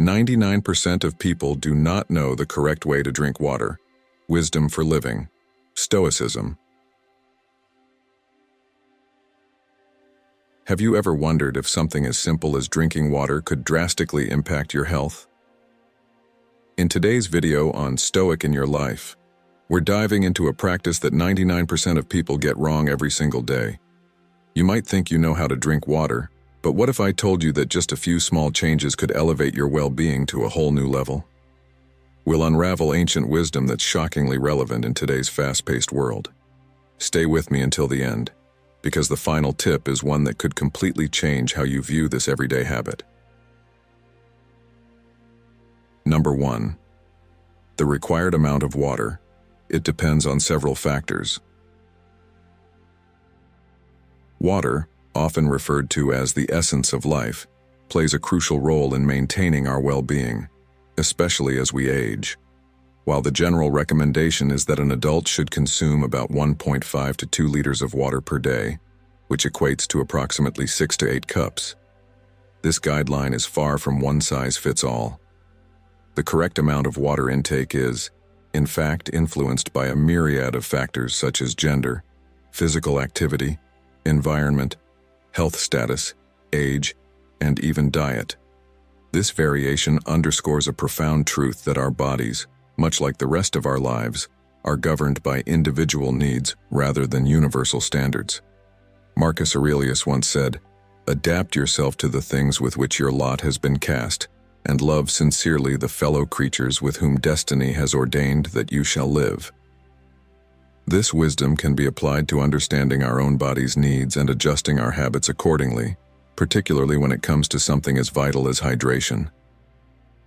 99% of people do not know the correct way to drink water. Wisdom for living. Stoicism. Have you ever wondered if something as simple as drinking water could drastically impact your health? In today's video on Stoic in Your Life, we're diving into a practice that 99% of people get wrong every single day. You might think you know how to drink water, but what if I told you that just a few small changes could elevate your well-being to a whole new level? We'll unravel ancient wisdom that's shockingly relevant in today's fast-paced world. Stay with me until the end, because the final tip is one that could completely change how you view this everyday habit. Number 1. The required amount of water. It depends on several factors. Water, often referred to as the essence of life, plays a crucial role in maintaining our well-being, especially as we age. While the general recommendation is that an adult should consume about 1.5 to 2 liters of water per day, which equates to approximately 6 to 8 cups. This guideline is far from one size fits all. The correct amount of water intake is, in fact, influenced by a myriad of factors such as gender, physical activity, environment, health status, age, and even diet. This variation underscores a profound truth that our bodies, much like the rest of our lives, are governed by individual needs rather than universal standards. Marcus Aurelius once said, "Adapt yourself to the things with which your lot has been cast, and love sincerely the fellow creatures with whom destiny has ordained that you shall live." This wisdom can be applied to understanding our own body's needs and adjusting our habits accordingly, particularly when it comes to something as vital as hydration.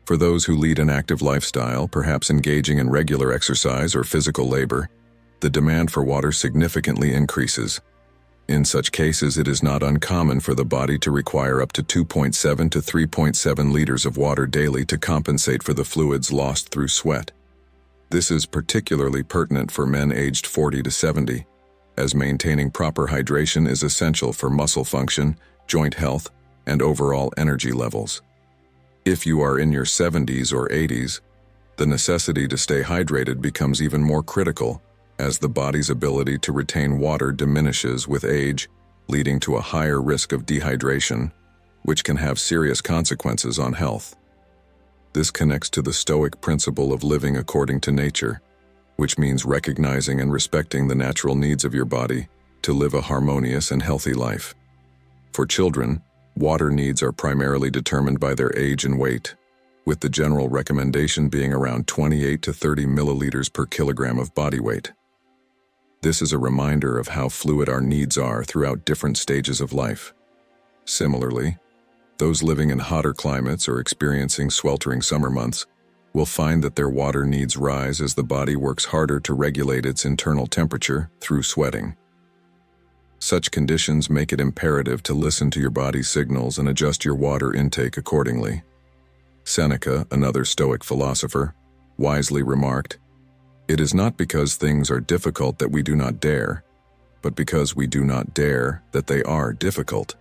For those who lead an active lifestyle, perhaps engaging in regular exercise or physical labor, the demand for water significantly increases. In such cases, it is not uncommon for the body to require up to 2.7 to 3.7 liters of water daily to compensate for the fluids lost through sweat. This is particularly pertinent for men aged 40 to 70, as maintaining proper hydration is essential for muscle function, joint health, and overall energy levels. If you are in your 70s or 80s, the necessity to stay hydrated becomes even more critical, as the body's ability to retain water diminishes with age, leading to a higher risk of dehydration, which can have serious consequences on health. This connects to the Stoic principle of living according to nature, which means recognizing and respecting the natural needs of your body to live a harmonious and healthy life. For children, water needs are primarily determined by their age and weight, with the general recommendation being around 28 to 30 milliliters per kilogram of body weight. This is a reminder of how fluid our needs are throughout different stages of life. Similarly, those living in hotter climates or experiencing sweltering summer months will find that their water needs rise as the body works harder to regulate its internal temperature through sweating. Such conditions make it imperative to listen to your body's signals and adjust your water intake accordingly. Seneca, another Stoic philosopher, wisely remarked, "It is not because things are difficult that we do not dare, but because we do not dare that they are difficult."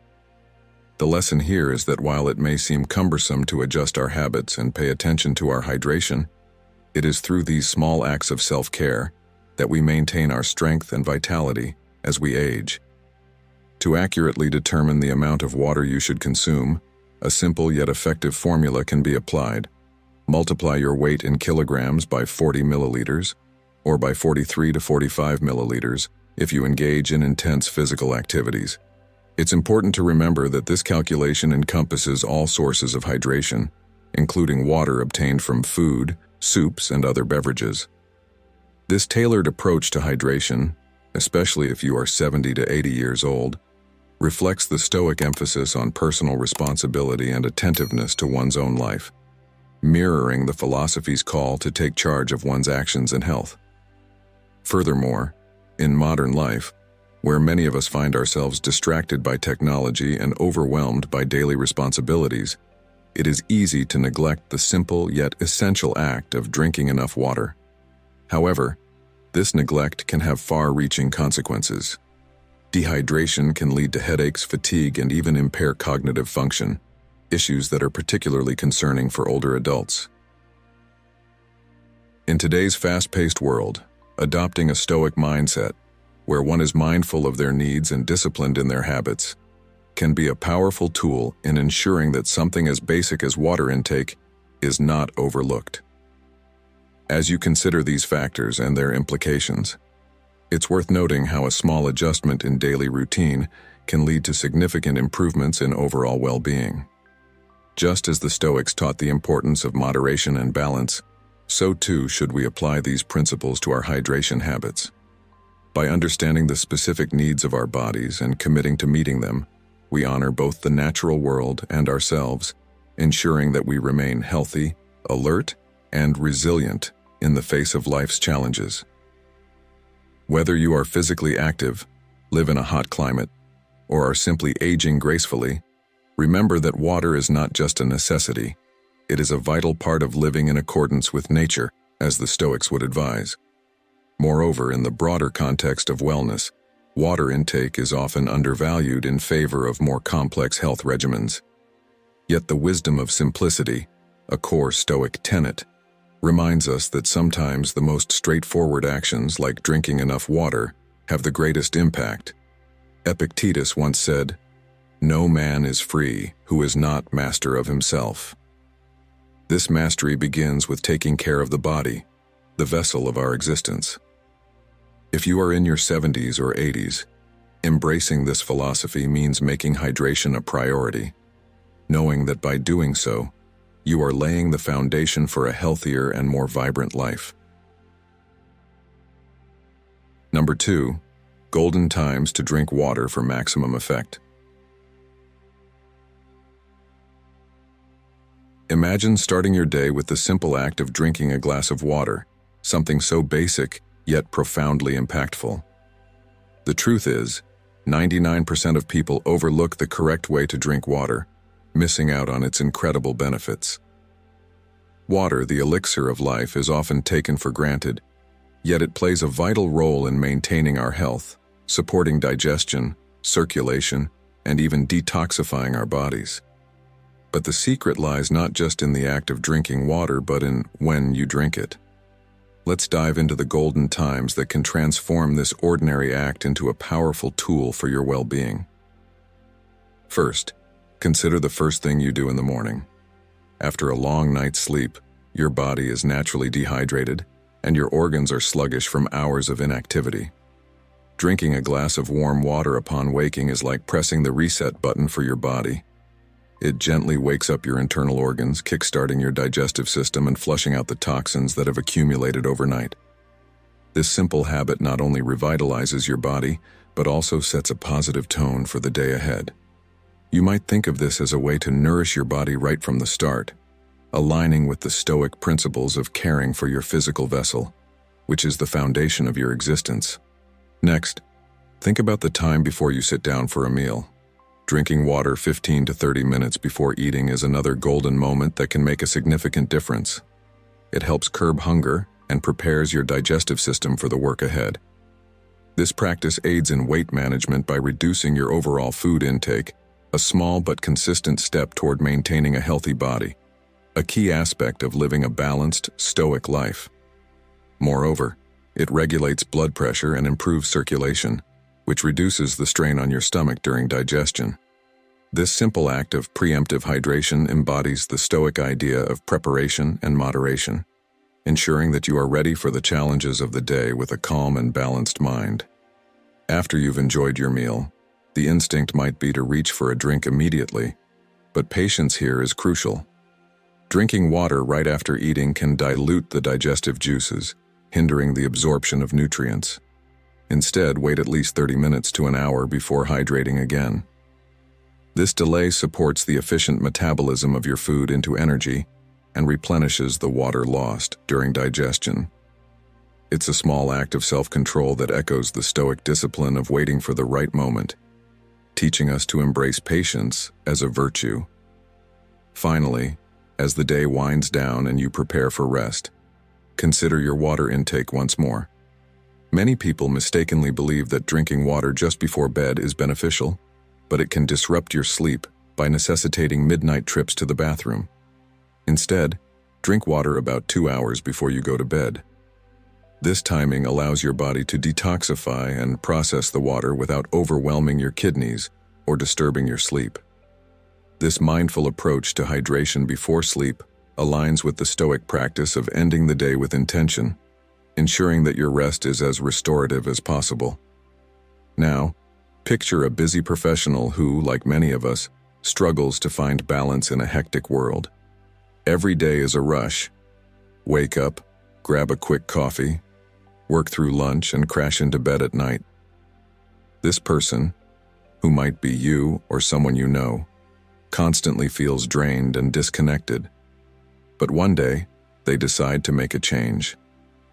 The lesson here is that while it may seem cumbersome to adjust our habits and pay attention to our hydration, it is through these small acts of self-care that we maintain our strength and vitality as we age. To accurately determine the amount of water you should consume, a simple yet effective formula can be applied. Multiply your weight in kilograms by 40 milliliters, or by 43 to 45 milliliters if you engage in intense physical activities. It's important to remember that this calculation encompasses all sources of hydration, including water obtained from food, soups, and other beverages. This tailored approach to hydration, especially if you are 70 to 80 years old, reflects the Stoic emphasis on personal responsibility and attentiveness to one's own life, mirroring the philosophy's call to take charge of one's actions and health. Furthermore, in modern life, where many of us find ourselves distracted by technology and overwhelmed by daily responsibilities, it is easy to neglect the simple yet essential act of drinking enough water. However, this neglect can have far-reaching consequences. Dehydration can lead to headaches, fatigue, and even impair cognitive function. issues that are particularly concerning for older adults. In today's fast-paced world, adopting a Stoic mindset, where one is mindful of their needs and disciplined in their habits, can be a powerful tool in ensuring that something as basic as water intake is not overlooked. As you consider these factors and their implications, it's worth noting how a small adjustment in daily routine can lead to significant improvements in overall well-being. Just as the Stoics taught the importance of moderation and balance, so too should we apply these principles to our hydration habits. By understanding the specific needs of our bodies and committing to meeting them, we honor both the natural world and ourselves, ensuring that we remain healthy, alert, and resilient in the face of life's challenges. Whether you are physically active, live in a hot climate, or are simply aging gracefully, remember that water is not just a necessity. It is a vital part of living in accordance with nature, as the Stoics would advise. Moreover, in the broader context of wellness, water intake is often undervalued in favor of more complex health regimens. Yet the wisdom of simplicity, a core Stoic tenet, reminds us that sometimes the most straightforward actions, like drinking enough water, have the greatest impact. Epictetus once said, "No man is free who is not master of himself." This mastery begins with taking care of the body, the vessel of our existence. If you are in your 70s or 80s, embracing this philosophy means making hydration a priority, knowing that by doing so, you are laying the foundation for a healthier and more vibrant life. Number 2, golden times to drink water for maximum effect. Imagine starting your day with the simple act of drinking a glass of water, something so basic yet profoundly impactful. The truth is, 99% of people overlook the correct way to drink water, missing out on its incredible benefits. Water, the elixir of life, is often taken for granted, yet it plays a vital role in maintaining our health, supporting digestion, circulation, and even detoxifying our bodies. But the secret lies not just in the act of drinking water, but in when you drink it. Let's dive into the golden times that can transform this ordinary act into a powerful tool for your well-being. First, consider the first thing you do in the morning. After a long night's sleep, your body is naturally dehydrated, and your organs are sluggish from hours of inactivity. Drinking a glass of warm water upon waking is like pressing the reset button for your body. It gently wakes up your internal organs, kickstarting your digestive system and flushing out the toxins that have accumulated overnight. This simple habit not only revitalizes your body, but also sets a positive tone for the day ahead. You might think of this as a way to nourish your body right from the start, aligning with the Stoic principles of caring for your physical vessel, which is the foundation of your existence. Next, think about the time before you sit down for a meal. Drinking water 15 to 30 minutes before eating is another golden moment that can make a significant difference. It helps curb hunger and prepares your digestive system for the work ahead. This practice aids in weight management by reducing your overall food intake, a small but consistent step toward maintaining a healthy body, a key aspect of living a balanced, Stoic life. Moreover, it regulates blood pressure and improves circulation, which reduces the strain on your stomach during digestion. This simple act of preemptive hydration embodies the Stoic idea of preparation and moderation, ensuring that you are ready for the challenges of the day with a calm and balanced mind. After you've enjoyed your meal, the instinct might be to reach for a drink immediately, but patience here is crucial. Drinking water right after eating can dilute the digestive juices, hindering the absorption of nutrients. Instead, wait at least 30 minutes to an hour before hydrating again. This delay supports the efficient metabolism of your food into energy and replenishes the water lost during digestion. It's a small act of self-control that echoes the Stoic discipline of waiting for the right moment, teaching us to embrace patience as a virtue. Finally, as the day winds down and you prepare for rest, consider your water intake once more. Many people mistakenly believe that drinking water just before bed is beneficial, but it can disrupt your sleep, by necessitating midnight trips to the bathroom. Instead, drink water about 2 hours before you go to bed. This timing allows your body to detoxify and process the water without overwhelming your kidneys or disturbing your sleep. This mindful approach to hydration before sleep aligns with the Stoic practice of ending the day with intention, ensuring that your rest is as restorative as possible. Now, picture a busy professional who, like many of us, struggles to find balance in a hectic world. Every day is a rush. Wake up, grab a quick coffee, work through lunch, and crash into bed at night. This person, who might be you or someone you know, constantly feels drained and disconnected. But one day, they decide to make a change.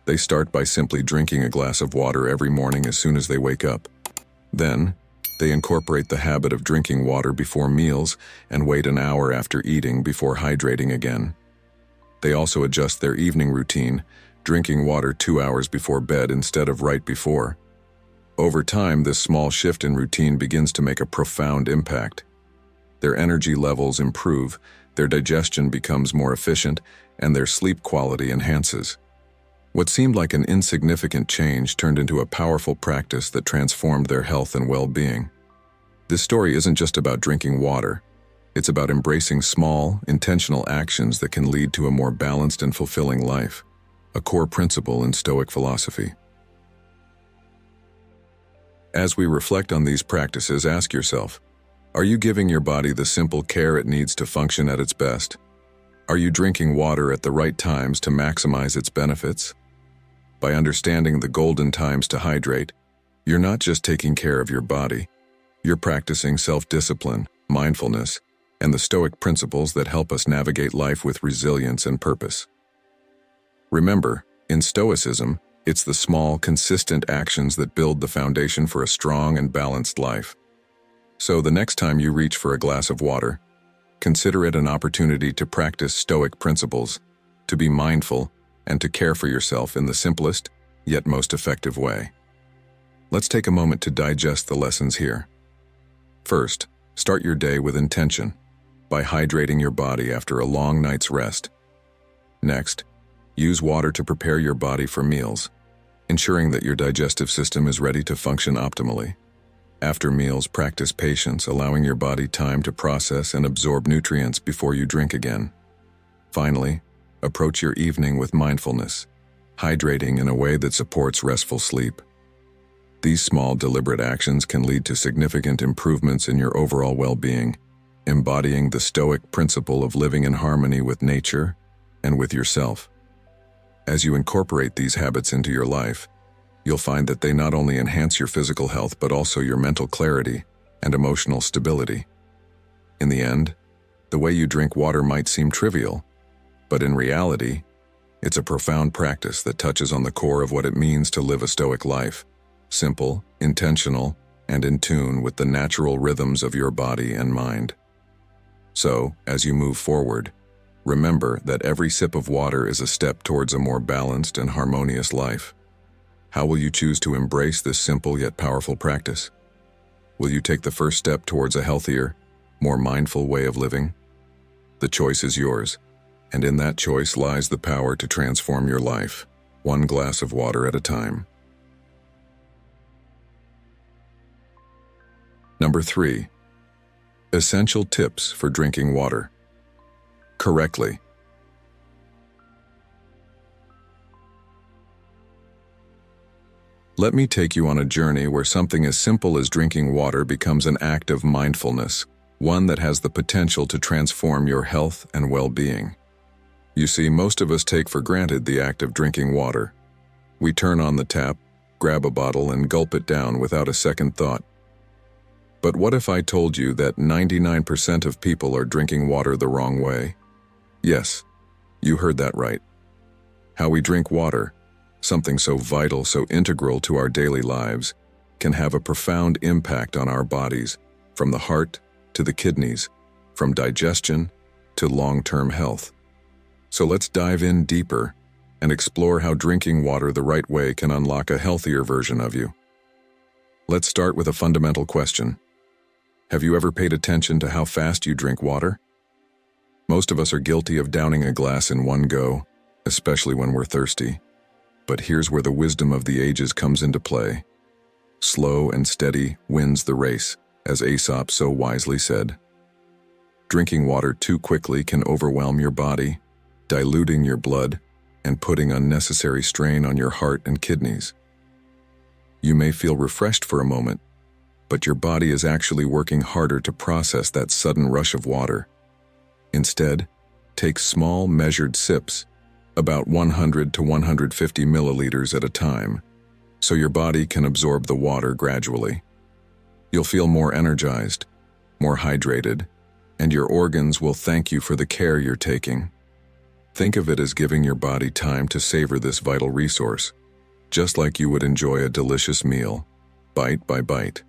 They start by simply drinking a glass of water every morning as soon as they wake up. Then, they incorporate the habit of drinking water before meals and wait an hour after eating before hydrating again. They also adjust their evening routine, drinking water 2 hours before bed instead of right before. Over time, this small shift in routine begins to make a profound impact. Their energy levels improve, their digestion becomes more efficient, and their sleep quality enhances. What seemed like an insignificant change turned into a powerful practice that transformed their health and well-being. This story isn't just about drinking water. It's about embracing small, intentional actions that can lead to a more balanced and fulfilling life, a core principle in Stoic philosophy. As we reflect on these practices, ask yourself, are you giving your body the simple care it needs to function at its best? Are you drinking water at the right times to maximize its benefits? By understanding the golden times to hydrate, you're not just taking care of your body, you're practicing self-discipline, mindfulness, and the Stoic principles that help us navigate life with resilience and purpose. Remember, in Stoicism, it's the small, consistent actions that build the foundation for a strong and balanced life. So the next time you reach for a glass of water, consider it an opportunity to practice Stoic principles, to be mindful, and to care for yourself in the simplest, yet most effective way. Let's take a moment to digest the lessons here. First, start your day with intention, by hydrating your body after a long night's rest. Next, use water to prepare your body for meals, ensuring that your digestive system is ready to function optimally. After meals, practice patience, allowing your body time to process and absorb nutrients before you drink again. Finally, approach your evening with mindfulness, hydrating in a way that supports restful sleep. These small, deliberate actions can lead to significant improvements in your overall well-being, embodying the Stoic principle of living in harmony with nature and with yourself. As you incorporate these habits into your life, you'll find that they not only enhance your physical health but also your mental clarity and emotional stability. In the end, the way you drink water might seem trivial, but in reality, it's a profound practice that touches on the core of what it means to live a Stoic life, simple, intentional, and in tune with the natural rhythms of your body and mind. So, as you move forward, remember that every sip of water is a step towards a more balanced and harmonious life. How will you choose to embrace this simple yet powerful practice? Will you take the first step towards a healthier, more mindful way of living? The choice is yours, and in that choice lies the power to transform your life, one glass of water at a time. Number 3. Essential tips for drinking water correctly. Let me take you on a journey where something as simple as drinking water becomes an act of mindfulness, one that has the potential to transform your health and well-being. You see, most of us take for granted the act of drinking water. We turn on the tap, grab a bottle, and gulp it down without a second thought. But what if I told you that 99% of people are drinking water the wrong way? Yes, you heard that right. How we drink water, something so vital, so integral to our daily lives, can have a profound impact on our bodies, from the heart to the kidneys, from digestion to long-term health. So let's dive in deeper and explore how drinking water the right way can unlock a healthier version of you. Let's start with a fundamental question. Have you ever paid attention to how fast you drink water? Most of us are guilty of downing a glass in one go, especially when we're thirsty. But here's where the wisdom of the ages comes into play. Slow and steady wins the race, as Aesop so wisely said. Drinking water too quickly can overwhelm your body, diluting your blood, and putting unnecessary strain on your heart and kidneys. You may feel refreshed for a moment, but your body is actually working harder to process that sudden rush of water. Instead, take small measured sips, about 100 to 150 milliliters at a time, so your body can absorb the water gradually. You'll feel more energized, more hydrated, and your organs will thank you for the care you're taking. Think of it as giving your body time to savor this vital resource, just like you would enjoy a delicious meal, bite by bite.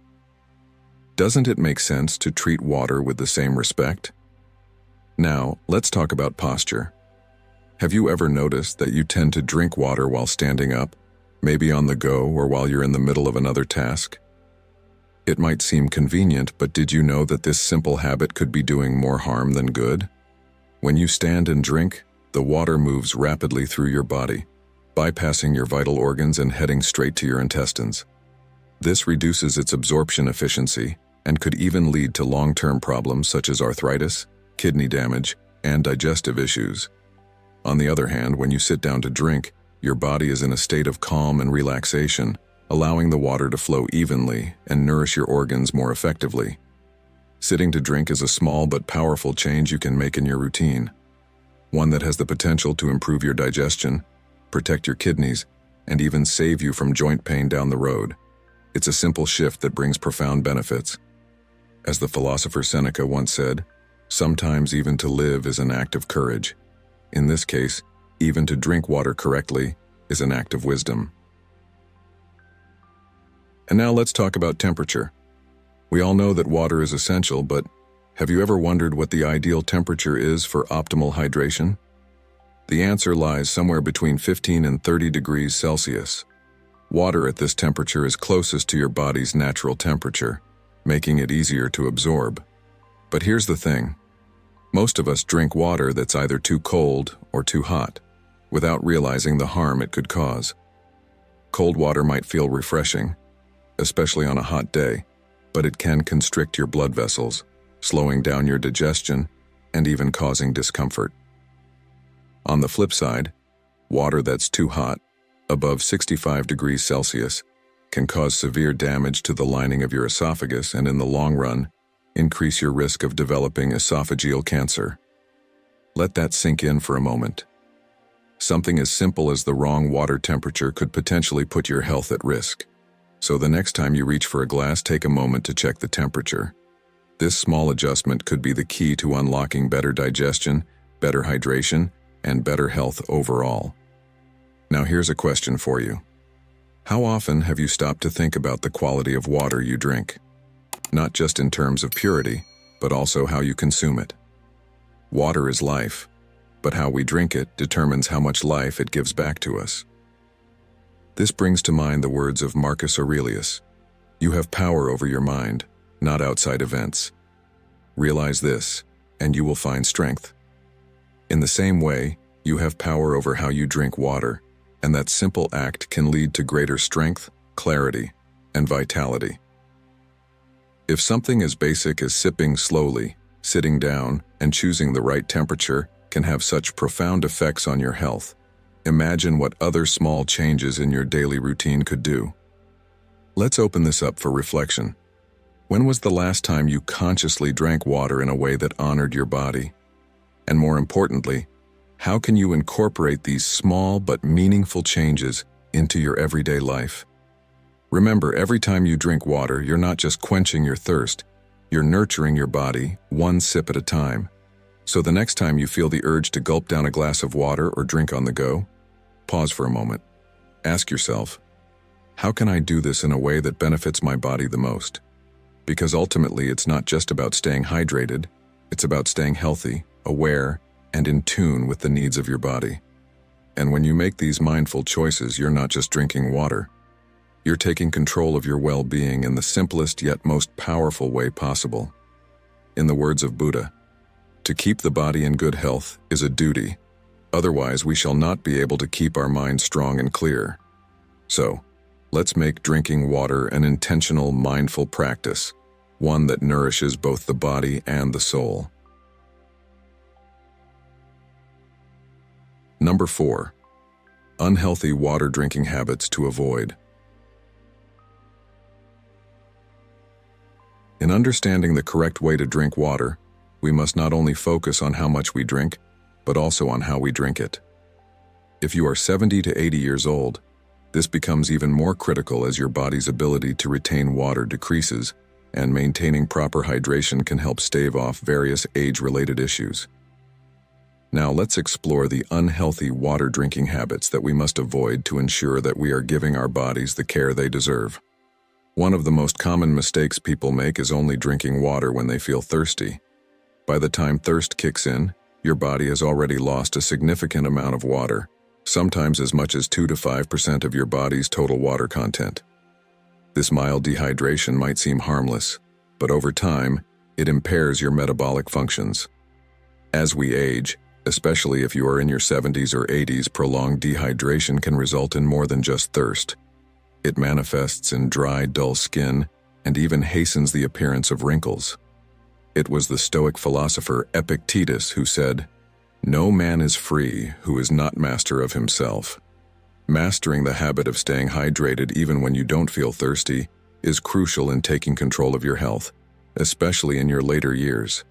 Doesn't it make sense to treat water with the same respect? Now, let's talk about posture. Have you ever noticed that you tend to drink water while standing up, maybe on the go or while you're in the middle of another task? It might seem convenient, but did you know that this simple habit could be doing more harm than good? When you stand and drink, the water moves rapidly through your body, bypassing your vital organs and heading straight to your intestines. This reduces its absorption efficiency and could even lead to long-term problems such as arthritis, kidney damage, and digestive issues. On the other hand, when you sit down to drink, your body is in a state of calm and relaxation, allowing the water to flow evenly and nourish your organs more effectively. Sitting to drink is a small but powerful change you can make in your routine, one that has the potential to improve your digestion, protect your kidneys, and even save you from joint pain down the road. It's a simple shift that brings profound benefits. As the philosopher Seneca once said, sometimes even to live is an act of courage. In this case, even to drink water correctly is an act of wisdom. And now let's talk about temperature. We all know that water is essential, but have you ever wondered what the ideal temperature is for optimal hydration? The answer lies somewhere between 15 and 30 degrees Celsius. Water at this temperature is closest to your body's natural temperature, making it easier to absorb. But here's the thing. Most of us drink water that's either too cold or too hot, without realizing the harm it could cause. Cold water might feel refreshing, especially on a hot day, but it can constrict your blood vessels, slowing down your digestion and even causing discomfort. On the flip side, water that's too hot, above 65 degrees Celsius, can cause severe damage to the lining of your esophagus and in the long run, increase your risk of developing esophageal cancer. Let that sink in for a moment. Something as simple as the wrong water temperature could potentially put your health at risk. So the next time you reach for a glass, take a moment to check the temperature. This small adjustment could be the key to unlocking better digestion, better hydration, and better health overall. Now here's a question for you. How often have you stopped to think about the quality of water you drink? Not just in terms of purity, but also how you consume it. Water is life, but how we drink it determines how much life it gives back to us. This brings to mind the words of Marcus Aurelius. You have power over your mind, not outside events. Realize this, and you will find strength. In the same way, you have power over how you drink water, and that simple act can lead to greater strength, clarity, and vitality. If something as basic as sipping slowly, sitting down, and choosing the right temperature can have such profound effects on your health, imagine what other small changes in your daily routine could do. Let's open this up for reflection. When was the last time you consciously drank water in a way that honored your body? And more importantly, how can you incorporate these small but meaningful changes into your everyday life? Remember, every time you drink water, you're not just quenching your thirst, you're nurturing your body one sip at a time. So the next time you feel the urge to gulp down a glass of water or drink on the go, pause for a moment. Ask yourself, how can I do this in a way that benefits my body the most? Because ultimately, it's not just about staying hydrated, it's about staying healthy, aware, and in tune with the needs of your body. And when you make these mindful choices, you're not just drinking water. You're taking control of your well-being in the simplest yet most powerful way possible. In the words of Buddha, "To keep the body in good health is a duty. Otherwise, we shall not be able to keep our minds strong and clear." So, let's make drinking water an intentional, mindful practice, one that nourishes both the body and the soul. Number 4. Unhealthy water drinking habits to avoid. In understanding the correct way to drink water, we must not only focus on how much we drink, but also on how we drink it. If you are 70 to 80 years old, this becomes even more critical as your body's ability to retain water decreases, and maintaining proper hydration can help stave off various age-related issues. Now let's explore the unhealthy water drinking habits that we must avoid to ensure that we are giving our bodies the care they deserve. One of the most common mistakes people make is only drinking water when they feel thirsty. By the time thirst kicks in, your body has already lost a significant amount of water, sometimes as much as 2 to 5% of your body's total water content. This mild dehydration might seem harmless, but over time, it impairs your metabolic functions. As we age, especially if you are in your 70s or 80s, prolonged dehydration can result in more than just thirst. It manifests in dry, dull skin and even hastens the appearance of wrinkles. It was the Stoic philosopher Epictetus who said, "No man is free who is not master of himself." Mastering the habit of staying hydrated even when you don't feel thirsty is crucial in taking control of your health, especially in your later years.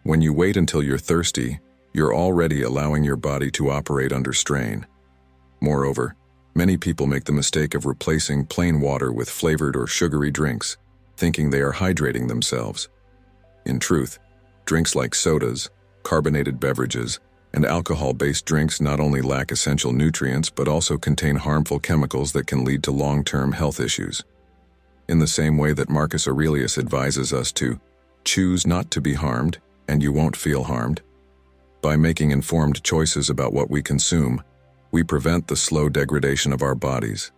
When you wait until you're thirsty, you're already allowing your body to operate under strain. Moreover, many people make the mistake of replacing plain water with flavored or sugary drinks, thinking they are hydrating themselves. In truth, drinks like sodas, carbonated beverages, and alcohol-based drinks not only lack essential nutrients but also contain harmful chemicals that can lead to long-term health issues. In the same way that Marcus Aurelius advises us to choose not to be harmed, and you won't feel harmed, by making informed choices about what we consume, we prevent the slow degradation of our bodies.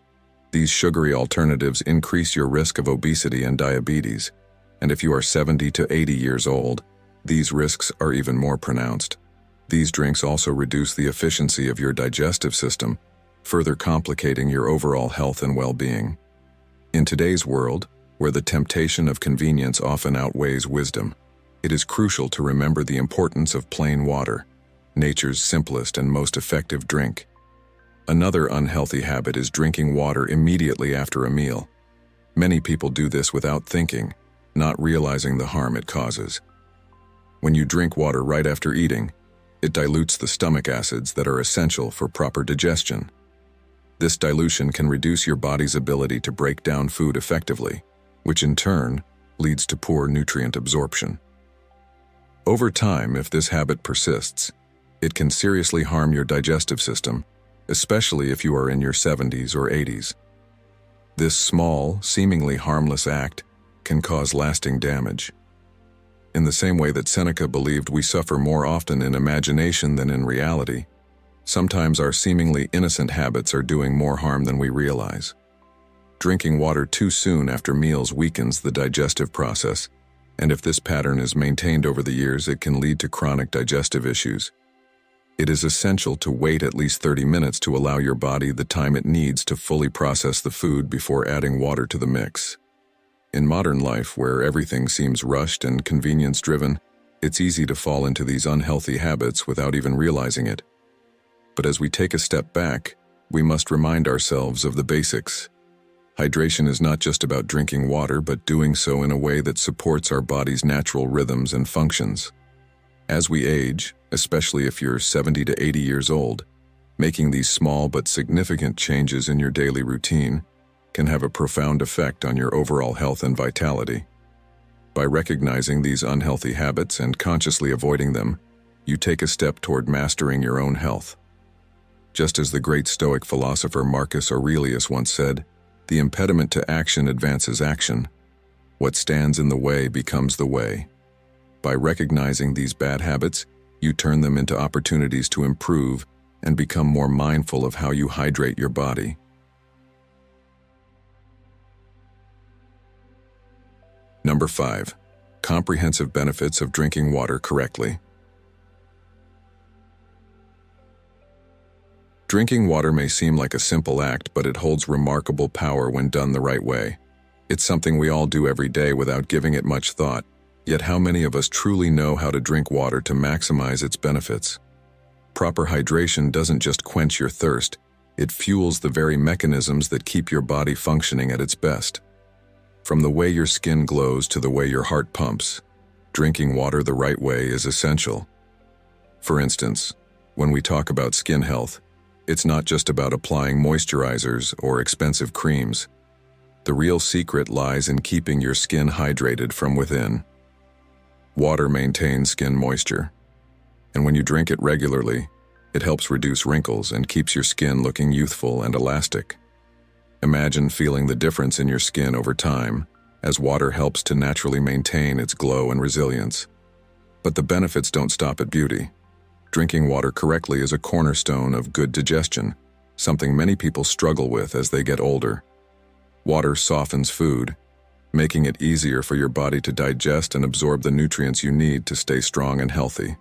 These sugary alternatives increase your risk of obesity and diabetes, and if you are 70 to 80 years old, these risks are even more pronounced. These drinks also reduce the efficiency of your digestive system, further complicating your overall health and well-being. In today's world, where the temptation of convenience often outweighs wisdom, it is crucial to remember the importance of plain water, nature's simplest and most effective drink. Another unhealthy habit is drinking water immediately after a meal. Many people do this without thinking, not realizing the harm it causes. When you drink water right after eating, it dilutes the stomach acids that are essential for proper digestion. This dilution can reduce your body's ability to break down food effectively, which in turn leads to poor nutrient absorption. Over time, if this habit persists, it can seriously harm your digestive system, especially if you are in your 70s or 80s. This small, seemingly harmless act can cause lasting damage. In the same way that Seneca believed we suffer more often in imagination than in reality, sometimes our seemingly innocent habits are doing more harm than we realize. Drinking water too soon after meals weakens the digestive process, and if this pattern is maintained over the years, it can lead to chronic digestive issues. It is essential to wait at least 30 minutes to allow your body the time it needs to fully process the food before adding water to the mix. In modern life, where everything seems rushed and convenience-driven, it's easy to fall into these unhealthy habits without even realizing it. But as we take a step back, we must remind ourselves of the basics. Hydration is not just about drinking water, but doing so in a way that supports our body's natural rhythms and functions. As we age, especially if you're 70 to 80 years old, making these small but significant changes in your daily routine can have a profound effect on your overall health and vitality. By recognizing these unhealthy habits and consciously avoiding them, you take a step toward mastering your own health. Just as the great Stoic philosopher Marcus Aurelius once said, "The impediment to action advances action. What stands in the way becomes the way." By recognizing these bad habits, you turn them into opportunities to improve and become more mindful of how you hydrate your body. Number 5. Comprehensive benefits of drinking water correctly. Drinking water may seem like a simple act, but it holds remarkable power when done the right way. It's something we all do every day without giving it much thought, yet how many of us truly know how to drink water to maximize its benefits? Proper hydration doesn't just quench your thirst, it fuels the very mechanisms that keep your body functioning at its best. From the way your skin glows to the way your heart pumps, drinking water the right way is essential. For instance, when we talk about skin health, it's not just about applying moisturizers or expensive creams. The real secret lies in keeping your skin hydrated from within. Water maintains skin moisture, and when you drink it regularly, it helps reduce wrinkles and keeps your skin looking youthful and elastic. Imagine feeling the difference in your skin over time, as water helps to naturally maintain its glow and resilience. But the benefits don't stop at beauty. Drinking water correctly is a cornerstone of good digestion, something many people struggle with as they get older. Water softens food, making it easier for your body to digest and absorb the nutrients you need to stay strong and healthy.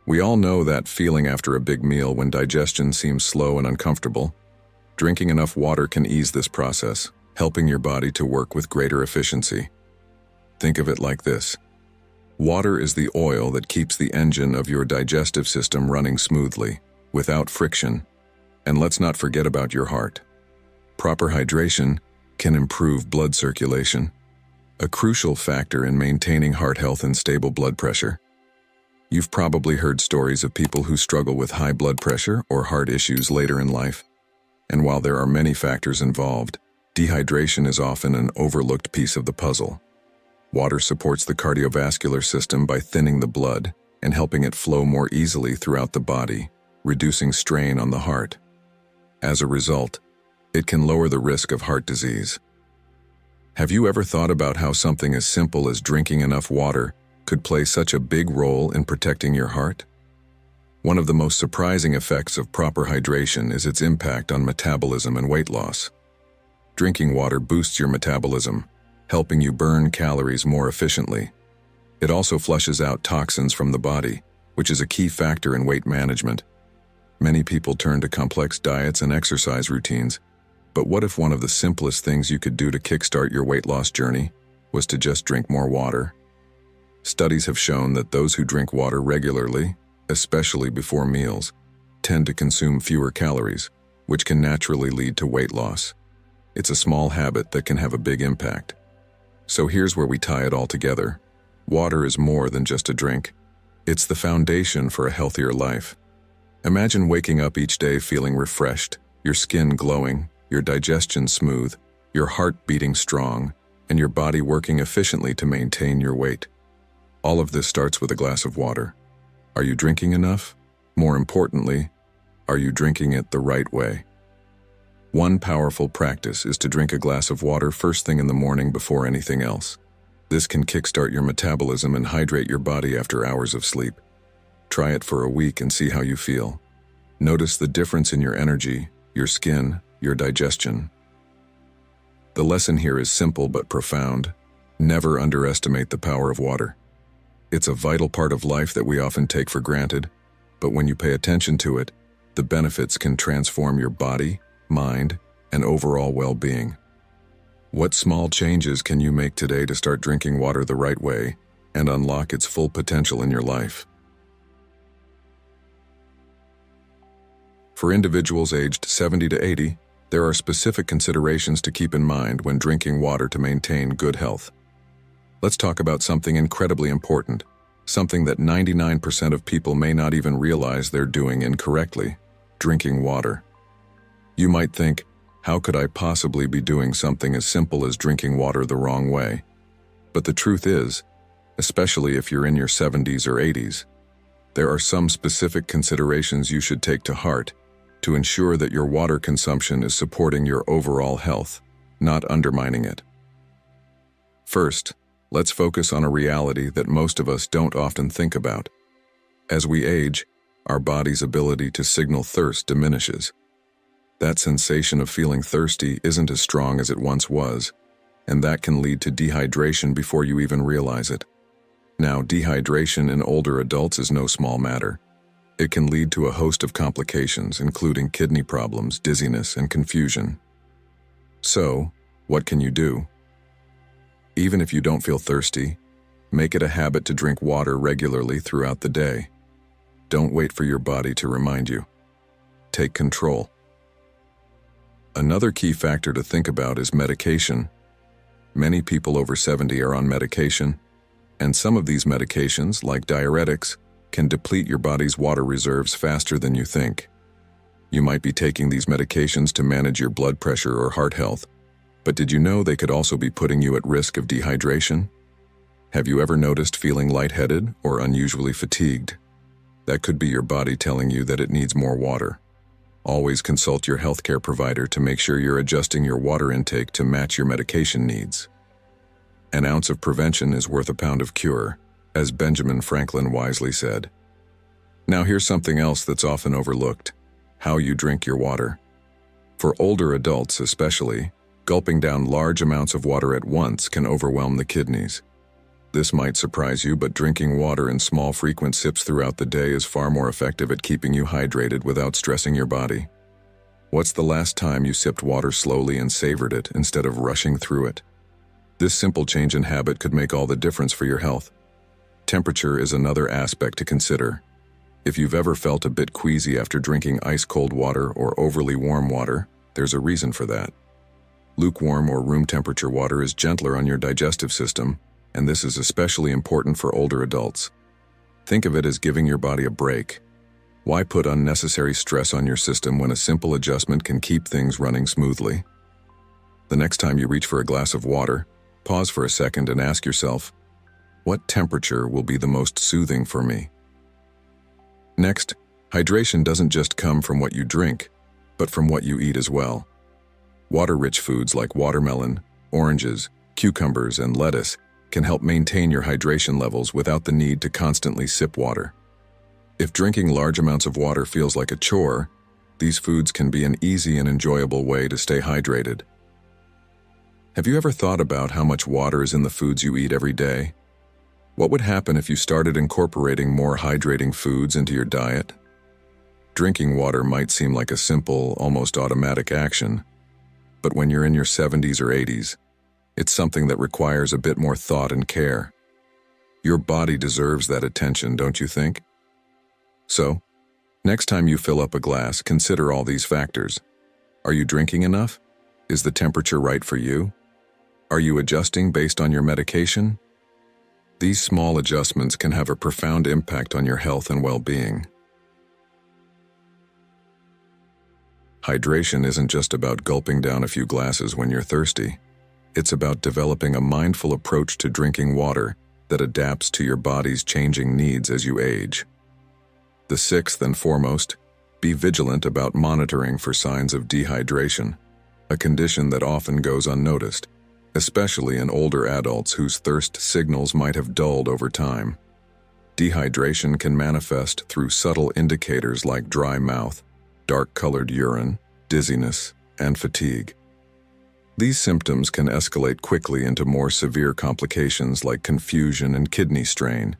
We all know that feeling after a big meal when digestion seems slow and uncomfortable. Drinking enough water can ease this process, helping your body to work with greater efficiency. Think of it like this. Water is the oil that keeps the engine of your digestive system running smoothly, without friction. And let's not forget about your heart. Proper hydration can improve blood circulation, a crucial factor in maintaining heart health and stable blood pressure. You've probably heard stories of people who struggle with high blood pressure or heart issues later in life. And while there are many factors involved, dehydration is often an overlooked piece of the puzzle. Water supports the cardiovascular system by thinning the blood and helping it flow more easily throughout the body, reducing strain on the heart. As a result, it can lower the risk of heart disease. Have you ever thought about how something as simple as drinking enough water could play such a big role in protecting your heart? One of the most surprising effects of proper hydration is its impact on metabolism and weight loss. Drinking water boosts your metabolism, helping you burn calories more efficiently. It also flushes out toxins from the body, which is a key factor in weight management. Many people turn to complex diets and exercise routines, but what if one of the simplest things you could do to kickstart your weight loss journey was to just drink more water? Studies have shown that those who drink water regularly, especially before meals, tend to consume fewer calories, which can naturally lead to weight loss. It's a small habit that can have a big impact. So here's where we tie it all together. Water is more than just a drink. It's the foundation for a healthier life. Imagine waking up each day feeling refreshed, your skin glowing, your digestion smooth, your heart beating strong, and your body working efficiently to maintain your weight. All of this starts with a glass of water. Are you drinking enough? More importantly, are you drinking it the right way? One powerful practice is to drink a glass of water first thing in the morning before anything else. This can kickstart your metabolism and hydrate your body after hours of sleep. Try it for a week and see how you feel. Notice the difference in your energy, your skin, your digestion. The lesson here is simple but profound. Never underestimate the power of water. It's a vital part of life that we often take for granted, but when you pay attention to it, the benefits can transform your body, mind, and overall well-being. What small changes can you make today to start drinking water the right way and unlock its full potential in your life? For individuals aged 70 to 80, there are specific considerations to keep in mind when drinking water to maintain good health. Let's talk about something incredibly important, something that 99% of people may not even realize they're doing incorrectly: drinking water. You might think, how could I possibly be doing something as simple as drinking water the wrong way? But the truth is, especially if you're in your 70s or 80s, there are some specific considerations you should take to heart to ensure that your water consumption is supporting your overall health, not undermining it. First, let's focus on a reality that most of us don't often think about. As we age, our body's ability to signal thirst diminishes. That sensation of feeling thirsty isn't as strong as it once was, and that can lead to dehydration before you even realize it. Now, dehydration in older adults is no small matter. It can lead to a host of complications, including kidney problems, dizziness, and confusion. So, what can you do? Even if you don't feel thirsty, make it a habit to drink water regularly throughout the day. Don't wait for your body to remind you. Take control. Another key factor to think about is medication. Many people over 70 are on medication, and some of these medications, like diuretics, can deplete your body's water reserves faster than you think. You might be taking these medications to manage your blood pressure or heart health, but did you know they could also be putting you at risk of dehydration? Have you ever noticed feeling lightheaded or unusually fatigued? That could be your body telling you that it needs more water. Always consult your healthcare provider to make sure you're adjusting your water intake to match your medication needs. An ounce of prevention is worth a pound of cure, as Benjamin Franklin wisely said. Now here's something else that's often overlooked: how you drink your water. For older adults especially, gulping down large amounts of water at once can overwhelm the kidneys. This might surprise you, but drinking water in small, frequent sips throughout the day is far more effective at keeping you hydrated without stressing your body. What's the last time you sipped water slowly and savored it instead of rushing through it? This simple change in habit could make all the difference for your health. Temperature is another aspect to consider. If you've ever felt a bit queasy after drinking ice-cold water or overly warm water, there's a reason for that. Lukewarm or room temperature water is gentler on your digestive system, and this is especially important for older adults. Think of it as giving your body a break. Why put unnecessary stress on your system when a simple adjustment can keep things running smoothly? The next time you reach for a glass of water, pause for a second and ask yourself, what temperature will be the most soothing for me? Next, hydration doesn't just come from what you drink, but from what you eat as well. Water-rich foods like watermelon, oranges, cucumbers, and lettuce can help maintain your hydration levels without the need to constantly sip water. If drinking large amounts of water feels like a chore, these foods can be an easy and enjoyable way to stay hydrated. Have you ever thought about how much water is in the foods you eat every day? What would happen if you started incorporating more hydrating foods into your diet? Drinking water might seem like a simple, almost automatic action, but when you're in your 70s or 80s, it's something that requires a bit more thought and care. Your body deserves that attention, don't you think? So, next time you fill up a glass, consider all these factors. Are you drinking enough? Is the temperature right for you? Are you adjusting based on your medication? These small adjustments can have a profound impact on your health and well-being. Hydration isn't just about gulping down a few glasses when you're thirsty. It's about developing a mindful approach to drinking water that adapts to your body's changing needs as you age. The sixth and foremost, be vigilant about monitoring for signs of dehydration, a condition that often goes unnoticed, especially in older adults whose thirst signals might have dulled over time. Dehydration can manifest through subtle indicators like dry mouth, dark-colored urine, dizziness, and fatigue. These symptoms can escalate quickly into more severe complications like confusion and kidney strain,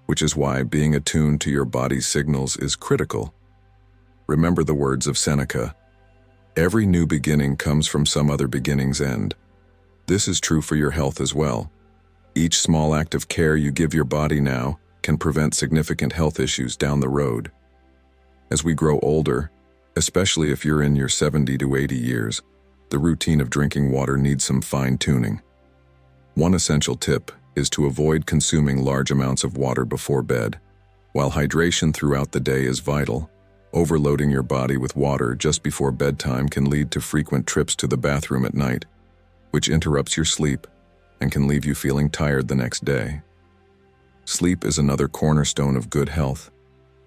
which is why being attuned to your body's signals is critical. Remember the words of Seneca, "Every new beginning comes from some other beginning's end." This is true for your health as well. Each small act of care you give your body now can prevent significant health issues down the road. As we grow older, especially if you're in your 70 to 80 years, the routine of drinking water needs some fine-tuning. One essential tip is to avoid consuming large amounts of water before bed. While hydration throughout the day is vital, overloading your body with water just before bedtime can lead to frequent trips to the bathroom at night, which interrupts your sleep and can leave you feeling tired the next day. Sleep is another cornerstone of good health,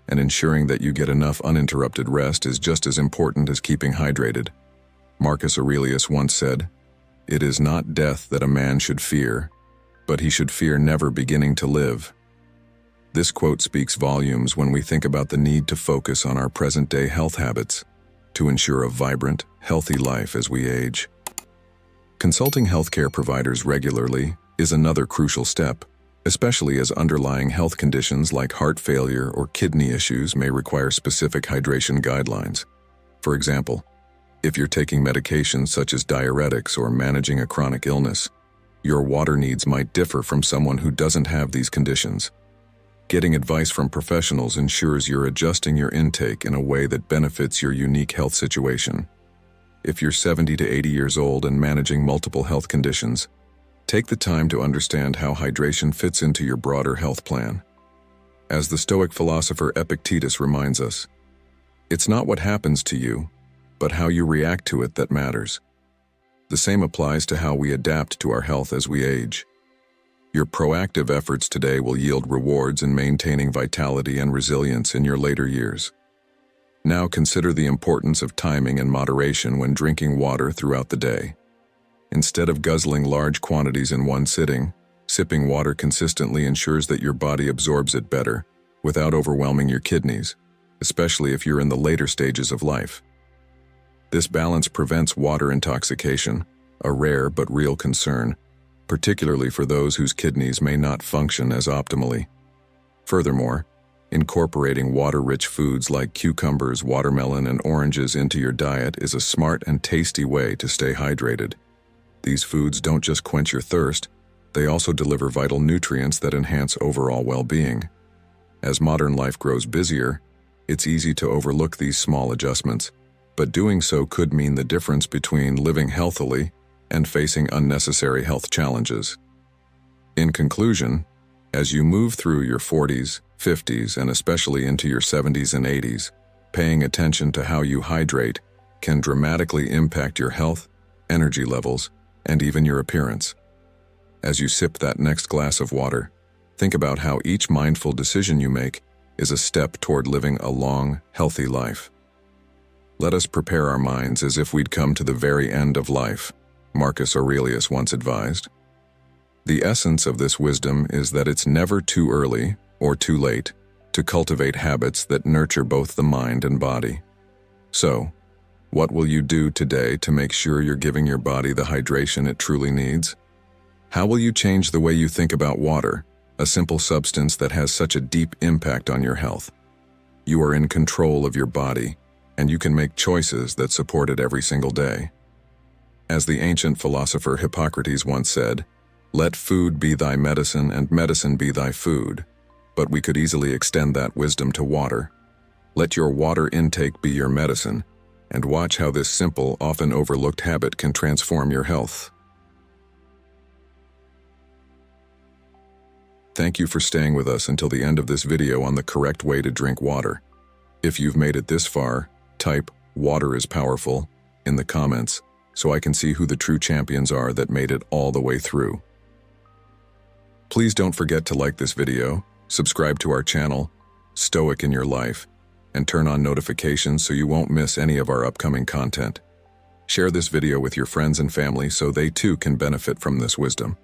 and ensuring that you get enough uninterrupted rest is just as important as keeping hydrated. Marcus Aurelius once said, "It is not death that a man should fear, but he should fear never beginning to live." This quote speaks volumes when we think about the need to focus on our present-day health habits to ensure a vibrant, healthy life as we age. Consulting healthcare providers regularly is another crucial step, especially as underlying health conditions like heart failure or kidney issues may require specific hydration guidelines. For example, if you're taking medications such as diuretics or managing a chronic illness, your water needs might differ from someone who doesn't have these conditions. Getting advice from professionals ensures you're adjusting your intake in a way that benefits your unique health situation. If you're 70 to 80 years old and managing multiple health conditions, take the time to understand how hydration fits into your broader health plan. As the Stoic philosopher Epictetus reminds us, it's not what happens to you, but how you react to it that matters. The same applies to how we adapt to our health as we age. Your proactive efforts today will yield rewards in maintaining vitality and resilience in your later years. Now consider the importance of timing and moderation when drinking water throughout the day. Instead of guzzling large quantities in one sitting, sipping water consistently ensures that your body absorbs it better without overwhelming your kidneys, especially if you're in the later stages of life. This balance prevents water intoxication, a rare but real concern, particularly for those whose kidneys may not function as optimally. Furthermore, incorporating water-rich foods like cucumbers, watermelon, and oranges into your diet is a smart and tasty way to stay hydrated. These foods don't just quench your thirst, they also deliver vital nutrients that enhance overall well-being. As modern life grows busier, it's easy to overlook these small adjustments, but doing so could mean the difference between living healthily and facing unnecessary health challenges. In conclusion, as you move through your 40s, 50s, and especially into your 70s and 80s, paying attention to how you hydrate can dramatically impact your health, energy levels, and even your appearance. As you sip that next glass of water, think about how each mindful decision you make is a step toward living a long, healthy life. Let us prepare our minds as if we'd come to the very end of life, Marcus Aurelius once advised. The essence of this wisdom is that it's never too early or too late to cultivate habits that nurture both the mind and body. So, what will you do today to make sure you're giving your body the hydration it truly needs? How will you change the way you think about water, a simple substance that has such a deep impact on your health? You are in control of your body, and you can make choices that support it every single day. As the ancient philosopher Hippocrates once said, "Let food be thy medicine and medicine be thy food." But we could easily extend that wisdom to water. Let your water intake be your medicine, and watch how this simple, often overlooked habit can transform your health. Thank you for staying with us until the end of this video on the correct way to drink water. If you've made it this far, type "water is powerful" in the comments so I can see who the true champions are that made it all the way through. Please don't forget to like this video, subscribe to our channel, Stoic in Your Life, and turn on notifications so you won't miss any of our upcoming content. Share this video with your friends and family so they too can benefit from this wisdom.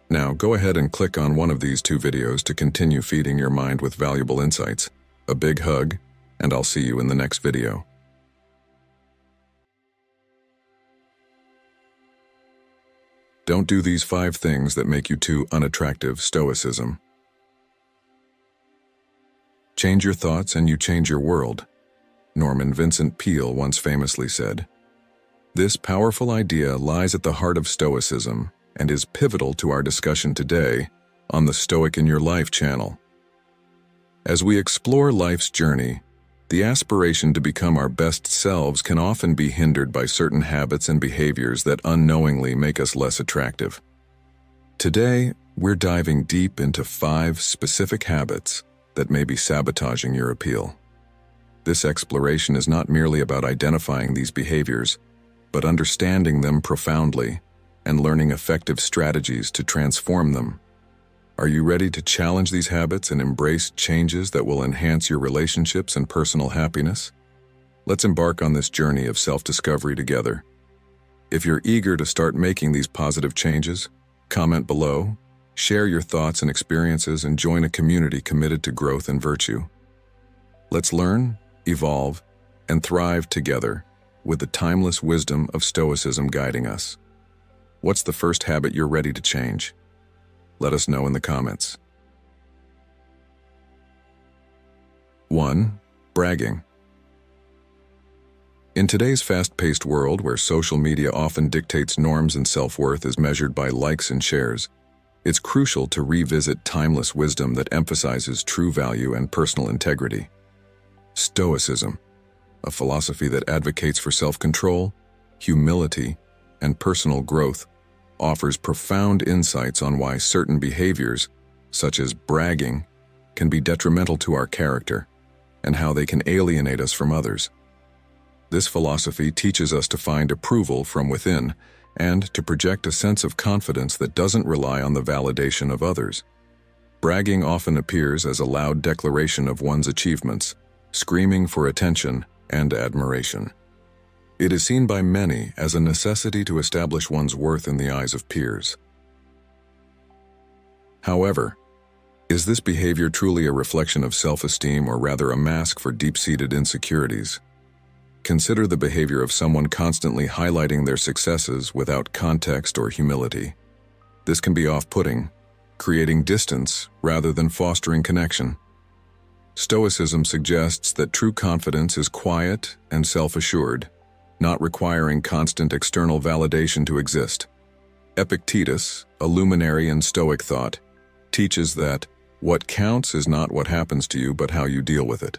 Now go ahead and click on one of these two videos to continue feeding your mind with valuable insights. A big hug, and I'll see you in the next video. Don't do these 5 things that make you too unattractive. Stoicism. Change your thoughts and you change your world. Norman Vincent Peale once famously said. This powerful idea lies at the heart of Stoicism and is pivotal to our discussion today on the Stoic in Your Life channel. As we explore life's journey, the aspiration to become our best selves can often be hindered by certain habits and behaviors that unknowingly make us less attractive. Today, we're diving deep into 5 specific habits that may be sabotaging your appeal. This exploration is not merely about identifying these behaviors, but understanding them profoundly and learning effective strategies to transform them. Are you ready to challenge these habits and embrace changes that will enhance your relationships and personal happiness? Let's embark on this journey of self-discovery together. If you're eager to start making these positive changes, comment below, share your thoughts and experiences, and join a community committed to growth and virtue. Let's learn, evolve, and thrive together with the timeless wisdom of Stoicism guiding us. What's the first habit you're ready to change? Let us know in the comments. 1. Bragging. In today's fast-paced world where social media often dictates norms and self-worth as measured by likes and shares, it's crucial to revisit timeless wisdom that emphasizes true value and personal integrity. Stoicism, a philosophy that advocates for self-control, humility, and personal growth, offers profound insights on why certain behaviors, such as bragging, can be detrimental to our character, and how they can alienate us from others. This philosophy teaches us to find approval from within and to project a sense of confidence that doesn't rely on the validation of others. Bragging often appears as a loud declaration of one's achievements, screaming for attention and admiration. It is seen by many as a necessity to establish one's worth in the eyes of peers. However, is this behavior truly a reflection of self-esteem or rather a mask for deep-seated insecurities? Consider the behavior of someone constantly highlighting their successes without context or humility. This can be off-putting, creating distance rather than fostering connection. Stoicism suggests that true confidence is quiet and self-assured, not requiring constant external validation to exist. Epictetus, a luminary in Stoic thought, teaches that what counts is not what happens to you but how you deal with it.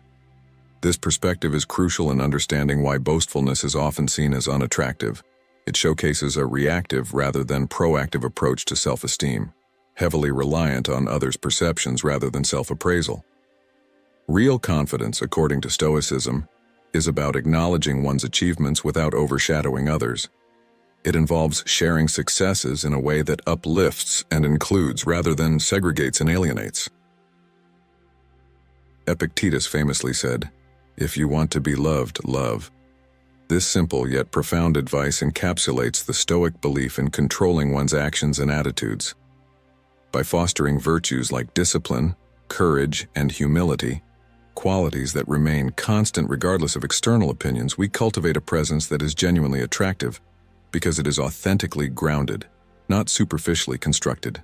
This perspective is crucial in understanding why boastfulness is often seen as unattractive. It showcases a reactive rather than proactive approach to self-esteem, heavily reliant on others' perceptions rather than self-appraisal. Real confidence, according to Stoicism, is about acknowledging one's achievements without overshadowing others. It involves sharing successes in a way that uplifts and includes rather than segregates and alienates. Epictetus famously said, "If you want to be loved, love." This simple yet profound advice encapsulates the Stoic belief in controlling one's actions and attitudes. By fostering virtues like discipline, courage, and humility, qualities that remain constant regardless of external opinions, we cultivate a presence that is genuinely attractive because it is authentically grounded, not superficially constructed.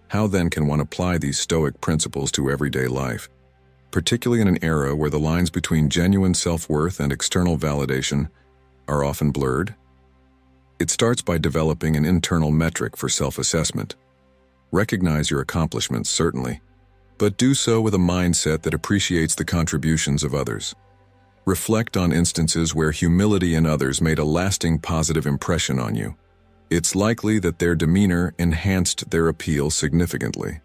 How then can one apply these Stoic principles to everyday life, particularly in an era where the lines between genuine self-worth and external validation are often blurred? It starts by developing an internal metric for self-assessment. Recognize your accomplishments, certainly, but do so with a mindset that appreciates the contributions of others. Reflect on instances where humility in others made a lasting positive impression on you. It's likely that their demeanor enhanced their appeal significantly.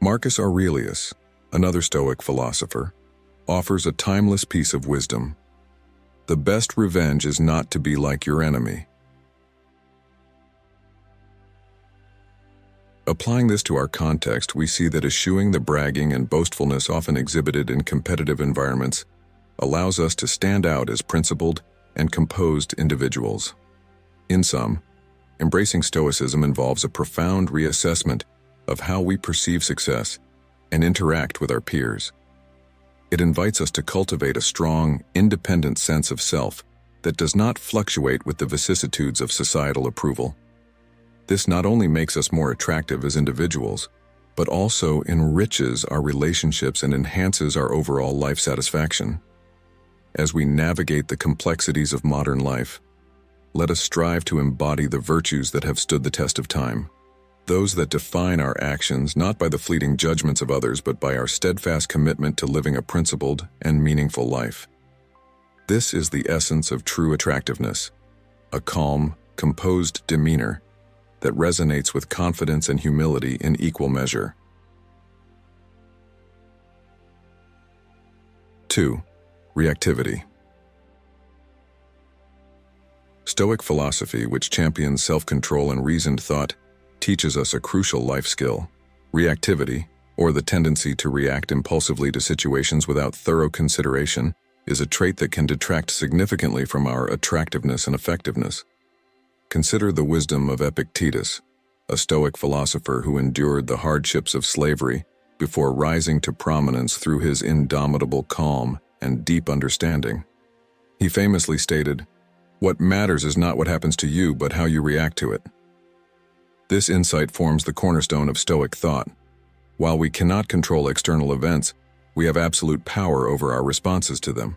Marcus Aurelius, another Stoic philosopher, offers a timeless piece of wisdom. The best revenge is not to be like your enemy. Applying this to our context, we see that eschewing the bragging and boastfulness often exhibited in competitive environments allows us to stand out as principled and composed individuals. In sum, embracing Stoicism involves a profound reassessment of how we perceive success and interact with our peers. It invites us to cultivate a strong, independent sense of self that does not fluctuate with the vicissitudes of societal approval. This not only makes us more attractive as individuals, but also enriches our relationships and enhances our overall life satisfaction. As we navigate the complexities of modern life, let us strive to embody the virtues that have stood the test of time, those that define our actions not by the fleeting judgments of others but by our steadfast commitment to living a principled and meaningful life. This is the essence of true attractiveness, a calm, composed demeanor that resonates with confidence and humility in equal measure. 2. Reactivity. Stoic philosophy, which champions self-control and reasoned thought, teaches us a crucial life skill: reactivity, or the tendency to react impulsively to situations without thorough consideration, is a trait that can detract significantly from our attractiveness and effectiveness. Consider the wisdom of Epictetus, a Stoic philosopher who endured the hardships of slavery before rising to prominence through his indomitable calm and deep understanding. He famously stated, What matters is not what happens to you, but how you react to it. This insight forms the cornerstone of Stoic thought. While we cannot control external events, we have absolute power over our responses to them.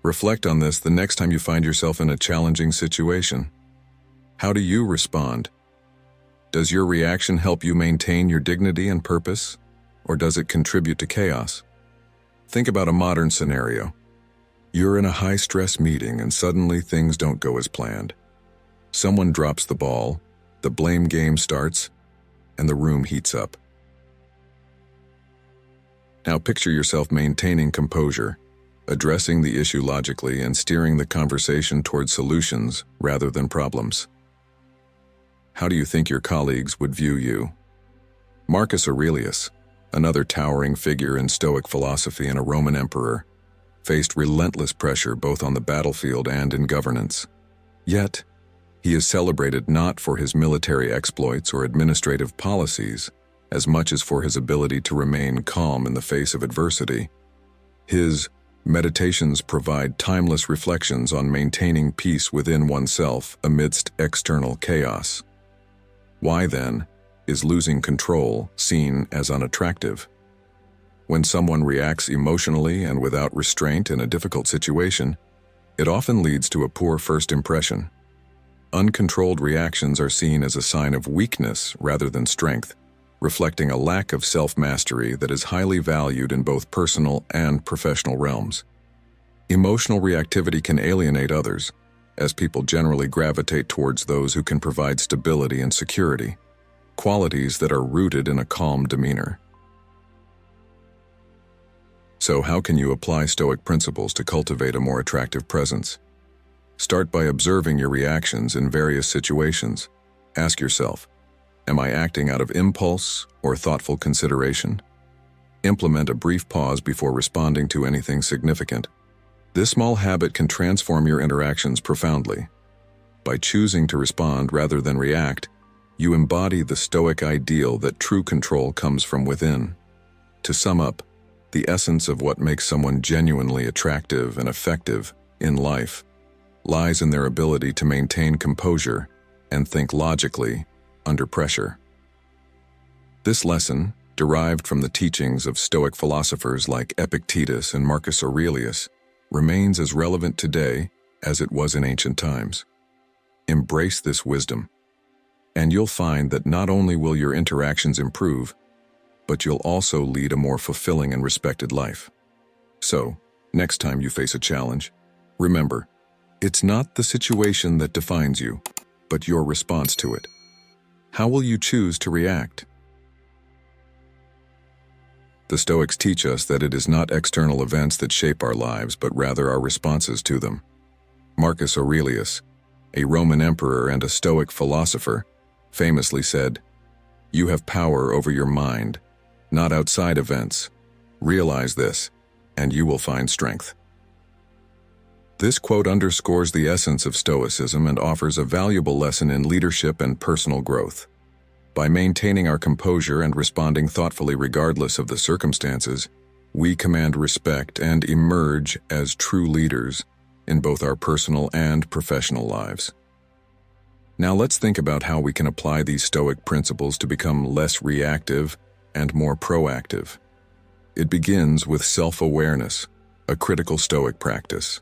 Reflect on this the next time you find yourself in a challenging situation. How do you respond? Does your reaction help you maintain your dignity and purpose, or does it contribute to chaos? Think about a modern scenario. You're in a high-stress meeting and suddenly things don't go as planned. Someone drops the ball, the blame game starts, and the room heats up. Now picture yourself maintaining composure, addressing the issue logically and steering the conversation towards solutions rather than problems. How do you think your colleagues would view you? Marcus Aurelius, another towering figure in Stoic philosophy and a Roman emperor, faced relentless pressure both on the battlefield and in governance. Yet, he is celebrated not for his military exploits or administrative policies, as much as for his ability to remain calm in the face of adversity. His meditations provide timeless reflections on maintaining peace within oneself amidst external chaos. Why, then, is losing control seen as unattractive? When someone reacts emotionally and without restraint in a difficult situation, it often leads to a poor first impression. Uncontrolled reactions are seen as a sign of weakness rather than strength, reflecting a lack of self-mastery that is highly valued in both personal and professional realms. Emotional reactivity can alienate others, as people generally gravitate towards those who can provide stability and security, qualities that are rooted in a calm demeanor. So how can you apply Stoic principles to cultivate a more attractive presence? Start by observing your reactions in various situations. Ask yourself, am I acting out of impulse or thoughtful consideration? Implement a brief pause before responding to anything significant. This small habit can transform your interactions profoundly. By choosing to respond rather than react, you embody the Stoic ideal that true control comes from within. To sum up, the essence of what makes someone genuinely attractive and effective in life lies in their ability to maintain composure and think logically under pressure. This lesson, derived from the teachings of Stoic philosophers like Epictetus and Marcus Aurelius, remains as relevant today as it was in ancient times. Embrace this wisdom, and you'll find that not only will your interactions improve, but you'll also lead a more fulfilling and respected life. So, next time you face a challenge, remember, it's not the situation that defines you, but your response to it. How will you choose to react? The Stoics teach us that it is not external events that shape our lives, but rather our responses to them. Marcus Aurelius, a Roman emperor and a Stoic philosopher, famously said, "You have power over your mind, not outside events. Realize this, and you will find strength." This quote underscores the essence of Stoicism and offers a valuable lesson in leadership and personal growth. By maintaining our composure and responding thoughtfully regardless of the circumstances, we command respect and emerge as true leaders in both our personal and professional lives. Now let's think about how we can apply these Stoic principles to become less reactive and more proactive. It begins with self-awareness, a critical Stoic practice.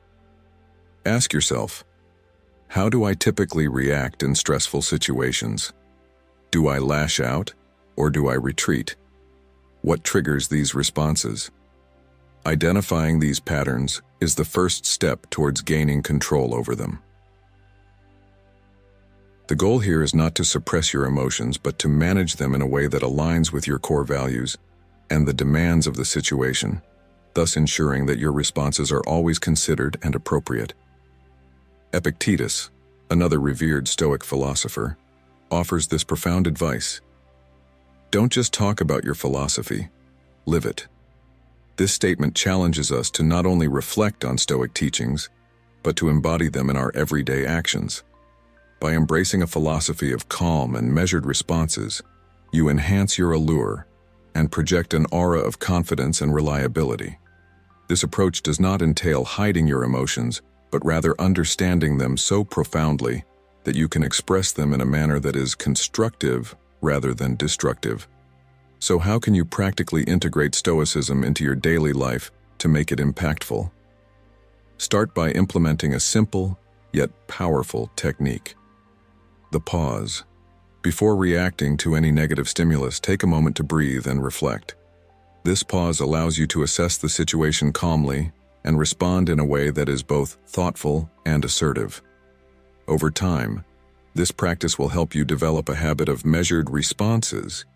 Ask yourself, how do I typically react in stressful situations? Do I lash out, or do I retreat? What triggers these responses? Identifying these patterns is the first step towards gaining control over them. The goal here is not to suppress your emotions, but to manage them in a way that aligns with your core values and the demands of the situation, thus ensuring that your responses are always considered and appropriate. Epictetus, another revered Stoic philosopher, offers this profound advice. Don't just talk about your philosophy, live it. This statement challenges us to not only reflect on Stoic teachings, but to embody them in our everyday actions. By embracing a philosophy of calm and measured responses, you enhance your allure and project an aura of confidence and reliability. This approach does not entail hiding your emotions, but rather understanding them so profoundly that you can express them in a manner that is constructive rather than destructive. So how can you practically integrate Stoicism into your daily life to make it impactful? Start by implementing a simple yet powerful technique. The pause. Before reacting to any negative stimulus, take a moment to breathe and reflect. This pause allows you to assess the situation calmly and respond in a way that is both thoughtful and assertive. Over time, this practice will help you develop a habit of measured responses,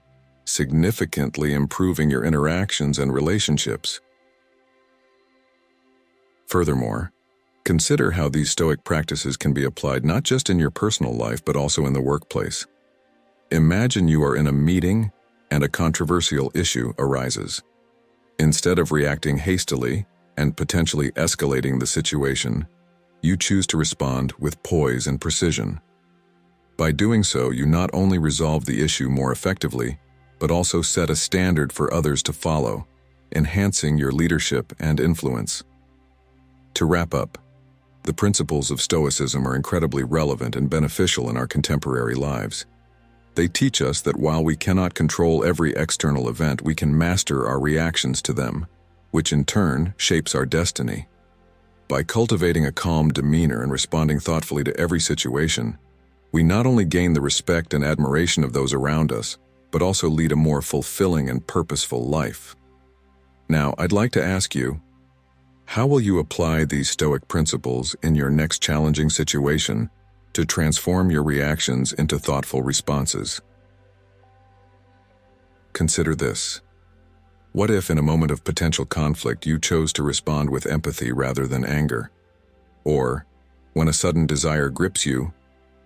significantly improving your interactions and relationships. Furthermore, consider how these Stoic practices can be applied not just in your personal life but also in the workplace. Imagine you are in a meeting and a controversial issue arises. Instead of reacting hastily and potentially escalating the situation, you choose to respond with poise and precision. By doing so, you not only resolve the issue more effectively, but also set a standard for others to follow, enhancing your leadership and influence. To wrap up, the principles of Stoicism are incredibly relevant and beneficial in our contemporary lives. They teach us that while we cannot control every external event, we can master our reactions to them, which in turn shapes our destiny. By cultivating a calm demeanor and responding thoughtfully to every situation, we not only gain the respect and admiration of those around us, but also lead a more fulfilling and purposeful life. Now, I'd like to ask you, how will you apply these Stoic principles in your next challenging situation to transform your reactions into thoughtful responses? Consider this. What if in a moment of potential conflict you chose to respond with empathy rather than anger? Or, when a sudden desire grips you,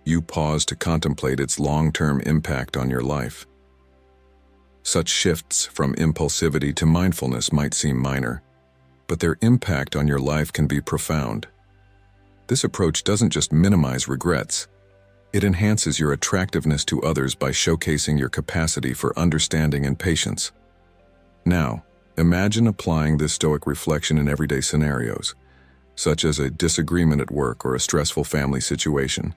you pause to contemplate its long-term impact on your life? Such shifts from impulsivity to mindfulness might seem minor, but their impact on your life can be profound. This approach doesn't just minimize regrets, it enhances your attractiveness to others by showcasing your capacity for understanding and patience. Now, imagine applying this Stoic reflection in everyday scenarios, such as a disagreement at work or a stressful family situation.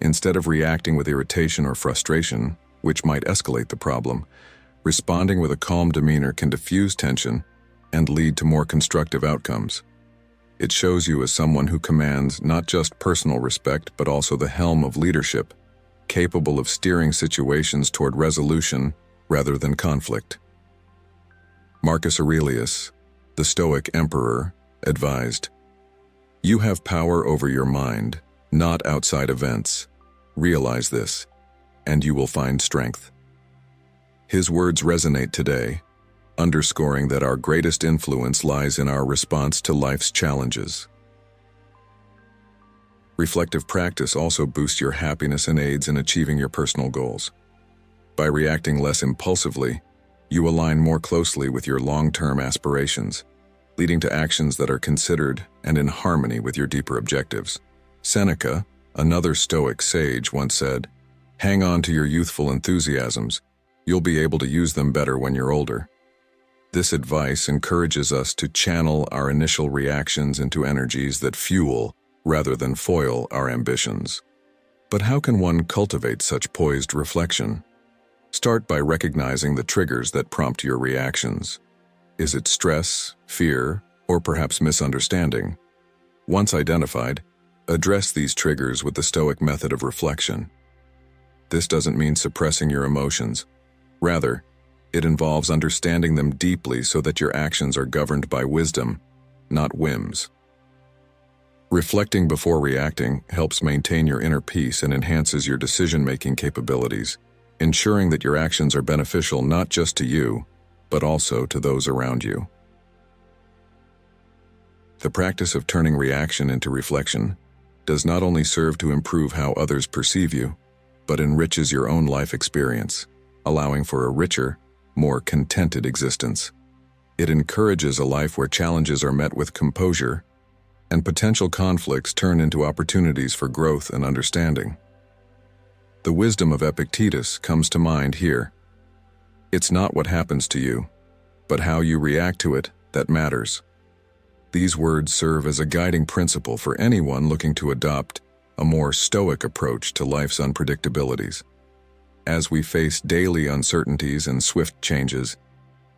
Instead of reacting with irritation or frustration, which might escalate the problem, responding with a calm demeanor can diffuse tension and lead to more constructive outcomes. It shows you as someone who commands not just personal respect but also the helm of leadership, capable of steering situations toward resolution rather than conflict. Marcus Aurelius, the Stoic emperor, advised, "You have power over your mind, not outside events. Realize this, and you will find strength." His words resonate today, underscoring that our greatest influence lies in our response to life's challenges. Reflective practice also boosts your happiness and aids in achieving your personal goals. By reacting less impulsively, you align more closely with your long-term aspirations, leading to actions that are considered and in harmony with your deeper objectives. Seneca, another Stoic sage, once said, "Hang on to your youthful enthusiasms. You'll be able to use them better when you're older." This advice encourages us to channel our initial reactions into energies that fuel rather than foil our ambitions. But how can one cultivate such poised reflection? Start by recognizing the triggers that prompt your reactions. Is it stress, fear, or perhaps misunderstanding? Once identified, address these triggers with the Stoic method of reflection. This doesn't mean suppressing your emotions. Rather, it involves understanding them deeply so that your actions are governed by wisdom, not whims. Reflecting before reacting helps maintain your inner peace and enhances your decision-making capabilities, ensuring that your actions are beneficial not just to you, but also to those around you. The practice of turning reaction into reflection does not only serve to improve how others perceive you, but enriches your own life experience, allowing for a richer, more contented existence. It encourages a life where challenges are met with composure, and potential conflicts turn into opportunities for growth and understanding. The wisdom of Epictetus comes to mind here. It's not what happens to you, but how you react to it that matters. These words serve as a guiding principle for anyone looking to adopt a more stoic approach to life's unpredictabilities. As we face daily uncertainties and swift changes,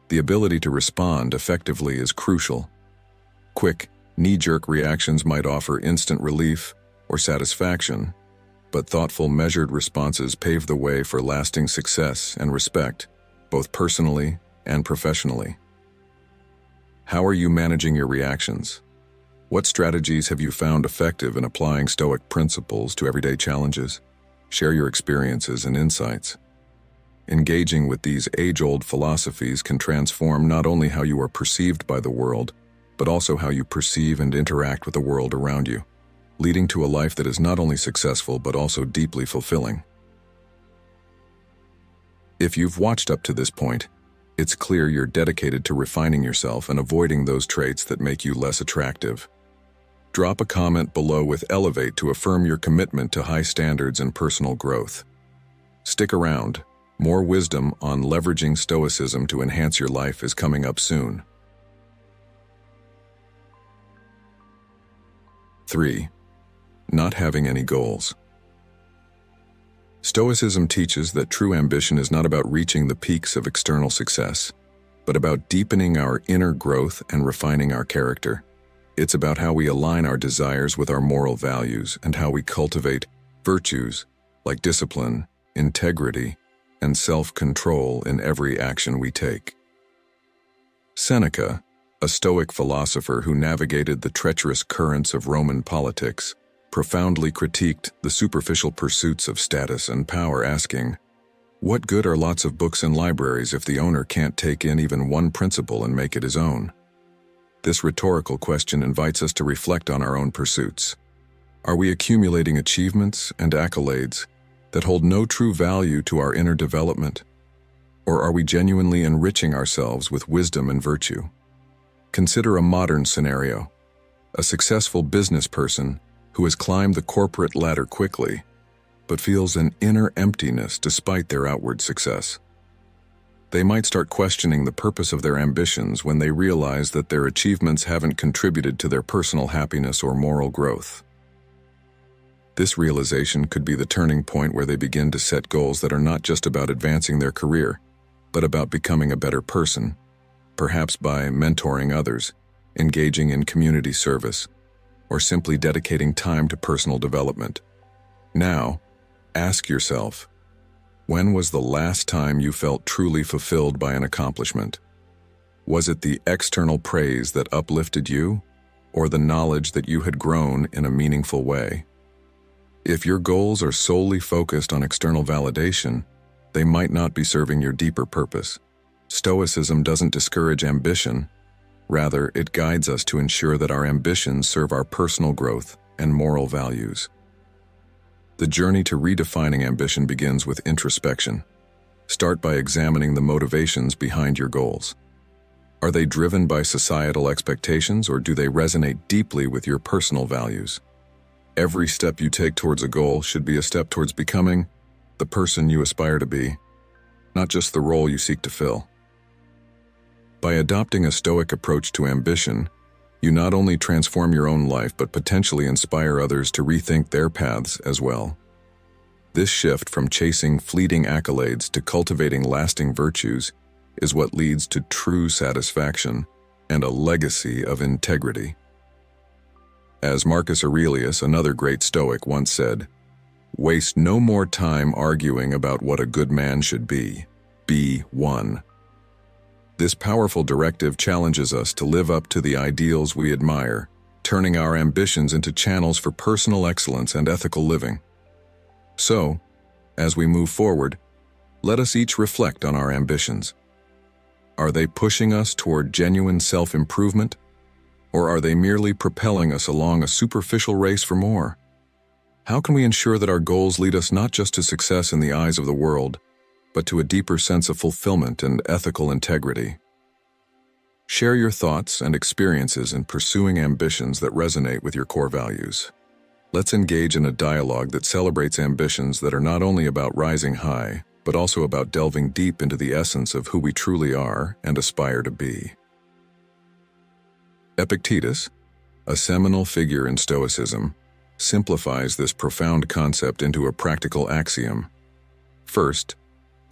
the ability to respond effectively is crucial. Quick, knee-jerk reactions might offer instant relief or satisfaction, but thoughtful, measured responses pave the way for lasting success and respect, both personally and professionally. How are you managing your reactions? What strategies have you found effective in applying Stoic principles to everyday challenges? Share your experiences and insights. Engaging with these age-old philosophies can transform not only how you are perceived by the world, but also how you perceive and interact with the world around you, leading to a life that is not only successful but also deeply fulfilling. If you've watched up to this point, it's clear you're dedicated to refining yourself and avoiding those traits that make you less attractive. Drop a comment below with "Elevate" to affirm your commitment to high standards and personal growth. Stick around. More wisdom on leveraging Stoicism to enhance your life is coming up soon. 3. Not having any goals. Stoicism teaches that true ambition is not about reaching the peaks of external success, but about deepening our inner growth and refining our character. It's about how we align our desires with our moral values and how we cultivate virtues like discipline, integrity, and self-control in every action we take. Seneca, a Stoic philosopher who navigated the treacherous currents of Roman politics, profoundly critiqued the superficial pursuits of status and power, asking, "What good are lots of books and libraries if the owner can't take in even one principle and make it his own?" This rhetorical question invites us to reflect on our own pursuits. Are we accumulating achievements and accolades that hold no true value to our inner development? Or are we genuinely enriching ourselves with wisdom and virtue? Consider a modern scenario: a successful business person who has climbed the corporate ladder quickly, but feels an inner emptiness despite their outward success. They might start questioning the purpose of their ambitions when they realize that their achievements haven't contributed to their personal happiness or moral growth. This realization could be the turning point where they begin to set goals that are not just about advancing their career, but about becoming a better person, perhaps by mentoring others, engaging in community service, or simply dedicating time to personal development. Now, ask yourself, when was the last time you felt truly fulfilled by an accomplishment? Was it the external praise that uplifted you, or the knowledge that you had grown in a meaningful way? If your goals are solely focused on external validation, they might not be serving your deeper purpose. Stoicism doesn't discourage ambition. Rather, it guides us to ensure that our ambitions serve our personal growth and moral values. The journey to redefining ambition begins with introspection. Start by examining the motivations behind your goals. Are they driven by societal expectations, or do they resonate deeply with your personal values? Every step you take towards a goal should be a step towards becoming the person you aspire to be, not just the role you seek to fill. By adopting a Stoic approach to ambition, you not only transform your own life but potentially inspire others to rethink their paths as well. This shift from chasing fleeting accolades to cultivating lasting virtues is what leads to true satisfaction and a legacy of integrity. As Marcus Aurelius, another great Stoic, once said, "Waste no more time arguing about what a good man should be. Be one." This powerful directive challenges us to live up to the ideals we admire, turning our ambitions into channels for personal excellence and ethical living. So, as we move forward, let us each reflect on our ambitions. Are they pushing us toward genuine self-improvement, or are they merely propelling us along a superficial race for more? How can we ensure that our goals lead us not just to success in the eyes of the world, but to a deeper sense of fulfillment and ethical integrity? Share your thoughts and experiences in pursuing ambitions that resonate with your core values. Let's engage in a dialogue that celebrates ambitions that are not only about rising high, but also about delving deep into the essence of who we truly are and aspire to be. Epictetus, a seminal figure in Stoicism, simplifies this profound concept into a practical axiom. First,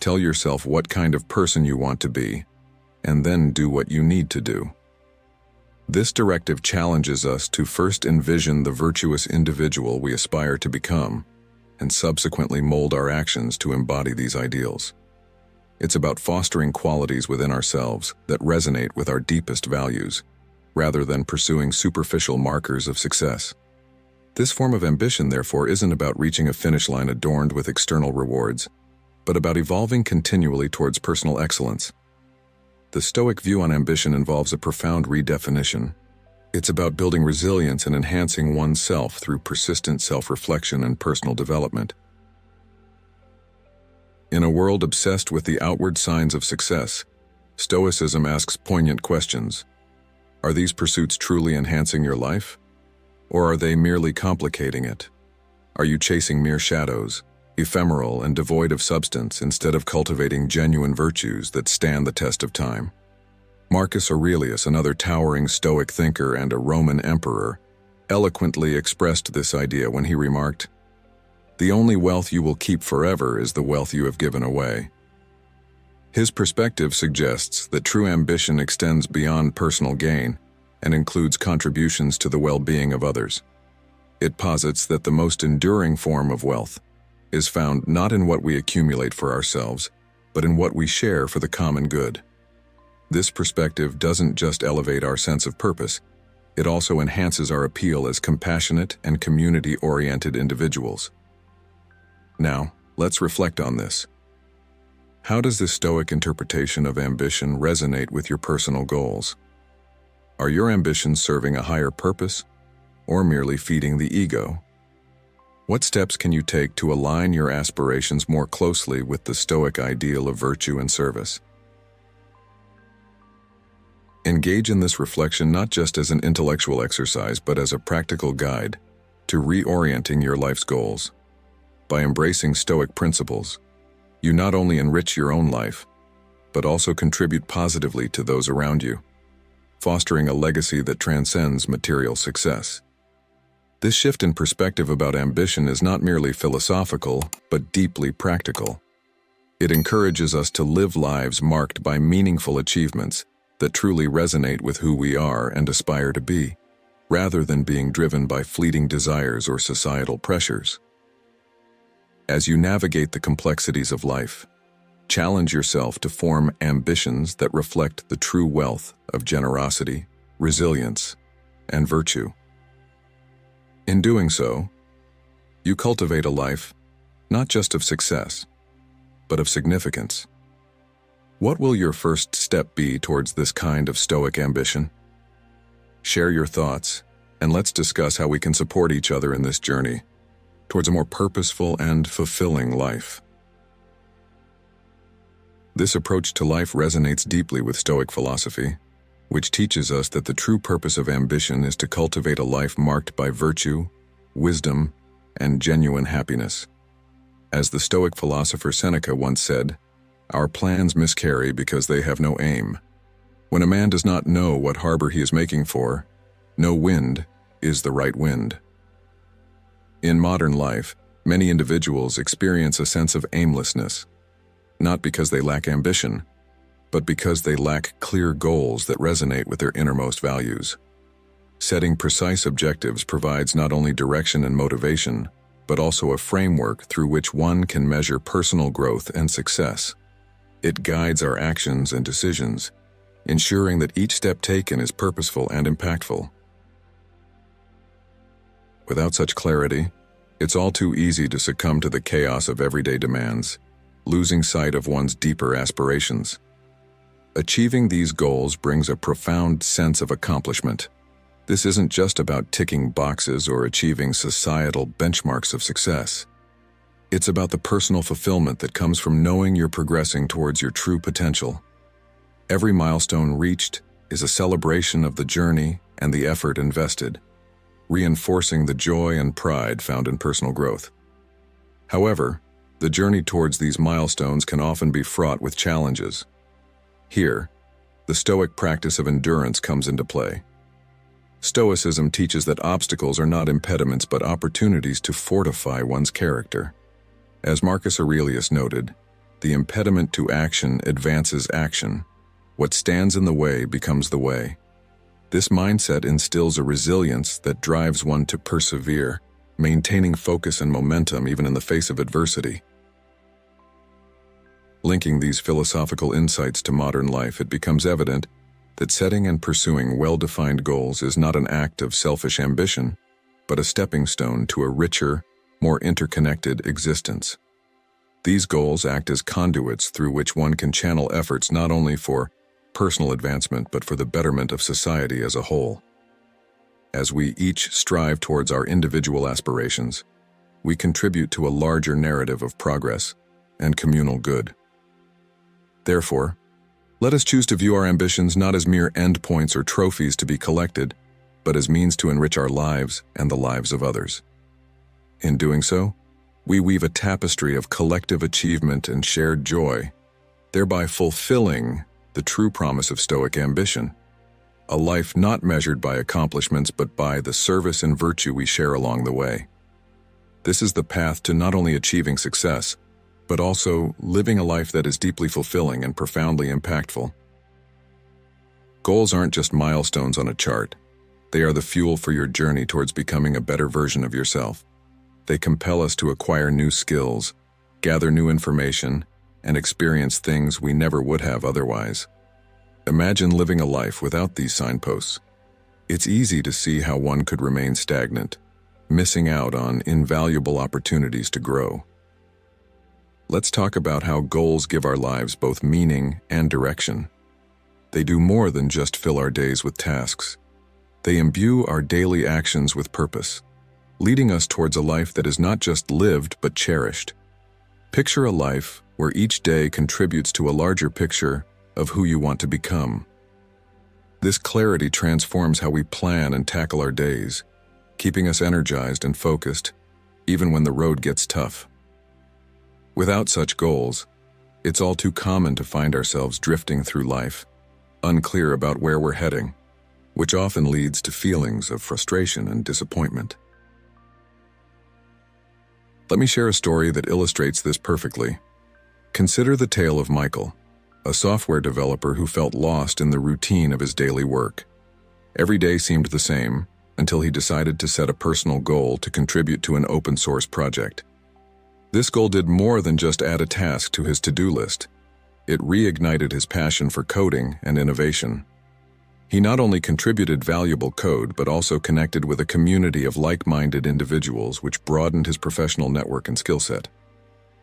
tell yourself what kind of person you want to be, and then do what you need to do. This directive challenges us to first envision the virtuous individual we aspire to become, and subsequently mold our actions to embody these ideals. It's about fostering qualities within ourselves that resonate with our deepest values, rather than pursuing superficial markers of success. This form of ambition, therefore, isn't about reaching a finish line adorned with external rewards, but about evolving continually towards personal excellence. The Stoic view on ambition involves a profound redefinition. It's about building resilience and enhancing oneself through persistent self-reflection and personal development. In a world obsessed with the outward signs of success, Stoicism asks poignant questions. Are these pursuits truly enhancing your life? Or are they merely complicating it? Are you chasing mere shadows, ephemeral and devoid of substance, instead of cultivating genuine virtues that stand the test of time? Marcus Aurelius, another towering Stoic thinker and a Roman emperor, eloquently expressed this idea when he remarked, "The only wealth you will keep forever is the wealth you have given away." His perspective suggests that true ambition extends beyond personal gain and includes contributions to the well-being of others. It posits that the most enduring form of wealth is found not in what we accumulate for ourselves, but in what we share for the common good. This perspective doesn't just elevate our sense of purpose, it also enhances our appeal as compassionate and community-oriented individuals. Now, let's reflect on this. How does this Stoic interpretation of ambition resonate with your personal goals? Are your ambitions serving a higher purpose, or merely feeding the ego? What steps can you take to align your aspirations more closely with the Stoic ideal of virtue and service? Engage in this reflection not just as an intellectual exercise, but as a practical guide to reorienting your life's goals. By embracing Stoic principles, you not only enrich your own life, but also contribute positively to those around you, fostering a legacy that transcends material success. This shift in perspective about ambition is not merely philosophical, but deeply practical. It encourages us to live lives marked by meaningful achievements that truly resonate with who we are and aspire to be, rather than being driven by fleeting desires or societal pressures. As you navigate the complexities of life, challenge yourself to form ambitions that reflect the true wealth of generosity, resilience, and virtue. In doing so, you cultivate a life not just of success, but of significance. What will your first step be towards this kind of Stoic ambition? Share your thoughts, and let's discuss how we can support each other in this journey towards a more purposeful and fulfilling life. This approach to life resonates deeply with Stoic philosophy, which teaches us that the true purpose of ambition is to cultivate a life marked by virtue, wisdom, and genuine happiness. As the Stoic philosopher Seneca once said, "Our plans miscarry because they have no aim. When a man does not know what harbor he is making for, no wind is the right wind." In modern life, many individuals experience a sense of aimlessness, not because they lack ambition, but because they lack clear goals that resonate with their innermost values. Setting precise objectives provides not only direction and motivation, but also a framework through which one can measure personal growth and success. It guides our actions and decisions, ensuring that each step taken is purposeful and impactful. Without such clarity, it's all too easy to succumb to the chaos of everyday demands, losing sight of one's deeper aspirations. Achieving these goals brings a profound sense of accomplishment. This isn't just about ticking boxes or achieving societal benchmarks of success. It's about the personal fulfillment that comes from knowing you're progressing towards your true potential. Every milestone reached is a celebration of the journey and the effort invested, reinforcing the joy and pride found in personal growth. However, the journey towards these milestones can often be fraught with challenges. Here, the Stoic practice of endurance comes into play. Stoicism teaches that obstacles are not impediments but opportunities to fortify one's character. As Marcus Aurelius noted, the impediment to action advances action. What stands in the way becomes the way. This mindset instills a resilience that drives one to persevere, maintaining focus and momentum even in the face of adversity. Linking these philosophical insights to modern life, it becomes evident that setting and pursuing well-defined goals is not an act of selfish ambition, but a stepping stone to a richer, more interconnected existence. These goals act as conduits through which one can channel efforts not only for personal advancement but for the betterment of society as a whole. As we each strive towards our individual aspirations, we contribute to a larger narrative of progress and communal good. Therefore, let us choose to view our ambitions not as mere endpoints or trophies to be collected, but as means to enrich our lives and the lives of others. In doing so, we weave a tapestry of collective achievement and shared joy, thereby fulfilling the true promise of Stoic ambition, a life not measured by accomplishments but by the service and virtue we share along the way. This is the path to not only achieving success, but also living a life that is deeply fulfilling and profoundly impactful. Goals aren't just milestones on a chart. They are the fuel for your journey towards becoming a better version of yourself. They compel us to acquire new skills, gather new information, and experience things we never would have otherwise. Imagine living a life without these signposts. It's easy to see how one could remain stagnant, missing out on invaluable opportunities to grow. Let's talk about how goals give our lives both meaning and direction. They do more than just fill our days with tasks. They imbue our daily actions with purpose, leading us towards a life that is not just lived but cherished. Picture a life where each day contributes to a larger picture of who you want to become. This clarity transforms how we plan and tackle our days, keeping us energized and focused, even when the road gets tough. Without such goals, it's all too common to find ourselves drifting through life, unclear about where we're heading, which often leads to feelings of frustration and disappointment. Let me share a story that illustrates this perfectly. Consider the tale of Michael, a software developer who felt lost in the routine of his daily work. Every day seemed the same until he decided to set a personal goal to contribute to an open-source project. This goal did more than just add a task to his to-do list. It reignited his passion for coding and innovation. He not only contributed valuable code, but also connected with a community of like-minded individuals, which broadened his professional network and skill set.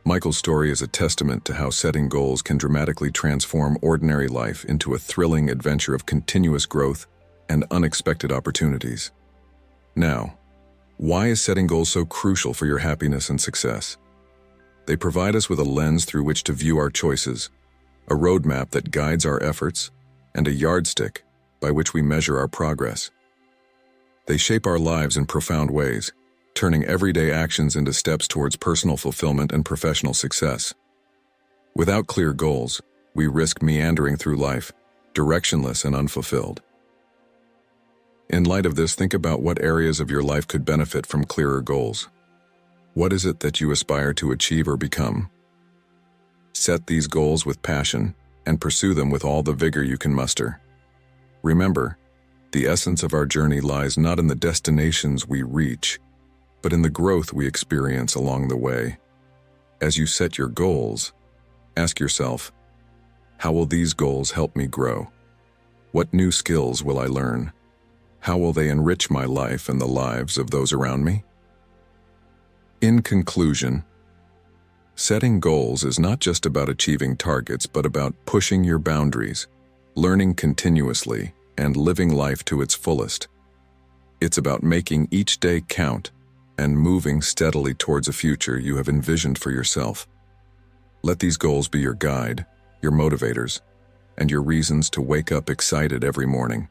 Michael's story is a testament to how setting goals can dramatically transform ordinary life into a thrilling adventure of continuous growth and unexpected opportunities. Now, why is setting goals so crucial for your happiness and success? They provide us with a lens through which to view our choices, a roadmap that guides our efforts, and a yardstick by which we measure our progress. They shape our lives in profound ways, turning everyday actions into steps towards personal fulfillment and professional success. Without clear goals, we risk meandering through life, directionless and unfulfilled. In light of this, think about what areas of your life could benefit from clearer goals. What is it that you aspire to achieve or become? Set these goals with passion and pursue them with all the vigor you can muster. Remember, the essence of our journey lies not in the destinations we reach, but in the growth we experience along the way. As you set your goals, ask yourself, how will these goals help me grow? What new skills will I learn? How will they enrich my life and the lives of those around me? In conclusion, setting goals is not just about achieving targets, but about pushing your boundaries, learning continuously, and living life to its fullest. It's about making each day count and moving steadily towards a future you have envisioned for yourself. Let these goals be your guide, your motivators, and your reasons to wake up excited every morning.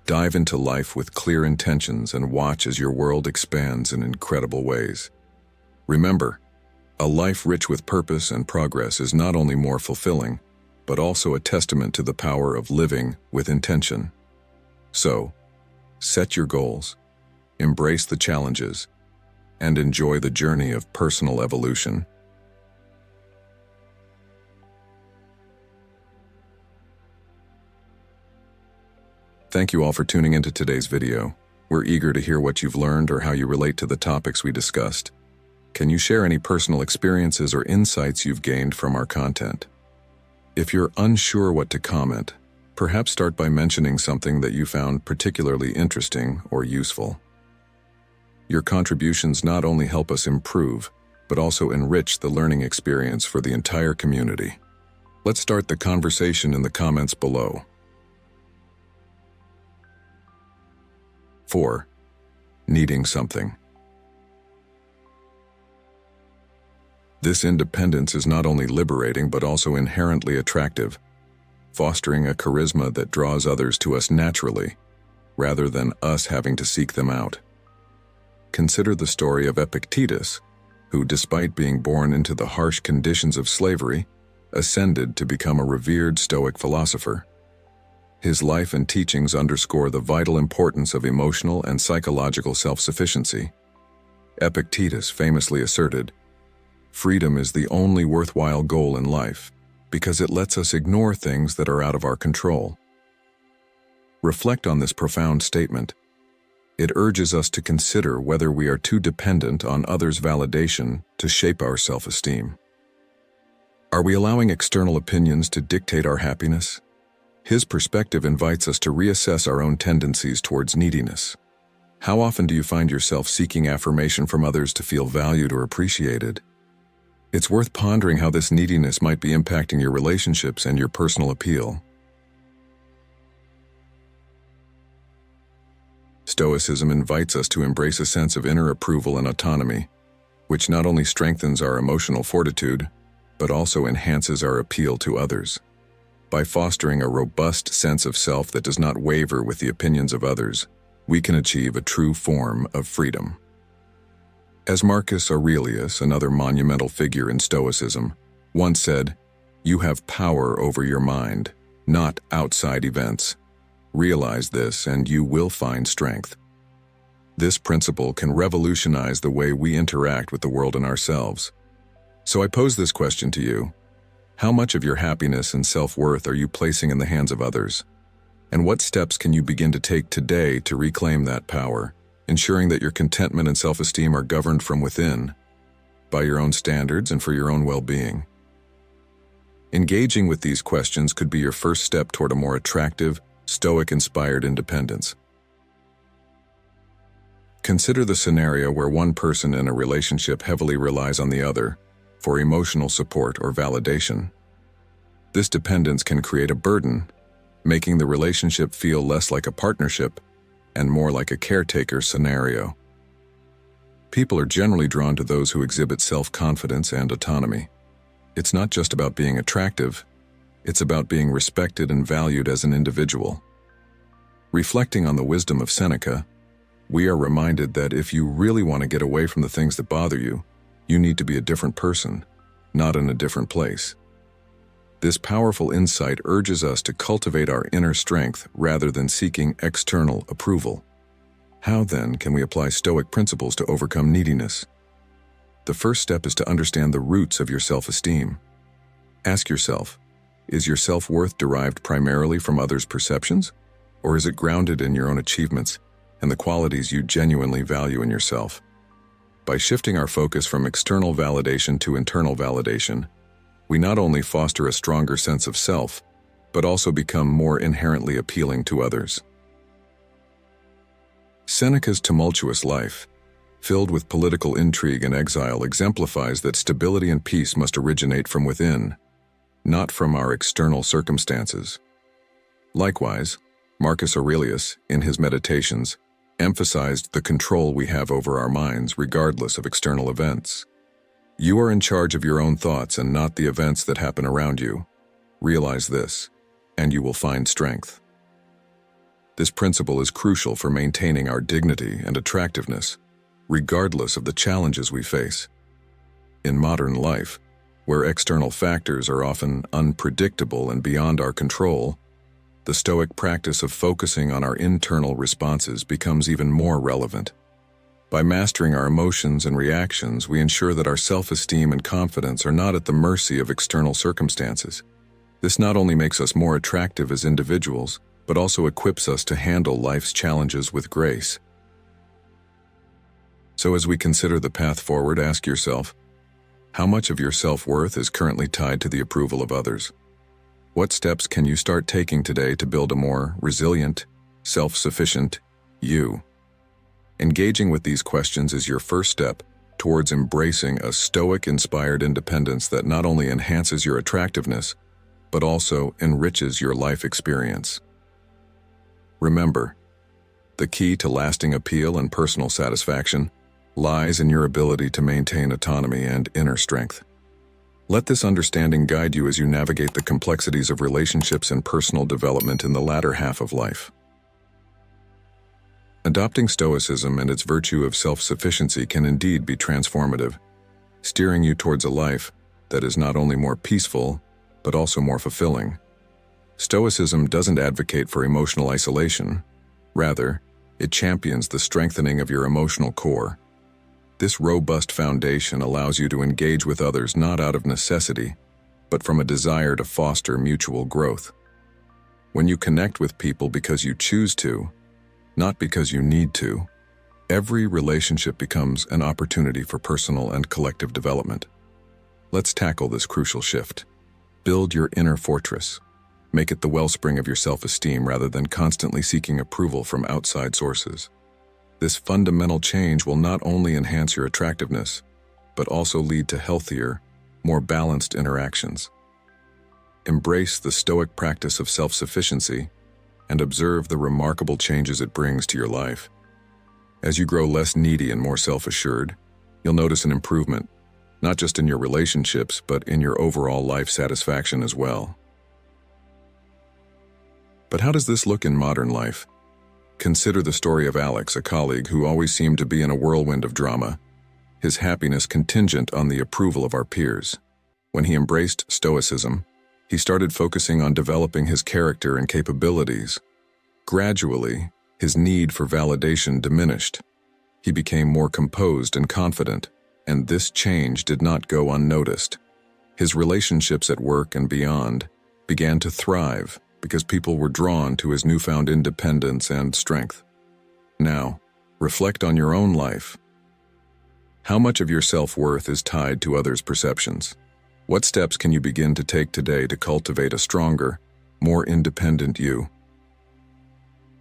Dive into life with clear intentions and watch as your world expands in incredible ways. Remember, a life rich with purpose and progress is not only more fulfilling, but also a testament to the power of living with intention. So, Set your goals, embrace the challenges, and enjoy the journey of personal evolution. Thank you all for tuning into today's video. We're eager to hear what you've learned or how you relate to the topics we discussed. Can you share any personal experiences or insights you've gained from our content? If you're unsure what to comment, perhaps start by mentioning something that you found particularly interesting or useful. Your contributions not only help us improve, but also enrich the learning experience for the entire community. Let's start the conversation in the comments below. 4. Needing something. This independence is not only liberating but also inherently attractive, fostering a charisma that draws others to us naturally, rather than us having to seek them out. Consider the story of Epictetus, who, despite being born into the harsh conditions of slavery, ascended to become a revered Stoic philosopher. His life and teachings underscore the vital importance of emotional and psychological self-sufficiency. Epictetus famously asserted, "Freedom is the only worthwhile goal in life, because it lets us ignore things that are out of our control." Reflect on this profound statement. It urges us to consider whether we are too dependent on others' validation to shape our self-esteem. Are we allowing external opinions to dictate our happiness? His perspective invites us to reassess our own tendencies towards neediness. How often do you find yourself seeking affirmation from others to feel valued or appreciated? It's worth pondering how this neediness might be impacting your relationships and your personal appeal. Stoicism invites us to embrace a sense of inner approval and autonomy, which not only strengthens our emotional fortitude, but also enhances our appeal to others. By fostering a robust sense of self that does not waver with the opinions of others, we can achieve a true form of freedom. As Marcus Aurelius, another monumental figure in Stoicism, once said, "You have power over your mind, not outside events. Realize this and you will find strength." This principle can revolutionize the way we interact with the world and ourselves. So I pose this question to you. How much of your happiness and self-worth are you placing in the hands of others? And what steps can you begin to take today to reclaim that power, ensuring that your contentment and self-esteem are governed from within, by your own standards and for your own well-being? Engaging with these questions could be your first step toward a more attractive, Stoic-inspired independence. Consider the scenario where one person in a relationship heavily relies on the other for emotional support or validation. This dependence can create a burden, making the relationship feel less like a partnership and more like a caretaker scenario. People are generally drawn to those who exhibit self-confidence and autonomy. It's not just about being attractive, it's about being respected and valued as an individual. Reflecting on the wisdom of Seneca, we are reminded that if you really want to get away from the things that bother you, you need to be a different person, not in a different place. This powerful insight urges us to cultivate our inner strength rather than seeking external approval. How then can we apply Stoic principles to overcome neediness? The first step is to understand the roots of your self-esteem. Ask yourself, is your self-worth derived primarily from others' perceptions, or is it grounded in your own achievements and the qualities you genuinely value in yourself? By shifting our focus from external validation to internal validation, we not only foster a stronger sense of self, but also become more inherently appealing to others. Seneca's tumultuous life, filled with political intrigue and exile, exemplifies that stability and peace must originate from within, not from our external circumstances. Likewise, Marcus Aurelius, in his Meditations, emphasized the control we have over our minds regardless of external events. You are in charge of your own thoughts and not the events that happen around you. Realize this, and you will find strength. This principle is crucial for maintaining our dignity and attractiveness, regardless of the challenges we face. In modern life, where external factors are often unpredictable and beyond our control, the Stoic practice of focusing on our internal responses becomes even more relevant. By mastering our emotions and reactions, we ensure that our self-esteem and confidence are not at the mercy of external circumstances. This not only makes us more attractive as individuals, but also equips us to handle life's challenges with grace. So as we consider the path forward, ask yourself, how much of your self-worth is currently tied to the approval of others? What steps can you start taking today to build a more resilient, self-sufficient you? Engaging with these questions is your first step towards embracing a Stoic-inspired independence that not only enhances your attractiveness, but also enriches your life experience. Remember, the key to lasting appeal and personal satisfaction lies in your ability to maintain autonomy and inner strength. Let this understanding guide you as you navigate the complexities of relationships and personal development in the latter half of life. Adopting Stoicism and its virtue of self-sufficiency can indeed be transformative, steering you towards a life that is not only more peaceful, but also more fulfilling. Stoicism doesn't advocate for emotional isolation. Rather, it champions the strengthening of your emotional core. This robust foundation allows you to engage with others not out of necessity, but from a desire to foster mutual growth. When you connect with people because you choose to, not because you need to, every relationship becomes an opportunity for personal and collective development. Let's tackle this crucial shift. Build your inner fortress. Make it the wellspring of your self-esteem rather than constantly seeking approval from outside sources. This fundamental change will not only enhance your attractiveness, but also lead to healthier, more balanced interactions. Embrace the Stoic practice of self-sufficiency and observe the remarkable changes it brings to your life. As you grow less needy and more self-assured, you'll notice an improvement, not just in your relationships, but in your overall life satisfaction as well. But how does this look in modern life? Consider the story of Alex, a colleague who always seemed to be in a whirlwind of drama, his happiness contingent on the approval of our peers. When he embraced Stoicism, he started focusing on developing his character and capabilities. Gradually, his need for validation diminished. He became more composed and confident, and this change did not go unnoticed. His relationships at work and beyond began to thrive because people were drawn to his newfound independence and strength. Now, reflect on your own life. How much of your self-worth is tied to others' perceptions? What steps can you begin to take today to cultivate a stronger, more independent you?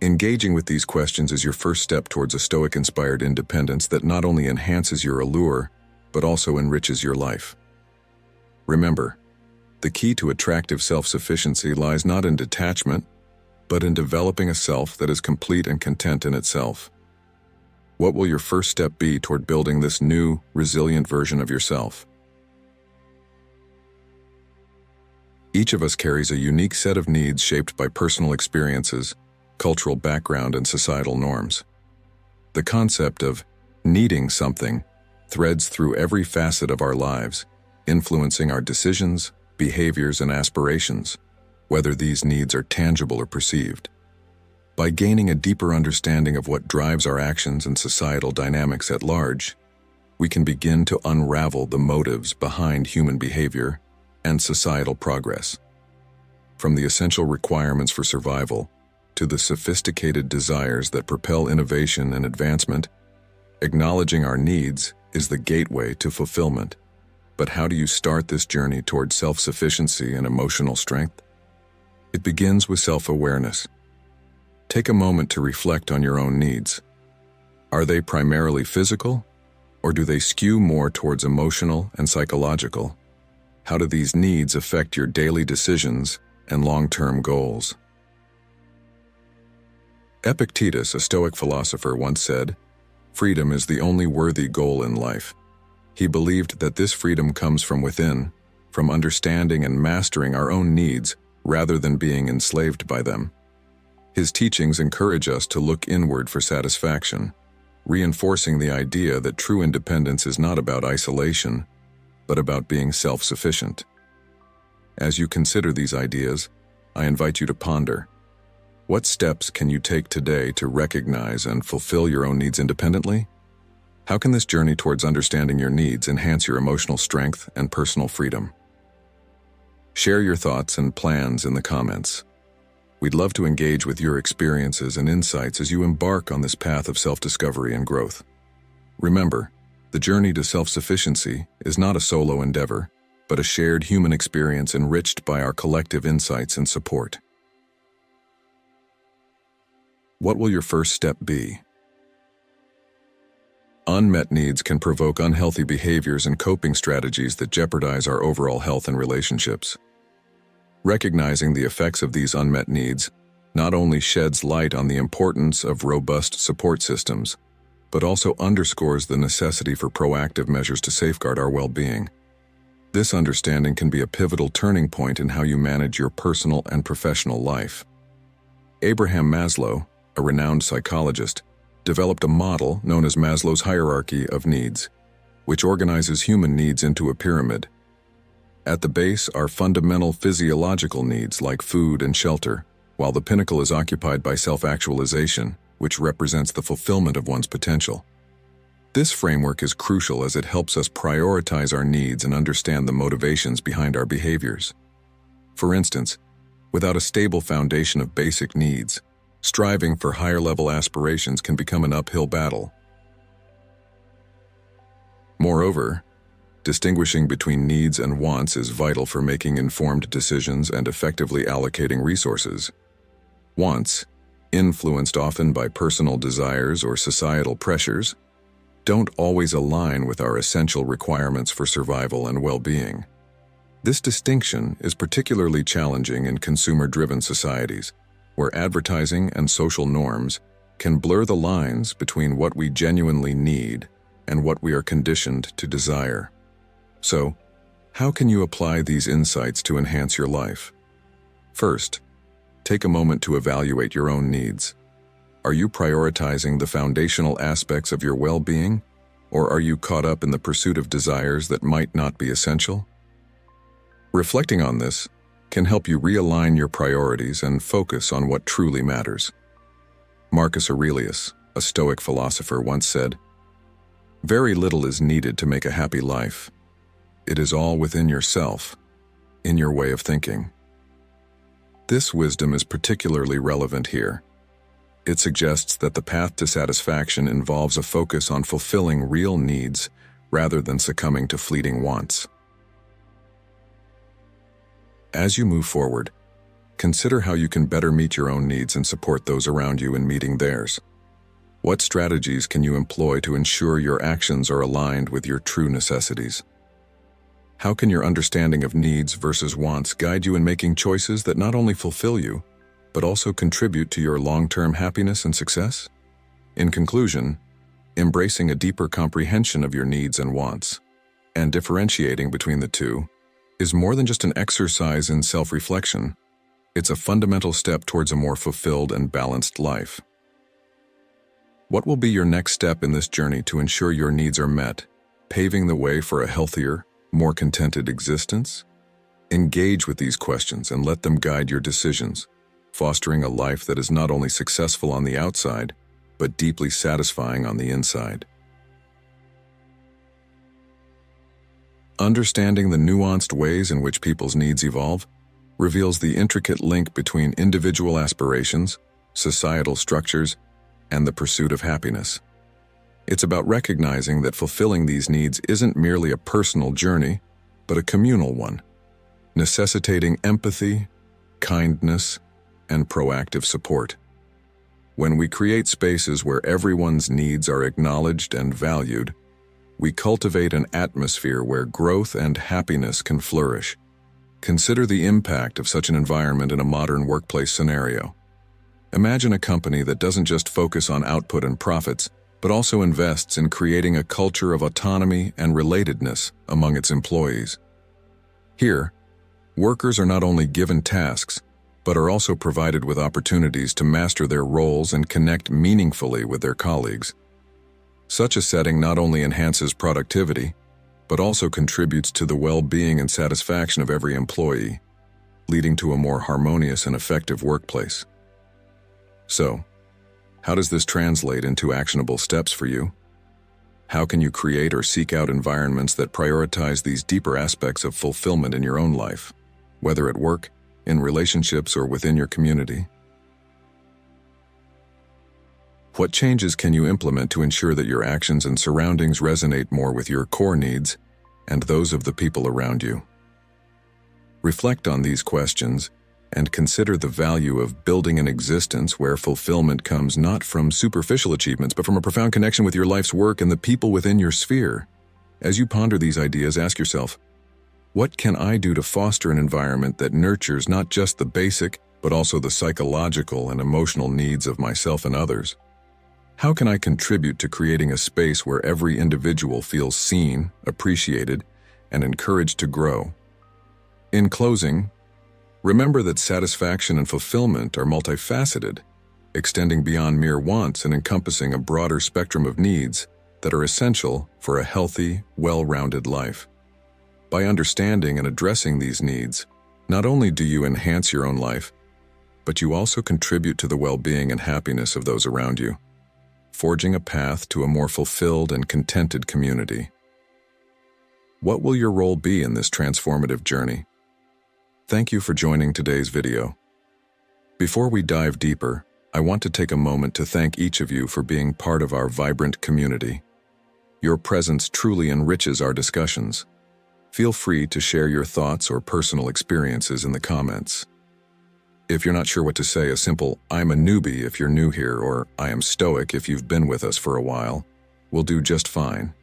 Engaging with these questions is your first step towards a Stoic-inspired independence that not only enhances your allure, but also enriches your life. Remember, the key to attractive self-sufficiency lies not in detachment, but in developing a self that is complete and content in itself. What will your first step be toward building this new, resilient version of yourself? Each of us carries a unique set of needs shaped by personal experiences, cultural background, and societal norms. The concept of needing something threads through every facet of our lives, influencing our decisions, behaviors, and aspirations, whether these needs are tangible or perceived. By gaining a deeper understanding of what drives our actions and societal dynamics at large, we can begin to unravel the motives behind human behavior and societal progress. From the essential requirements for survival to the sophisticated desires that propel innovation and advancement, acknowledging our needs is the gateway to fulfillment. But how do you start this journey toward self-sufficiency and emotional strength? It begins with self-awareness. Take a moment to reflect on your own needs. Are they primarily physical, or do they skew more towards emotional and psychological? How do these needs affect your daily decisions and long-term goals? Epictetus, a Stoic philosopher, once said, "Freedom is the only worthy goal in life." He believed that this freedom comes from within, from understanding and mastering our own needs rather than being enslaved by them. His teachings encourage us to look inward for satisfaction, reinforcing the idea that true independence is not about isolation, but about being self-sufficient. As you consider these ideas, I invite you to ponder, What steps can you take today to recognize and fulfill your own needs independently? How can this journey towards understanding your needs enhance your emotional strength and personal freedom? Share your thoughts and plans in the comments. We'd love to engage with your experiences and insights as you embark on this path of self-discovery and growth. Remember, the journey to self-sufficiency is not a solo endeavor, but a shared human experience enriched by our collective insights and support. What will your first step be? Unmet needs can provoke unhealthy behaviors and coping strategies that jeopardize our overall health and relationships. Recognizing the effects of these unmet needs not only sheds light on the importance of robust support systems, but also underscores the necessity for proactive measures to safeguard our well-being. This understanding can be a pivotal turning point in how you manage your personal and professional life. Abraham Maslow, a renowned psychologist, developed a model known as Maslow's hierarchy of needs, which organizes human needs into a pyramid. At the base are fundamental physiological needs like food and shelter, while the pinnacle is occupied by self-actualization, which represents the fulfillment of one's potential. This framework is crucial as it helps us prioritize our needs and understand the motivations behind our behaviors. For instance, without a stable foundation of basic needs, striving for higher-level aspirations can become an uphill battle. Moreover, distinguishing between needs and wants is vital for making informed decisions and effectively allocating resources. Wants, influenced often by personal desires or societal pressures, don't always align with our essential requirements for survival and well-being. This distinction is particularly challenging in consumer-driven societies, where advertising and social norms can blur the lines between what we genuinely need and what we are conditioned to desire. So, how can you apply these insights to enhance your life? First, take a moment to evaluate your own needs. Are you prioritizing the foundational aspects of your well-being, or are you caught up in the pursuit of desires that might not be essential? Reflecting on this can help you realign your priorities and focus on what truly matters. Marcus Aurelius, a Stoic philosopher, once said, "Very little is needed to make a happy life. It is all within yourself, in your way of thinking." This wisdom is particularly relevant here. It suggests that the path to satisfaction involves a focus on fulfilling real needs rather than succumbing to fleeting wants. As you move forward, consider how you can better meet your own needs and support those around you in meeting theirs. What strategies can you employ to ensure your actions are aligned with your true necessities? How can your understanding of needs versus wants guide you in making choices that not only fulfill you, but also contribute to your long-term happiness and success? In conclusion, embracing a deeper comprehension of your needs and wants, and differentiating between the two, is more than just an exercise in self-reflection. It's a fundamental step towards a more fulfilled and balanced life. What will be your next step in this journey to ensure your needs are met, paving the way for a healthier, more contented existence? Engage with these questions and let them guide your decisions, fostering a life that is not only successful on the outside, but deeply satisfying on the inside. Understanding the nuanced ways in which people's needs evolve reveals the intricate link between individual aspirations, societal structures, and the pursuit of happiness. It's about recognizing that fulfilling these needs isn't merely a personal journey, but a communal one, necessitating empathy, kindness, and proactive support. When we create spaces where everyone's needs are acknowledged and valued, we cultivate an atmosphere where growth and happiness can flourish. Consider the impact of such an environment in a modern workplace scenario. Imagine a company that doesn't just focus on output and profits, but also invests in creating a culture of autonomy and relatedness among its employees. Here, workers are not only given tasks, but are also provided with opportunities to master their roles and connect meaningfully with their colleagues. Such a setting not only enhances productivity, but also contributes to the well-being and satisfaction of every employee, leading to a more harmonious and effective workplace. So, how does this translate into actionable steps for you? How can you create or seek out environments that prioritize these deeper aspects of fulfillment in your own life, whether at work, in relationships, or within your community? What changes can you implement to ensure that your actions and surroundings resonate more with your core needs and those of the people around you? Reflect on these questions and consider the value of building an existence where fulfillment comes not from superficial achievements, but from a profound connection with your life's work and the people within your sphere. As you ponder these ideas, ask yourself, what can I do to foster an environment that nurtures not just the basic, but also the psychological and emotional needs of myself and others? How can I contribute to creating a space where every individual feels seen, appreciated, and encouraged to grow? In closing, remember that satisfaction and fulfillment are multifaceted, extending beyond mere wants and encompassing a broader spectrum of needs that are essential for a healthy, well-rounded life. By understanding and addressing these needs, not only do you enhance your own life, but you also contribute to the well-being and happiness of those around you, forging a path to a more fulfilled and contented community. What will your role be in this transformative journey? Thank you for joining today's video. Before we dive deeper, I want to take a moment to thank each of you for being part of our vibrant community. Your presence truly enriches our discussions. Feel free to share your thoughts or personal experiences in the comments. If you're not sure what to say, a simple "I'm a newbie" if you're new here, or "I am Stoic" if you've been with us for a while, will do just fine.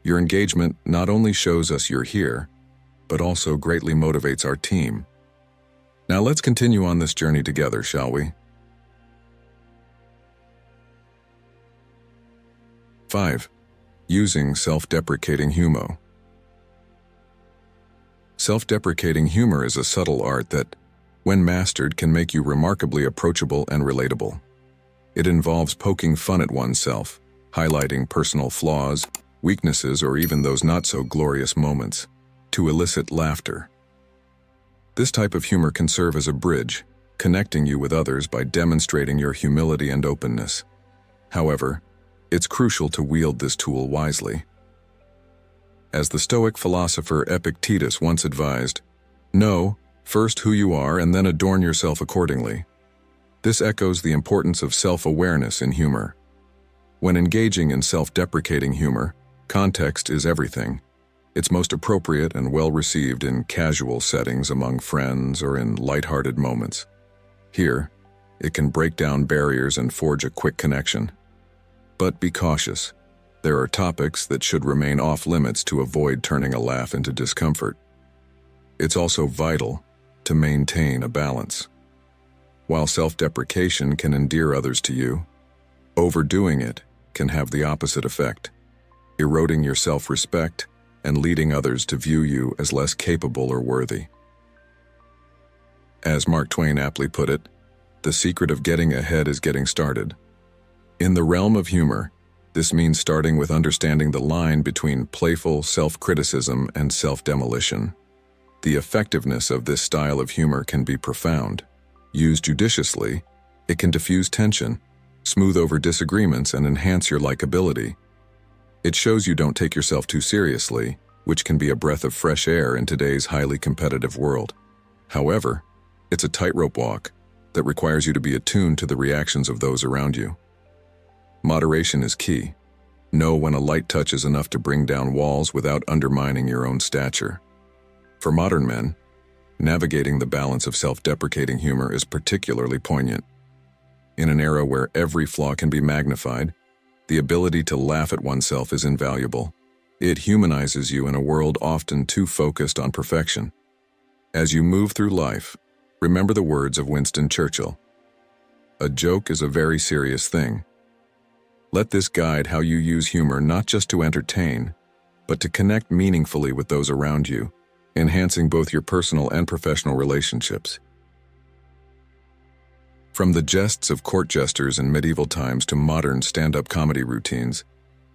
Your engagement not only shows us you're here, but also greatly motivates our team. Now let's continue on this journey together, shall we? 5. Using self-deprecating humor. Self-deprecating humor is a subtle art that, when mastered, can make you remarkably approachable and relatable. It involves poking fun at oneself, highlighting personal flaws, weaknesses, or even those not-so-glorious moments, to elicit laughter. This type of humor can serve as a bridge, connecting you with others by demonstrating your humility and openness. However, it's crucial to wield this tool wisely. As the Stoic philosopher Epictetus once advised, know first who you are and then adorn yourself accordingly. This echoes the importance of self-awareness in humor. When engaging in self-deprecating humor, context is everything. It's most appropriate and well-received in casual settings among friends or in lighthearted moments. Here, it can break down barriers and forge a quick connection. But be cautious. There are topics that should remain off-limits to avoid turning a laugh into discomfort. It's also vital to maintain a balance. While self-deprecation can endear others to you, overdoing it can have the opposite effect, eroding your self-respect and leading others to view you as less capable or worthy. As Mark Twain aptly put it, the secret of getting ahead is getting started. In the realm of humor, this means starting with understanding the line between playful self-criticism and self-demolition. The effectiveness of this style of humor can be profound. Used judiciously, it can diffuse tension, smooth over disagreements, and enhance your likability. It shows you don't take yourself too seriously, which can be a breath of fresh air in today's highly competitive world. However, it's a tightrope walk that requires you to be attuned to the reactions of those around you. Moderation is key. Know when a light touch is enough to bring down walls without undermining your own stature. For modern men, navigating the balance of self-deprecating humor is particularly poignant. In an era where every flaw can be magnified, the ability to laugh at oneself is invaluable. It humanizes you in a world often too focused on perfection. As you move through life, remember the words of Winston Churchill. A joke is a very serious thing. Let this guide how you use humor not just to entertain, but to connect meaningfully with those around you, enhancing both your personal and professional relationships. From the jests of court jesters in medieval times to modern stand-up comedy routines,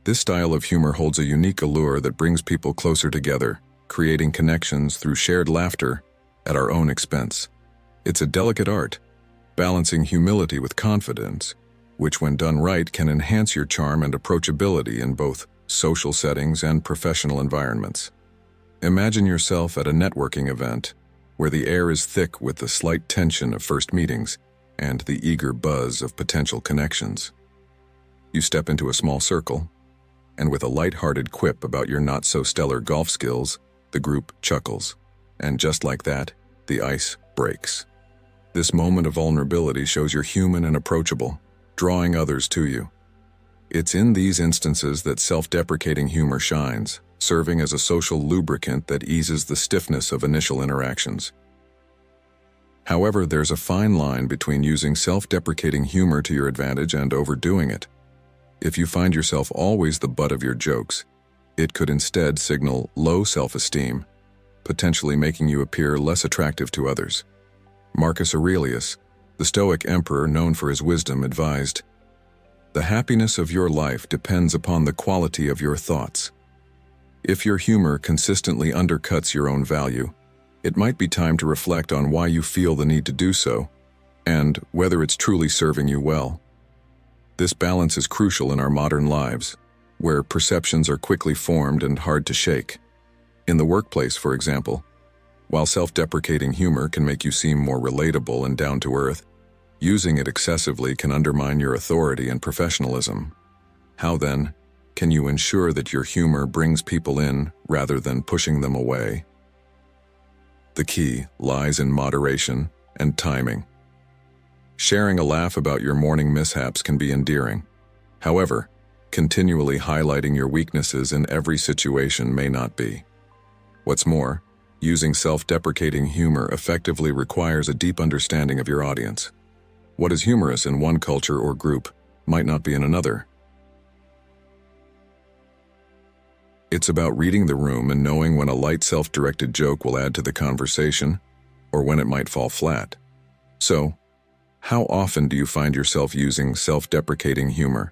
this style of humor holds a unique allure that brings people closer together, creating connections through shared laughter at our own expense. It's a delicate art, balancing humility with confidence, which when done right can enhance your charm and approachability in both social settings and professional environments. Imagine yourself at a networking event where the air is thick with the slight tension of first meetings and the eager buzz of potential connections. You step into a small circle, and with a light-hearted quip about your not-so-stellar golf skills, the group chuckles. And just like that, the ice breaks. This moment of vulnerability shows you're human and approachable, drawing others to you. It's in these instances that self-deprecating humor shines, serving as a social lubricant that eases the stiffness of initial interactions. However, there's a fine line between using self-deprecating humor to your advantage and overdoing it. If you find yourself always the butt of your jokes, it could instead signal low self-esteem, potentially making you appear less attractive to others. Marcus Aurelius, the Stoic emperor known for his wisdom, advised, "The happiness of your life depends upon the quality of your thoughts." If your humor consistently undercuts your own value, it might be time to reflect on why you feel the need to do so, and whether it's truly serving you well. This balance is crucial in our modern lives, where perceptions are quickly formed and hard to shake. In the workplace, for example, while self-deprecating humor can make you seem more relatable and down-to-earth, using it excessively can undermine your authority and professionalism. How then can you ensure that your humor brings people in rather than pushing them away? The key lies in moderation and timing. Sharing a laugh about your morning mishaps can be endearing. However, continually highlighting your weaknesses in every situation may not be. What's more, using self-deprecating humor effectively requires a deep understanding of your audience. What is humorous in one culture or group might not be in another. It's about reading the room and knowing when a light self-directed joke will add to the conversation or when it might fall flat. So, how often do you find yourself using self-deprecating humor?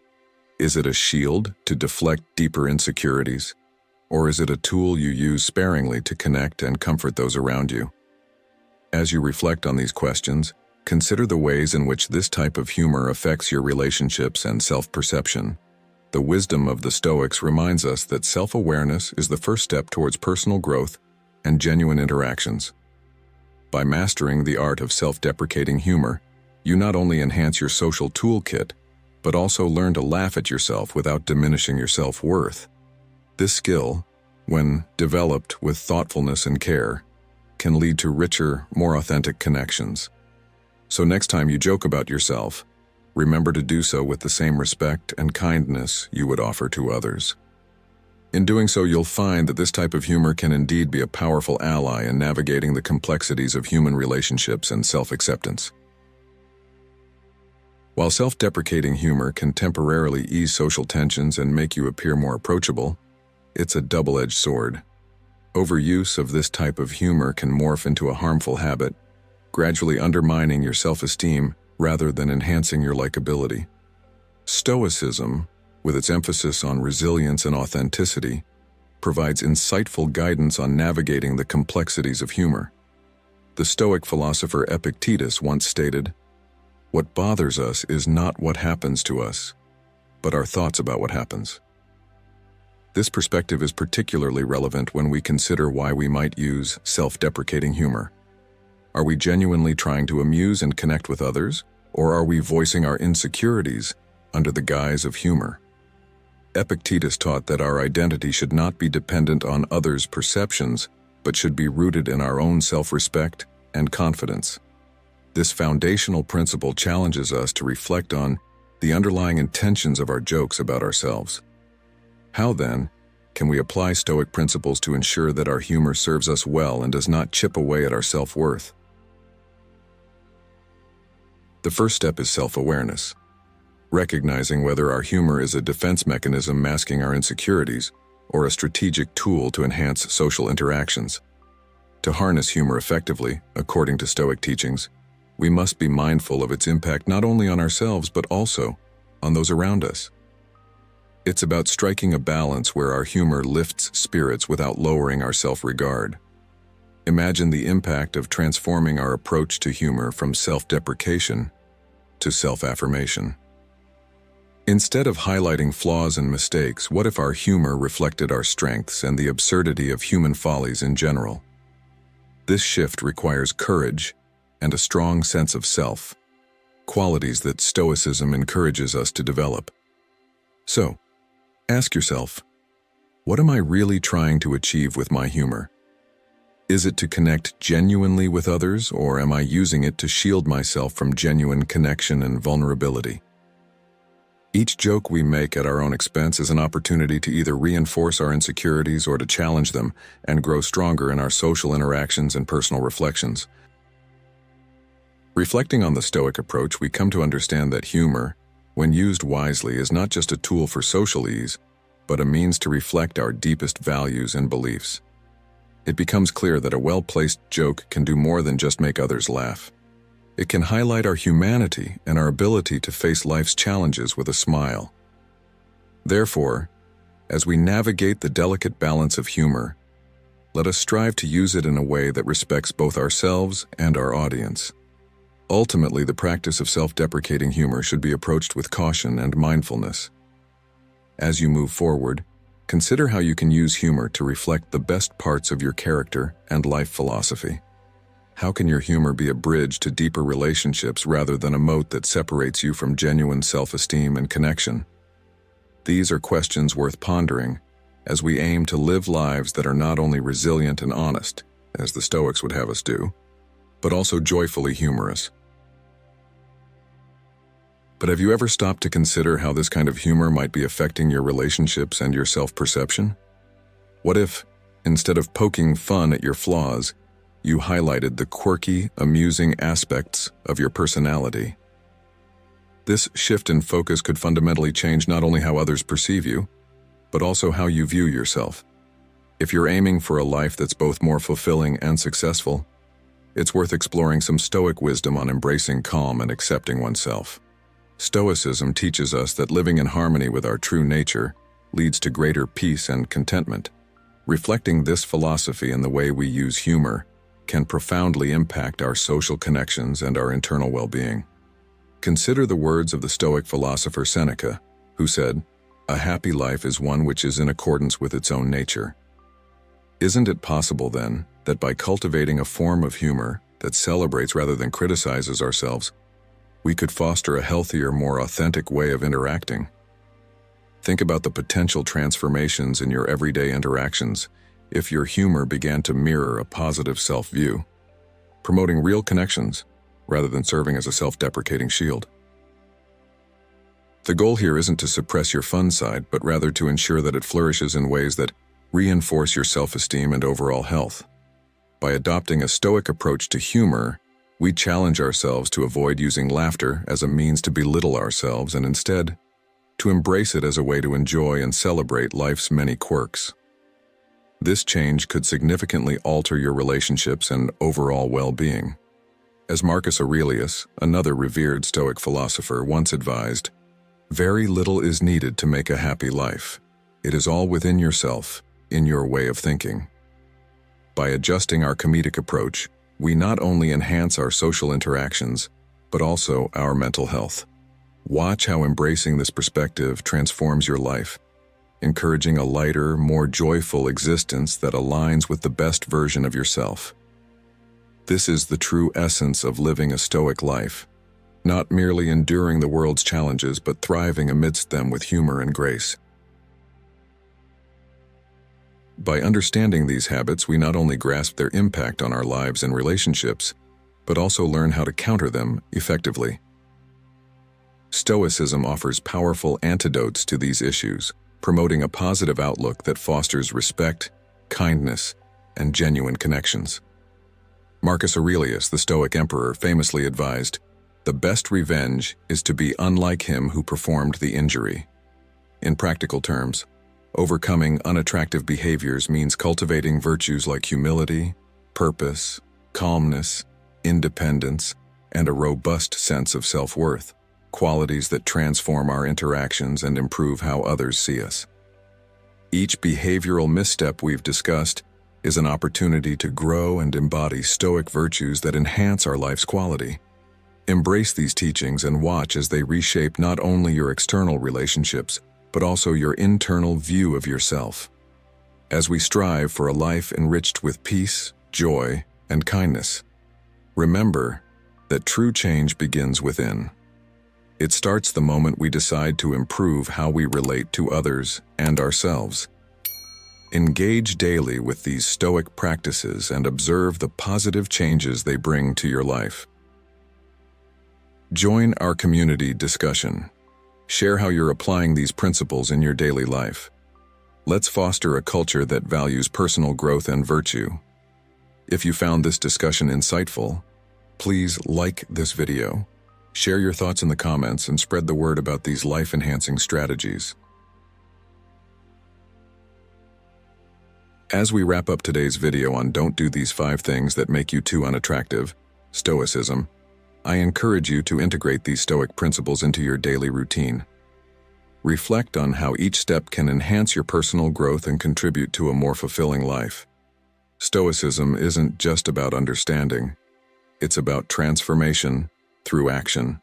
Is it a shield to deflect deeper insecurities? Or is it a tool you use sparingly to connect and comfort those around you? As you reflect on these questions, consider the ways in which this type of humor affects your relationships and self-perception. The wisdom of the Stoics reminds us that self-awareness is the first step towards personal growth and genuine interactions. By mastering the art of self-deprecating humor, you not only enhance your social toolkit, but also learn to laugh at yourself without diminishing your self-worth. This skill, when developed with thoughtfulness and care, can lead to richer, more authentic connections. So next time you joke about yourself, remember to do so with the same respect and kindness you would offer to others. In doing so, you'll find that this type of humor can indeed be a powerful ally in navigating the complexities of human relationships and self-acceptance. While self-deprecating humor can temporarily ease social tensions and make you appear more approachable, it's a double-edged sword. Overuse of this type of humor can morph into a harmful habit, gradually undermining your self-esteem rather than enhancing your likability. Stoicism, with its emphasis on resilience and authenticity, provides insightful guidance on navigating the complexities of humor. The Stoic philosopher Epictetus once stated, "What bothers us is not what happens to us, but our thoughts about what happens." This perspective is particularly relevant when we consider why we might use self-deprecating humor. Are we genuinely trying to amuse and connect with others, or are we voicing our insecurities under the guise of humor? Epictetus taught that our identity should not be dependent on others' perceptions, but should be rooted in our own self-respect and confidence. This foundational principle challenges us to reflect on the underlying intentions of our jokes about ourselves. How, then, can we apply Stoic principles to ensure that our humor serves us well and does not chip away at our self-worth? The first step is self-awareness, recognizing whether our humor is a defense mechanism masking our insecurities or a strategic tool to enhance social interactions. To harness humor effectively, according to Stoic teachings, we must be mindful of its impact not only on ourselves but also on those around us. It's about striking a balance where our humor lifts spirits without lowering our self-regard. Imagine the impact of transforming our approach to humor from self-deprecation to self-affirmation. Instead of highlighting flaws and mistakes, what if our humor reflected our strengths and the absurdity of human follies in general? This shift requires courage and a strong sense of self, qualities that Stoicism encourages us to develop. So, ask yourself, what am I really trying to achieve with my humor? Is it to connect genuinely with others, or am I using it to shield myself from genuine connection and vulnerability? Each joke we make at our own expense is an opportunity to either reinforce our insecurities or to challenge them and grow stronger in our social interactions and personal reflections. Reflecting on the Stoic approach, we come to understand that humor, when used wisely, is not just a tool for social ease, but a means to reflect our deepest values and beliefs. It becomes clear that a well-placed joke can do more than just make others laugh. It can highlight our humanity and our ability to face life's challenges with a smile. Therefore, as we navigate the delicate balance of humor, let us strive to use it in a way that respects both ourselves and our audience. Ultimately, the practice of self-deprecating humor should be approached with caution and mindfulness. As you move forward, consider how you can use humor to reflect the best parts of your character and life philosophy. How can your humor be a bridge to deeper relationships rather than a moat that separates you from genuine self-esteem and connection? These are questions worth pondering as we aim to live lives that are not only resilient and honest, as the Stoics would have us do, but also joyfully humorous. But have you ever stopped to consider how this kind of humor might be affecting your relationships and your self-perception? What if, instead of poking fun at your flaws, you highlighted the quirky, amusing aspects of your personality? This shift in focus could fundamentally change not only how others perceive you, but also how you view yourself. If you're aiming for a life that's both more fulfilling and successful, it's worth exploring some Stoic wisdom on embracing calm and accepting oneself. Stoicism teaches us that living in harmony with our true nature leads to greater peace and contentment. Reflecting this philosophy in the way we use humor can profoundly impact our social connections and our internal well-being. Consider the words of the Stoic philosopher Seneca, who said, "A happy life is one which is in accordance with its own nature." Isn't it possible, then, that by cultivating a form of humor that celebrates rather than criticizes ourselves, we could foster a healthier, more authentic way of interacting? Think about the potential transformations in your everyday interactions if your humor began to mirror a positive self-view, promoting real connections rather than serving as a self-deprecating shield. The goal here isn't to suppress your fun side, but rather to ensure that it flourishes in ways that reinforce your self-esteem and overall health. By adopting a Stoic approach to humor, we challenge ourselves to avoid using laughter as a means to belittle ourselves and instead to embrace it as a way to enjoy and celebrate life's many quirks. This change could significantly alter your relationships and overall well-being. As Marcus Aurelius, another revered Stoic philosopher, once advised, "Very little is needed to make a happy life. It is all within yourself, in your way of thinking." By adjusting our comedic approach, we not only enhance our social interactions, but also our mental health. Watch how embracing this perspective transforms your life, encouraging a lighter, more joyful existence that aligns with the best version of yourself. This is the true essence of living a Stoic life, not merely enduring the world's challenges, but thriving amidst them with humor and grace. By understanding these habits, we not only grasp their impact on our lives and relationships, but also learn how to counter them effectively. Stoicism offers powerful antidotes to these issues, promoting a positive outlook that fosters respect, kindness, and genuine connections. Marcus Aurelius, the Stoic emperor, famously advised, "The best revenge is to be unlike him who performed the injury." In practical terms, overcoming unattractive behaviors means cultivating virtues like humility, purpose, calmness, independence, and a robust sense of self-worth, qualities that transform our interactions and improve how others see us. Each behavioral misstep we've discussed is an opportunity to grow and embody Stoic virtues that enhance our life's quality. Embrace these teachings and watch as they reshape not only your external relationships, but also your internal view of yourself. As we strive for a life enriched with peace, joy, and kindness, remember that true change begins within. It starts the moment we decide to improve how we relate to others and ourselves. Engage daily with these Stoic practices and observe the positive changes they bring to your life. Join our community discussion. Share how you're applying these principles in your daily life. Let's foster a culture that values personal growth and virtue. If you found this discussion insightful, please like this video, share your thoughts in the comments, and spread the word about these life-enhancing strategies. As we wrap up today's video on Don't Do These 5 Things That Make You Too Unattractive, Stoicism, I encourage you to integrate these Stoic principles into your daily routine. Reflect on how each step can enhance your personal growth and contribute to a more fulfilling life. Stoicism isn't just about understanding, it's about transformation through action.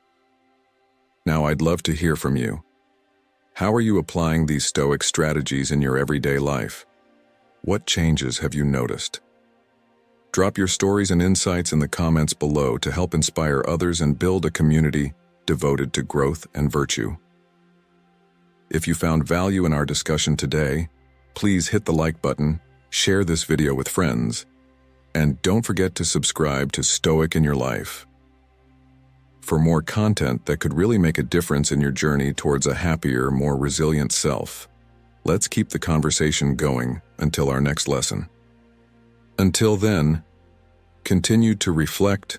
Now, I'd love to hear from you. How are you applying these Stoic strategies in your everyday life? What changes have you noticed? Drop your stories and insights in the comments below to help inspire others and build a community devoted to growth and virtue. If you found value in our discussion today, please hit the like button, share this video with friends, and don't forget to subscribe to Stoic in Your Life. For more content that could really make a difference in your journey towards a happier, more resilient self, let's keep the conversation going until our next lesson. Until then, continue to reflect,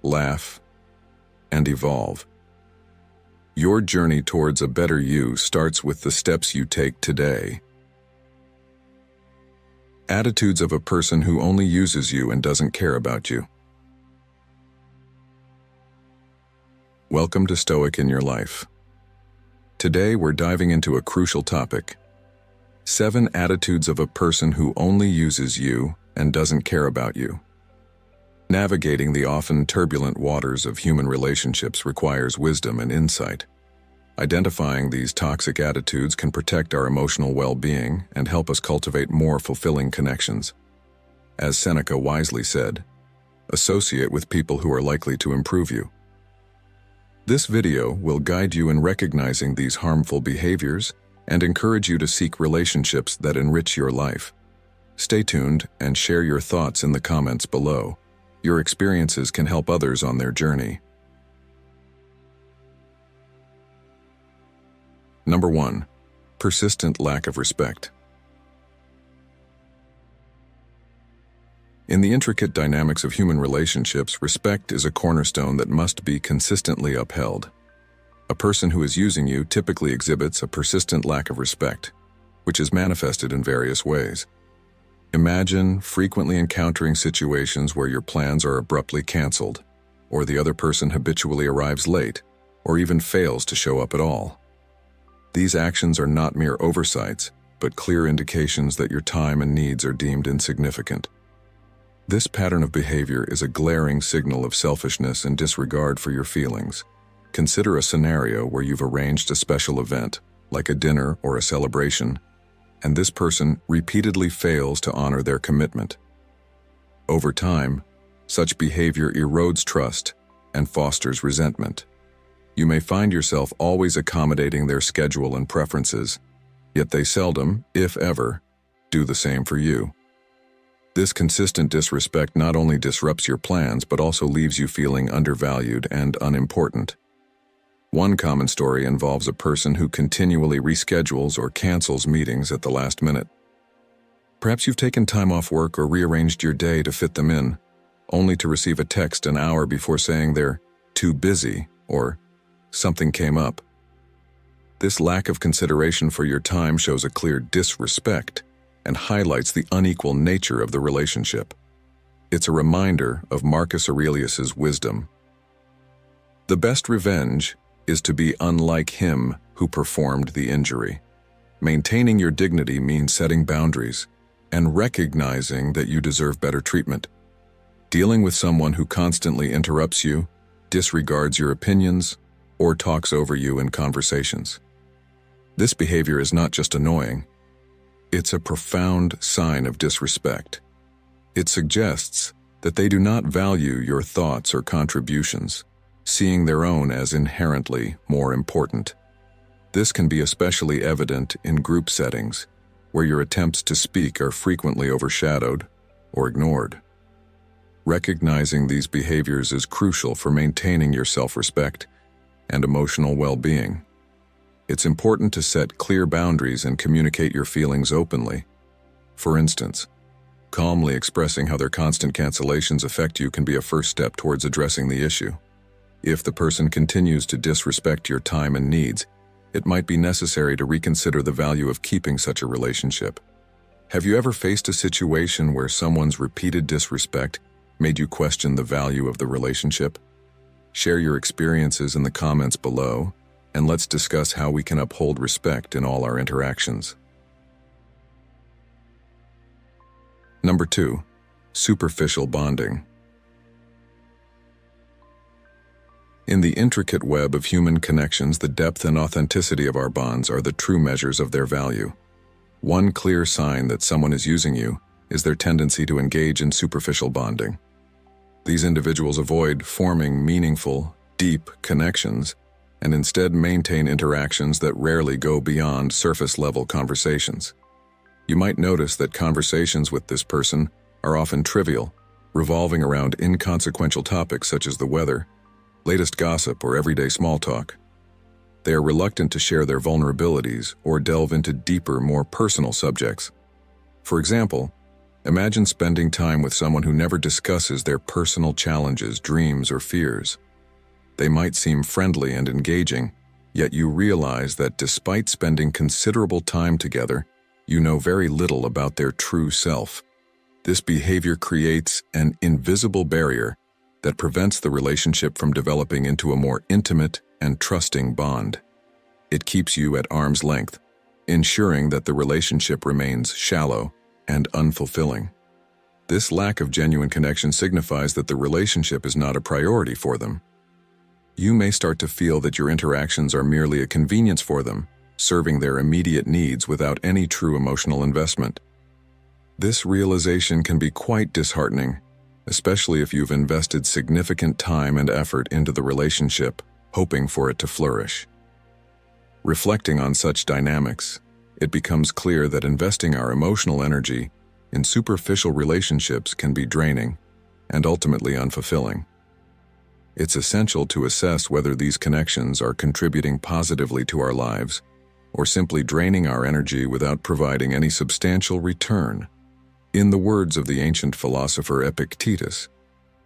laugh, and evolve. Your journey towards a better you starts with the steps you take today. Attitudes of a person who only uses you and doesn't care about you. Welcome to Stoic in Your Life. Today we're diving into a crucial topic: 7 attitudes of a person who only uses you and doesn't care about you. Navigating the often turbulent waters of human relationships requires wisdom and insight. Identifying these toxic attitudes can protect our emotional well-being and help us cultivate more fulfilling connections. As Seneca wisely said, associate with people who are likely to improve you. This video will guide you in recognizing these harmful behaviors and encourage you to seek relationships that enrich your life. Stay tuned and share your thoughts in the comments below. Your experiences can help others on their journey. Number 1. Persistent lack of respect. In the intricate dynamics of human relationships, respect is a cornerstone that must be consistently upheld. A person who is using you typically exhibits a persistent lack of respect, which is manifested in various ways. Imagine frequently encountering situations where your plans are abruptly canceled, or the other person habitually arrives late, or even fails to show up at all. These actions are not mere oversights, but clear indications that your time and needs are deemed insignificant. This pattern of behavior is a glaring signal of selfishness and disregard for your feelings. Consider a scenario where you've arranged a special event, like a dinner or a celebration, and this person repeatedly fails to honor their commitment. Over time, such behavior erodes trust and fosters resentment. You may find yourself always accommodating their schedule and preferences, yet they seldom, if ever, do the same for you. This consistent disrespect not only disrupts your plans but also leaves you feeling undervalued and unimportant. One common story involves a person who continually reschedules or cancels meetings at the last minute. Perhaps you've taken time off work or rearranged your day to fit them in, only to receive a text an hour before saying they're too busy or something came up. This lack of consideration for your time shows a clear disrespect and highlights the unequal nature of the relationship. It's a reminder of Marcus Aurelius's wisdom. The best revenge is to be unlike him who performed the injury. Maintaining your dignity means setting boundaries and recognizing that you deserve better treatment. Dealing with someone who constantly interrupts you disregards your opinions, or talks over you in conversations. This behavior is not just annoying, it's a profound sign of disrespect. It suggests that they do not value your thoughts or contributions, seeing their own as inherently more important. This can be especially evident in group settings, where your attempts to speak are frequently overshadowed or ignored. Recognizing these behaviors is crucial for maintaining your self-respect and emotional well-being. It's important to set clear boundaries and communicate your feelings openly. For instance, calmly expressing how their constant cancellations affect you can be a first step towards addressing the issue. If the person continues to disrespect your time and needs, it might be necessary to reconsider the value of keeping such a relationship. Have you ever faced a situation where someone's repeated disrespect made you question the value of the relationship? Share your experiences in the comments below, and let's discuss how we can uphold respect in all our interactions. Number 2. Superficial bonding. In the intricate web of human connections, the depth and authenticity of our bonds are the true measures of their value. One clear sign that someone is using you is their tendency to engage in superficial bonding. These individuals avoid forming meaningful, deep connections and instead maintain interactions that rarely go beyond surface-level conversations. You might notice that conversations with this person are often trivial, revolving around inconsequential topics such as the weather, latest gossip, or everyday small talk. They are reluctant to share their vulnerabilities or delve into deeper, more personal subjects. For example, imagine spending time with someone who never discusses their personal challenges, dreams, or fears. They might seem friendly and engaging, yet you realize that despite spending considerable time together, you know very little about their true self. This behavior creates an invisible barrier that prevents the relationship from developing into a more intimate and trusting bond. It keeps you at arm's length, ensuring that the relationship remains shallow and unfulfilling. This lack of genuine connection signifies that the relationship is not a priority for them. You may start to feel that your interactions are merely a convenience for them, serving their immediate needs without any true emotional investment. This realization can be quite disheartening, especially if you've invested significant time and effort into the relationship, hoping for it to flourish. Reflecting on such dynamics, it becomes clear that investing our emotional energy in superficial relationships can be draining and ultimately unfulfilling. It's essential to assess whether these connections are contributing positively to our lives or simply draining our energy without providing any substantial return. In the words of the ancient philosopher Epictetus,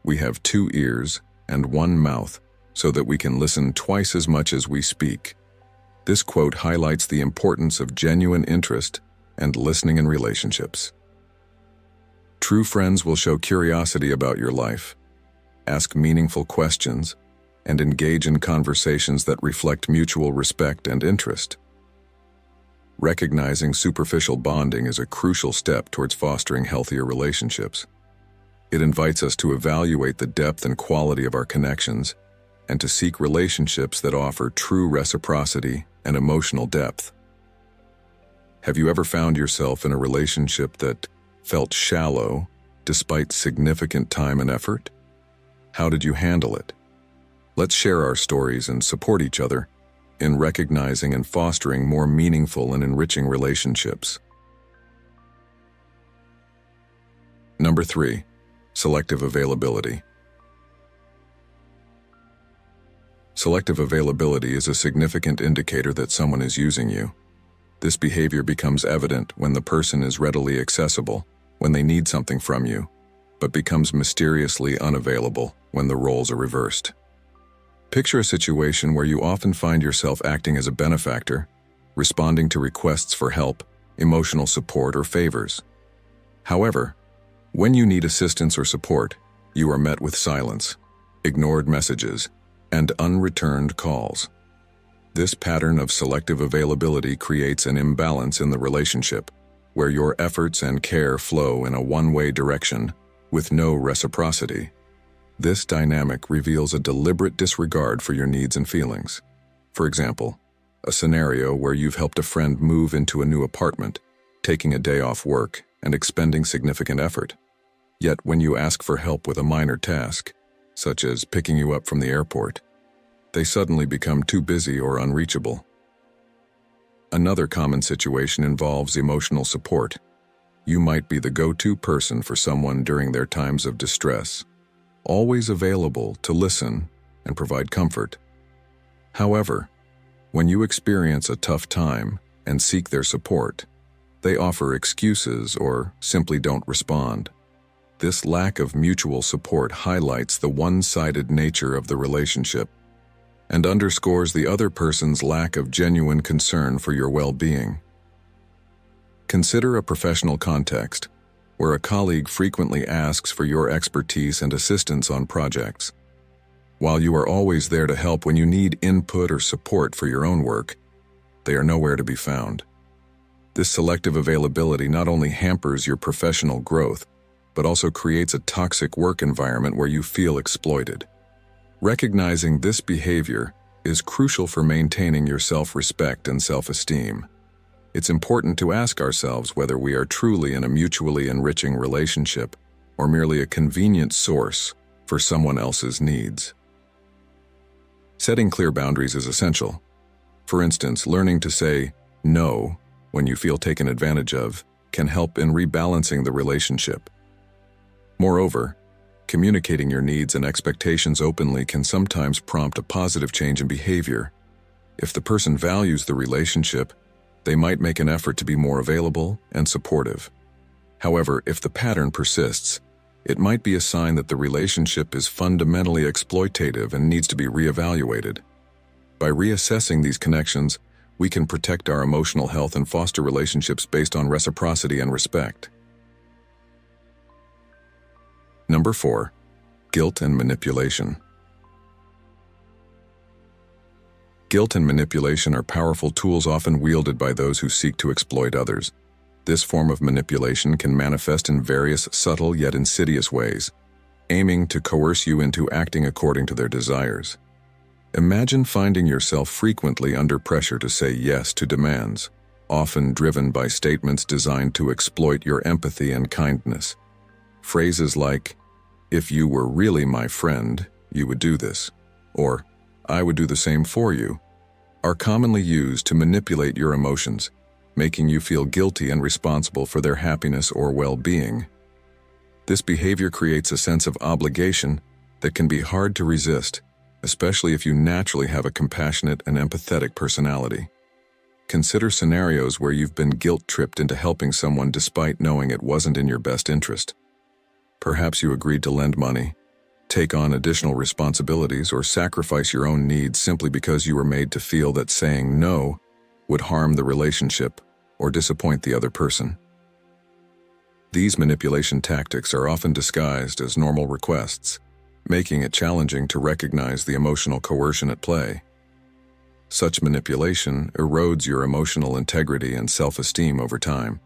we have 2 ears and 1 mouth so that we can listen twice as much as we speak. This quote highlights the importance of genuine interest and listening in relationships. True friends will show curiosity about your life, ask meaningful questions, and engage in conversations that reflect mutual respect and interest. Recognizing superficial bonding is a crucial step towards fostering healthier relationships. It invites us to evaluate the depth and quality of our connections and to seek relationships that offer true reciprocity and emotional depth. Have you ever found yourself in a relationship that felt shallow despite significant time and effort? How did you handle it? Let's share our stories and support each other in recognizing and fostering more meaningful and enriching relationships. Number 3. Selective availability. Selective availability is a significant indicator that someone is using you. This behavior becomes evident when the person is readily accessible when they need something from you, but becomes mysteriously unavailable when the roles are reversed. Picture a situation where you often find yourself acting as a benefactor, responding to requests for help, emotional support, or favors. However, when you need assistance or support, you are met with silence, ignored messages, and unreturned calls. This pattern of selective availability creates an imbalance in the relationship, where your efforts and care flow in a one-way direction with no reciprocity. This dynamic reveals a deliberate disregard for your needs and feelings. For example, a scenario where you've helped a friend move into a new apartment, taking a day off work and expending significant effort. Yet when you ask for help with a minor task, such as picking you up from the airport, they suddenly become too busy or unreachable. Another common situation involves emotional support. You might be the go-to person for someone during their times of distress, always available to listen and provide comfort. However, when you experience a tough time and seek their support, they offer excuses or simply don't respond. This lack of mutual support highlights the one-sided nature of the relationship and underscores the other person's lack of genuine concern for your well-being. Consider a professional context, where a colleague frequently asks for your expertise and assistance on projects. While you are always there to help when you need input or support for your own work, they are nowhere to be found. This selective availability not only hampers your professional growth, but also creates a toxic work environment where you feel exploited. Recognizing this behavior is crucial for maintaining your self-respect and self-esteem. It's important to ask ourselves whether we are truly in a mutually enriching relationship or merely a convenient source for someone else's needs. Setting clear boundaries is essential. For instance, learning to say no when you feel taken advantage of can help in rebalancing the relationship. Moreover, communicating your needs and expectations openly can sometimes prompt a positive change in behavior. If the person values the relationship, they might make an effort to be more available and supportive. However, if the pattern persists, it might be a sign that the relationship is fundamentally exploitative and needs to be reevaluated. By reassessing these connections, we can protect our emotional health and foster relationships based on reciprocity and respect. Number 4. Guilt and manipulation. Guilt and manipulation are powerful tools often wielded by those who seek to exploit others. This form of manipulation can manifest in various subtle yet insidious ways, aiming to coerce you into acting according to their desires. Imagine finding yourself frequently under pressure to say yes to demands, often driven by statements designed to exploit your empathy and kindness. Phrases like, "If you were really my friend, you would do this," or "I would do the same for you," are commonly used to manipulate your emotions, making you feel guilty and responsible for their happiness or well-being. This behavior creates a sense of obligation that can be hard to resist, especially if you naturally have a compassionate and empathetic personality. Consider scenarios where you've been guilt-tripped into helping someone despite knowing it wasn't in your best interest. Perhaps you agreed to lend money, take on additional responsibilities, or sacrifice your own needs simply because you were made to feel that saying no would harm the relationship or disappoint the other person. These manipulation tactics are often disguised as normal requests, making it challenging to recognize the emotional coercion at play. Such manipulation erodes your emotional integrity and self-esteem over time.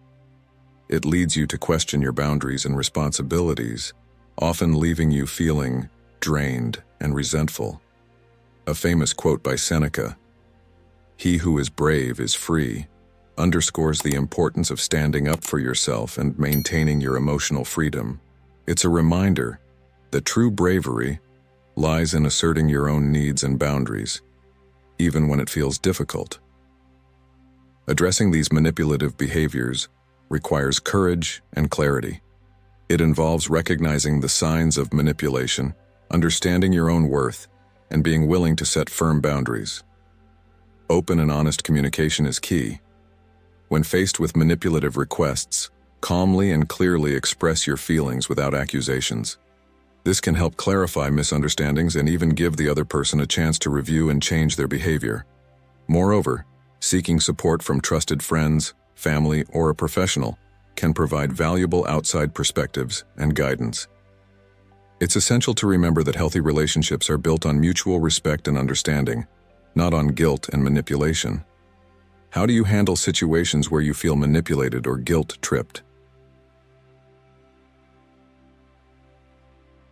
It leads you to question your boundaries and responsibilities, often leaving you feeling drained and resentful. A famous quote by Seneca, "He who is brave is free," underscores the importance of standing up for yourself and maintaining your emotional freedom. It's a reminder that true bravery lies in asserting your own needs and boundaries, even when it feels difficult. Addressing these manipulative behaviors requires courage and clarity. It involves recognizing the signs of manipulation, understanding your own worth, and being willing to set firm boundaries. Open and honest communication is key. When faced with manipulative requests, calmly and clearly express your feelings without accusations. This can help clarify misunderstandings and even give the other person a chance to review and change their behavior. Moreover, seeking support from trusted friends, family, or a professional can provide valuable outside perspectives and guidance. It's essential to remember that healthy relationships are built on mutual respect and understanding, not on guilt and manipulation. How do you handle situations where you feel manipulated or guilt-tripped?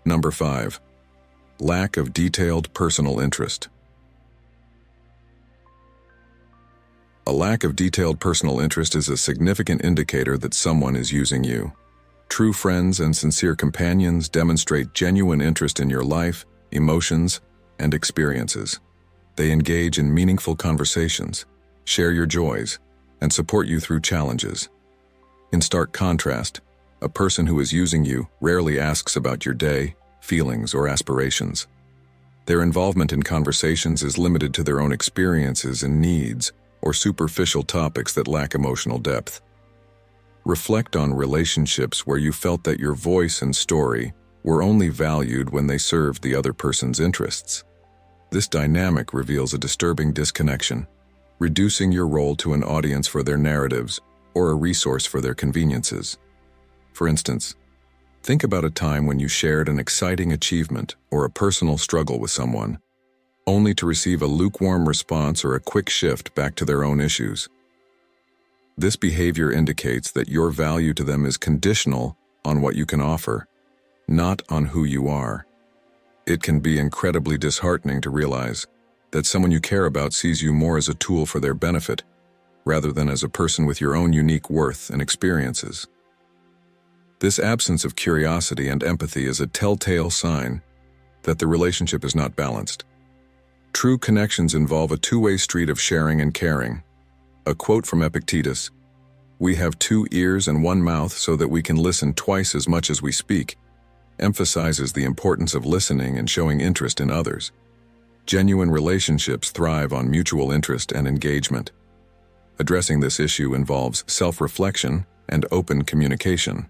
Number 5. Lack of detailed personal interest. A lack of detailed personal interest is a significant indicator that someone is using you. True friends and sincere companions demonstrate genuine interest in your life, emotions, and experiences. They engage in meaningful conversations, share your joys, and support you through challenges. In stark contrast, a person who is using you rarely asks about your day, feelings, or aspirations. Their involvement in conversations is limited to their own experiences and needs, or superficial topics that lack emotional depth. Reflect on relationships where you felt that your voice and story were only valued when they served the other person's interests. This dynamic reveals a disturbing disconnection, reducing your role to an audience for their narratives or a resource for their conveniences. For instance, think about a time when you shared an exciting achievement or a personal struggle with someone, only to receive a lukewarm response or a quick shift back to their own issues. This behavior indicates that your value to them is conditional on what you can offer, not on who you are. It can be incredibly disheartening to realize that someone you care about sees you more as a tool for their benefit, rather than as a person with your own unique worth and experiences. This absence of curiosity and empathy is a telltale sign that the relationship is not balanced. True connections involve a two-way street of sharing and caring. A quote from Epictetus, "We have 2 ears and 1 mouth so that we can listen twice as much as we speak," emphasizes the importance of listening and showing interest in others. Genuine relationships thrive on mutual interest and engagement. Addressing this issue involves self-reflection and open communication.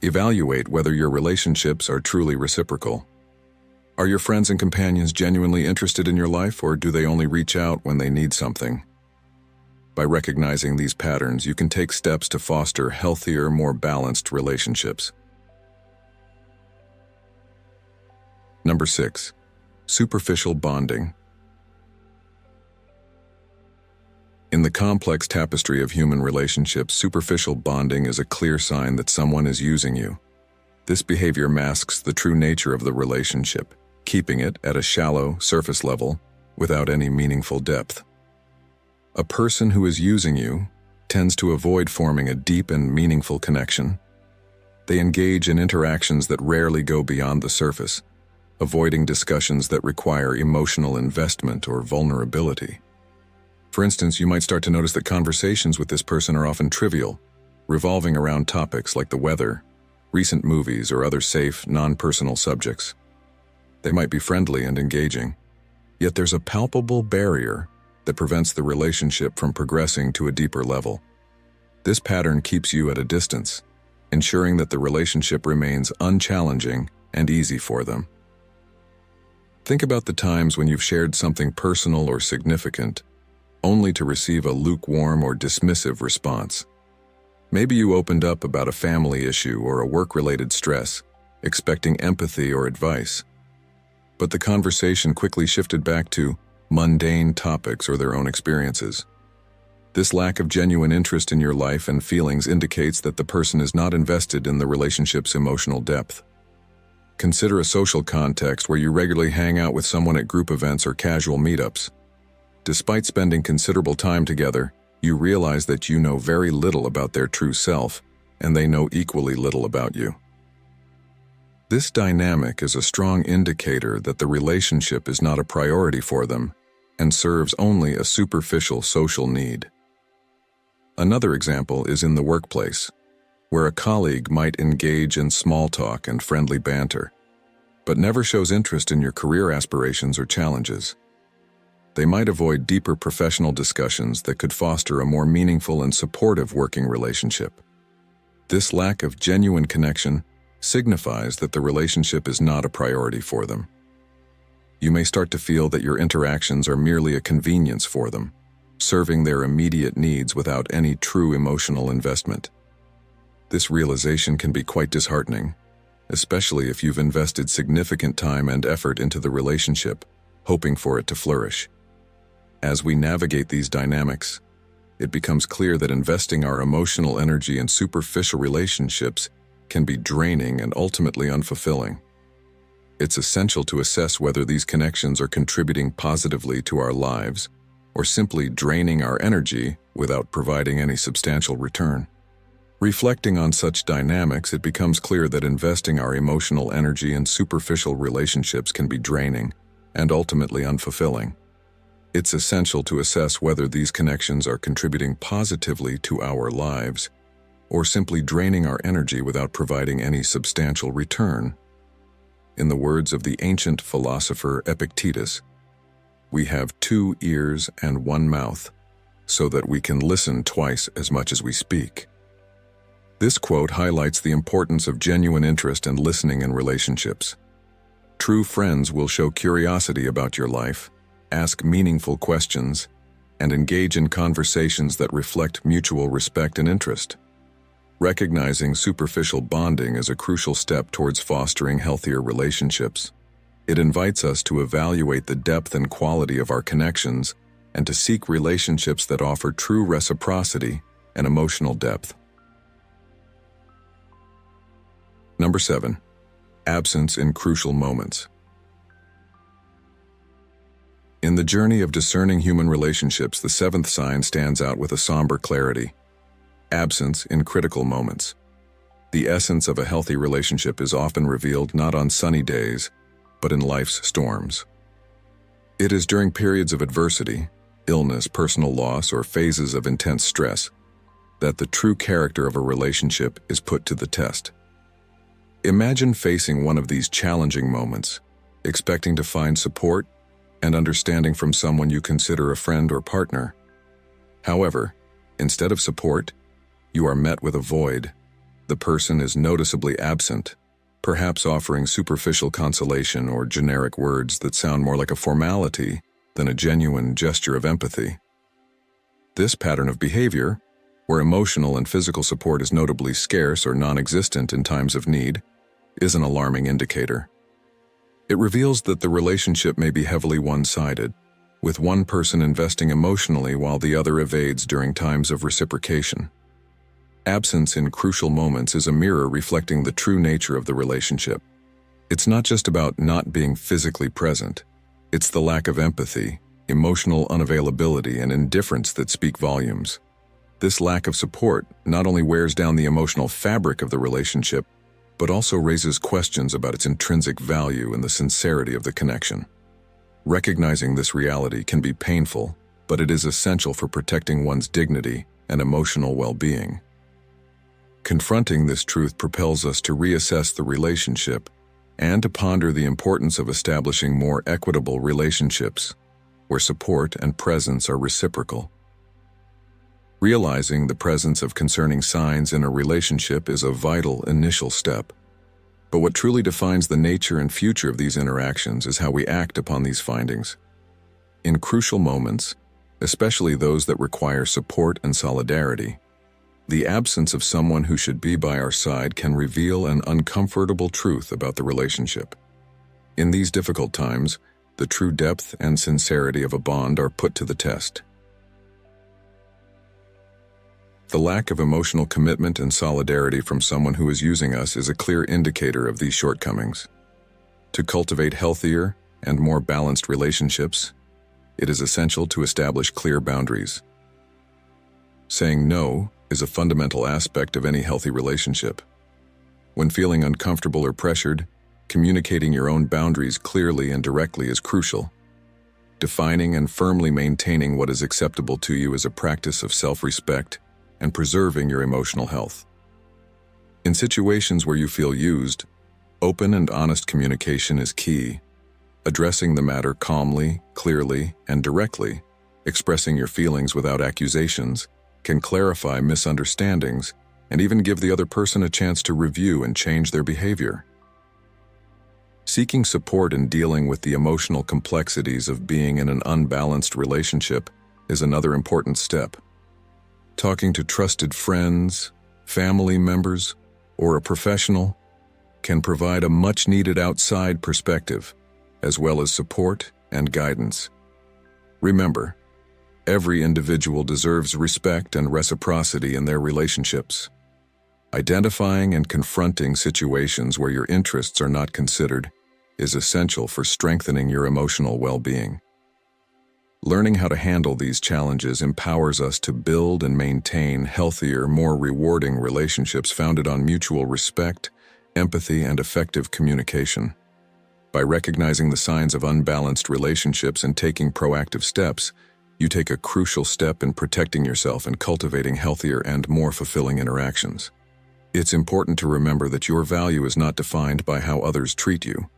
Evaluate whether your relationships are truly reciprocal. Are your friends and companions genuinely interested in your life, or do they only reach out when they need something? By recognizing these patterns, you can take steps to foster healthier, more balanced relationships. Number 6. Superficial bonding. In the complex tapestry of human relationships, superficial bonding is a clear sign that someone is using you. This behavior masks the true nature of the relationship, keeping it at a shallow, surface level without any meaningful depth. A person who is using you tends to avoid forming a deep and meaningful connection. They engage in interactions that rarely go beyond the surface, avoiding discussions that require emotional investment or vulnerability. For instance, you might start to notice that conversations with this person are often trivial, revolving around topics like the weather, recent movies, or other safe, non-personal subjects. They might be friendly and engaging, yet there's a palpable barrier that prevents the relationship from progressing to a deeper level. This pattern keeps you at a distance, ensuring that the relationship remains unchallenging and easy for them. Think about the times when you've shared something personal or significant, only to receive a lukewarm or dismissive response. Maybe you opened up about a family issue or a work-related stress, expecting empathy or advice. But the conversation quickly shifted back to mundane topics or their own experiences. This lack of genuine interest in your life and feelings indicates that the person is not invested in the relationship's emotional depth. Consider a social context where you regularly hang out with someone at group events or casual meetups. Despite spending considerable time together, you realize that you know very little about their true self, and they know equally little about you. This dynamic is a strong indicator that the relationship is not a priority for them and serves only a superficial social need. Another example is in the workplace, where a colleague might engage in small talk and friendly banter, but never shows interest in your career aspirations or challenges. They might avoid deeper professional discussions that could foster a more meaningful and supportive working relationship. This lack of genuine connection signifies that the relationship is not a priority for them. You may start to feel that your interactions are merely a convenience for them, serving their immediate needs without any true emotional investment. This realization can be quite disheartening, especially if you've invested significant time and effort into the relationship, hoping for it to flourish. As we navigate these dynamics, it becomes clear that investing our emotional energy in superficial relationships can be draining and ultimately unfulfilling. It's essential to assess whether these connections are contributing positively to our lives or simply draining our energy without providing any substantial return. Reflecting on such dynamics, it becomes clear that investing our emotional energy in superficial relationships can be draining and ultimately unfulfilling. It's essential to assess whether these connections are contributing positively to our lives or simply draining our energy without providing any substantial return. In the words of the ancient philosopher Epictetus, "We have 2 ears and 1 mouth, so that we can listen twice as much as we speak." This quote highlights the importance of genuine interest and listening in relationships. True friends will show curiosity about your life, ask meaningful questions, and engage in conversations that reflect mutual respect and interest. Recognizing superficial bonding is a crucial step towards fostering healthier relationships. It invites us to evaluate the depth and quality of our connections and to seek relationships that offer true reciprocity and emotional depth. Number 7. Absence in crucial moments. In the journey of discerning human relationships, the 7th sign stands out with a somber clarity: absence in critical moments. The essence of a healthy relationship is often revealed not on sunny days, but in life's storms. It is during periods of adversity, illness, personal loss, or phases of intense stress that the true character of a relationship is put to the test. Imagine facing one of these challenging moments, expecting to find support and understanding from someone you consider a friend or partner. However, instead of support, you are met with a void. The person is noticeably absent, perhaps offering superficial consolation or generic words that sound more like a formality than a genuine gesture of empathy. This pattern of behavior, where emotional and physical support is notably scarce or non-existent in times of need, is an alarming indicator. It reveals that the relationship may be heavily one-sided, with one person investing emotionally while the other evades during times of reciprocation. Absence in crucial moments is a mirror reflecting the true nature of the relationship. It's not just about not being physically present. It's the lack of empathy, emotional unavailability, and indifference that speak volumes. This lack of support not only wears down the emotional fabric of the relationship, but also raises questions about its intrinsic value and the sincerity of the connection. Recognizing this reality can be painful, but it is essential for protecting one's dignity and emotional well-being. Confronting this truth propels us to reassess the relationship and to ponder the importance of establishing more equitable relationships, where support and presence are reciprocal. Realizing the presence of concerning signs in a relationship is a vital initial step. But what truly defines the nature and future of these interactions is how we act upon these findings. In crucial moments, especially those that require support and solidarity, the absence of someone who should be by our side can reveal an uncomfortable truth about the relationship. In these difficult times, the true depth and sincerity of a bond are put to the test. The lack of emotional commitment and solidarity from someone who is using us is a clear indicator of these shortcomings. To cultivate healthier and more balanced relationships, it is essential to establish clear boundaries. Saying no is a fundamental aspect of any healthy relationship. When feeling uncomfortable or pressured, communicating your own boundaries clearly and directly is crucial. Defining and firmly maintaining what is acceptable to you is a practice of self-respect and preserving your emotional health. In situations where you feel used, open and honest communication is key. Addressing the matter calmly, clearly, and directly, expressing your feelings without accusations, can clarify misunderstandings and even give the other person a chance to review and change their behavior. Seeking support in dealing with the emotional complexities of being in an unbalanced relationship is another important step. Talking to trusted friends, family members, or a professional can provide a much-needed outside perspective, as well as support and guidance. Remember, every individual deserves respect and reciprocity in their relationships. Identifying and confronting situations where your interests are not considered is essential for strengthening your emotional well-being. Learning how to handle these challenges empowers us to build and maintain healthier, more rewarding relationships founded on mutual respect, empathy, and effective communication. By recognizing the signs of unbalanced relationships and taking proactive steps, you take a crucial step in protecting yourself and cultivating healthier and more fulfilling interactions. It's important to remember that your value is not defined by how others treat you.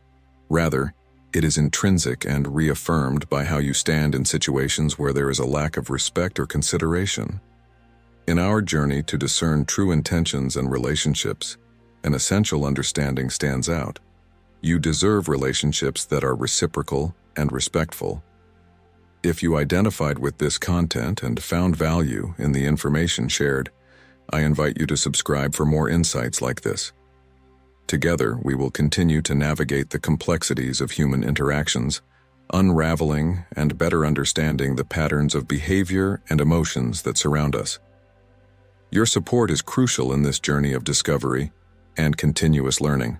Rather, it is intrinsic and reaffirmed by how you stand in situations where there is a lack of respect or consideration. In our journey to discern true intentions and relationships, an essential understanding stands out. You deserve relationships that are reciprocal and respectful. If you identified with this content and found value in the information shared, I invite you to subscribe for more insights like this. Together, we will continue to navigate the complexities of human interactions, unraveling and better understanding the patterns of behavior and emotions that surround us. Your support is crucial in this journey of discovery and continuous learning.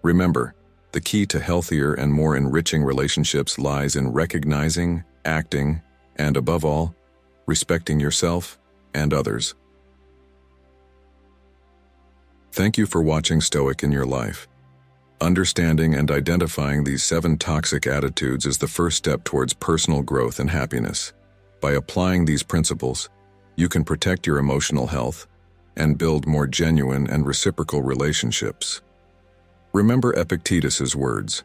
Remember, the key to healthier and more enriching relationships lies in recognizing, acting, and above all, respecting yourself and others. Thank you for watching Stoic in Your Life. Understanding and identifying these 7 toxic attitudes is the first step towards personal growth and happiness. By applying these principles, you can protect your emotional health and build more genuine and reciprocal relationships. Remember Epictetus's words.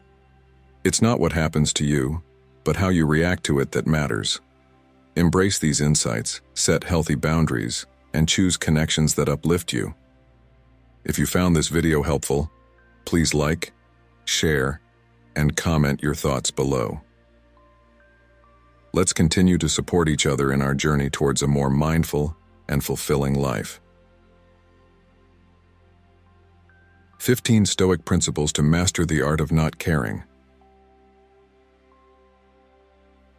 It's not what happens to you, but how you react to it that matters. Embrace these insights, set healthy boundaries, and choose connections that uplift you. If you found this video helpful, please like, share, and comment your thoughts below. Let's continue to support each other in our journey towards a more mindful and fulfilling life. 15 Stoic Principles to Master the Art of Not Caring.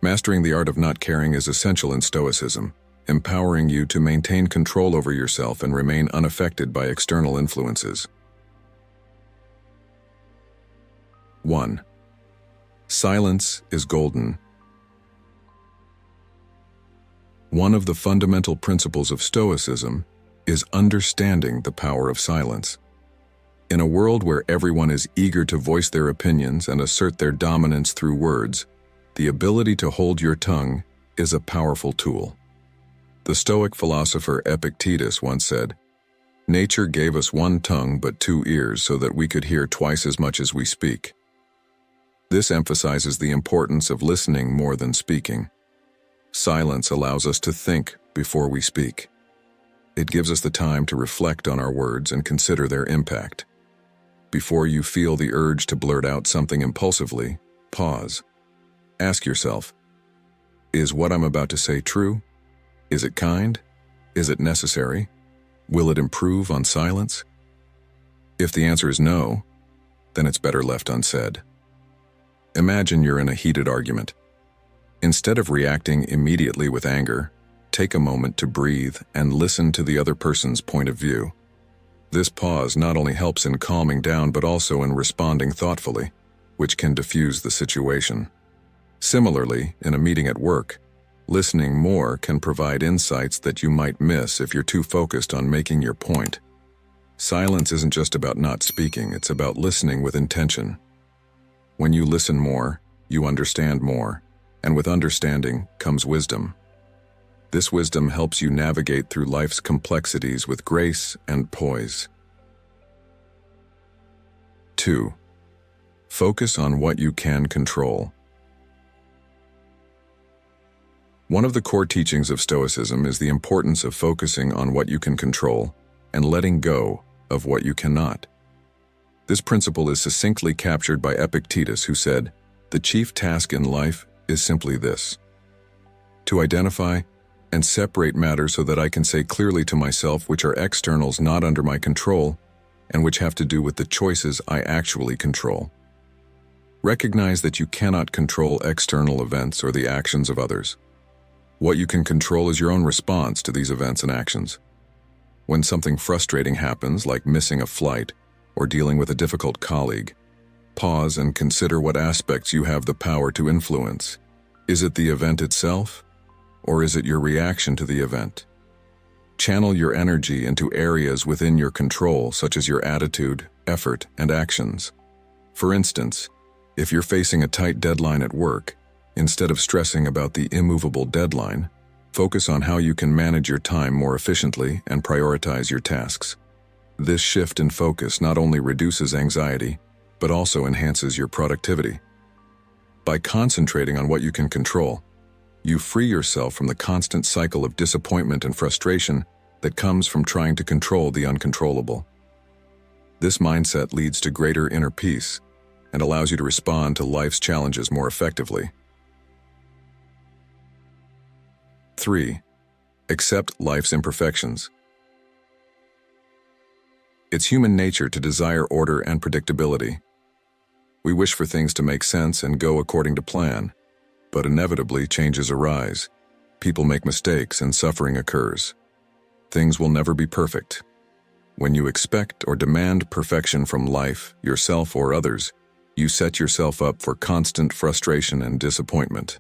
Mastering the art of not caring is essential in Stoicism, empowering you to maintain control over yourself and remain unaffected by external influences. 1. Silence is golden. One of the fundamental principles of Stoicism is understanding the power of silence. In a world where everyone is eager to voice their opinions and assert their dominance through words, the ability to hold your tongue is a powerful tool. The Stoic philosopher Epictetus once said, "Nature gave us one tongue but 2 ears so that we could hear twice as much as we speak." This emphasizes the importance of listening more than speaking. Silence allows us to think before we speak. It gives us the time to reflect on our words and consider their impact. Before you feel the urge to blurt out something impulsively, pause. Ask yourself, is what I'm about to say true? Is it kind? Is it necessary? Will it improve on silence? If the answer is no, then it's better left unsaid. Imagine you're in a heated argument. Instead of reacting immediately with anger, take a moment to breathe and listen to the other person's point of view. This pause not only helps in calming down but also in responding thoughtfully, which can diffuse the situation. Similarly, in a meeting at work, listening more can provide insights that you might miss if you're too focused on making your point. Silence isn't just about not speaking, it's about listening with intention. When you listen more, you understand more, and with understanding comes wisdom. This wisdom helps you navigate through life's complexities with grace and poise. 2. Focus on what you can control. One of the core teachings of Stoicism is the importance of focusing on what you can control and letting go of what you cannot. This principle is succinctly captured by Epictetus, who said, "The chief task in life is simply this: to identify and separate matters so that I can say clearly to myself which are externals not under my control and which have to do with the choices I actually control." Recognize that you cannot control external events or the actions of others. What you can control is your own response to these events and actions. When something frustrating happens, like missing a flight or dealing with a difficult colleague, Pause and consider what aspects you have the power to influence. Is it the event itself, or is it your reaction to the event? Channel your energy into areas within your control, such as your attitude, effort, and actions. For instance, if you're facing a tight deadline at work, instead of stressing about the immovable deadline, focus on how you can manage your time more efficiently and prioritize your tasks. This shift in focus not only reduces anxiety, but also enhances your productivity. By concentrating on what you can control, you free yourself from the constant cycle of disappointment and frustration that comes from trying to control the uncontrollable. This mindset leads to greater inner peace and allows you to respond to life's challenges more effectively. 3. Accept life's imperfections. It's human nature to desire order and predictability. We wish for things to make sense and go according to plan, but inevitably changes arise. People make mistakes and suffering occurs. Things will never be perfect. When you expect or demand perfection from life, yourself, or others, you set yourself up for constant frustration and disappointment.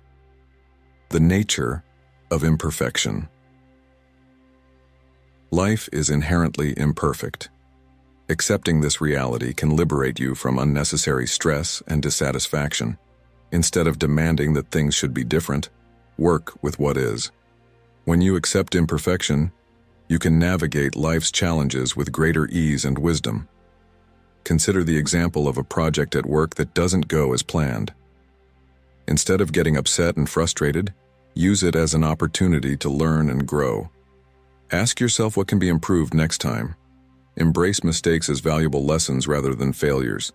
The nature of imperfection. Life is inherently imperfect. Accepting this reality can liberate you from unnecessary stress and dissatisfaction. Instead of demanding that things should be different, work with what is. When you accept imperfection, you can navigate life's challenges with greater ease and wisdom. Consider the example of a project at work that doesn't go as planned. Instead of getting upset and frustrated, use it as an opportunity to learn and grow. Ask yourself what can be improved next time. Embrace mistakes as valuable lessons rather than failures.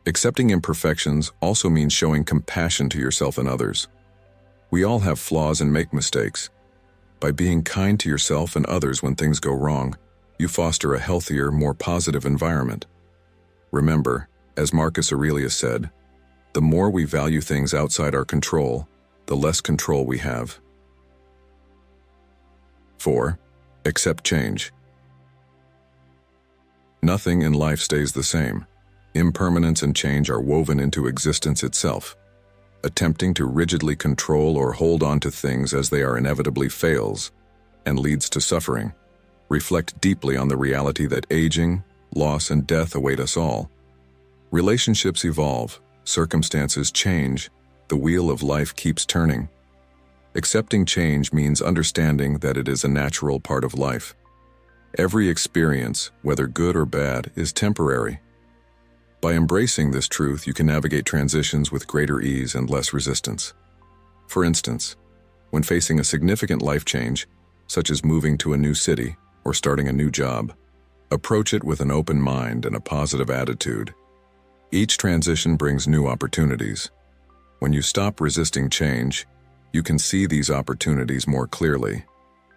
Accepting imperfections also means showing compassion to yourself and others. We all have flaws and make mistakes. By being kind to yourself and others when things go wrong, you foster a healthier, more positive environment. Remember, as Marcus Aurelius said, the more we value things outside our control, the less control we have. 4. Accept change. Nothing in life stays the same. Impermanence and change are woven into existence itself. Attempting to rigidly control or hold on to things as they are inevitably fails and leads to suffering. Reflect deeply on the reality that aging, loss, and death await us all. Relationships evolve, circumstances change, the wheel of life keeps turning. Accepting change means understanding that it is a natural part of life. Every experience, whether good or bad, is temporary. By embracing this truth, you can navigate transitions with greater ease and less resistance. For instance, when facing a significant life change, such as moving to a new city or starting a new job, approach it with an open mind and a positive attitude. Each transition brings new opportunities. When you stop resisting change, you can see these opportunities more clearly.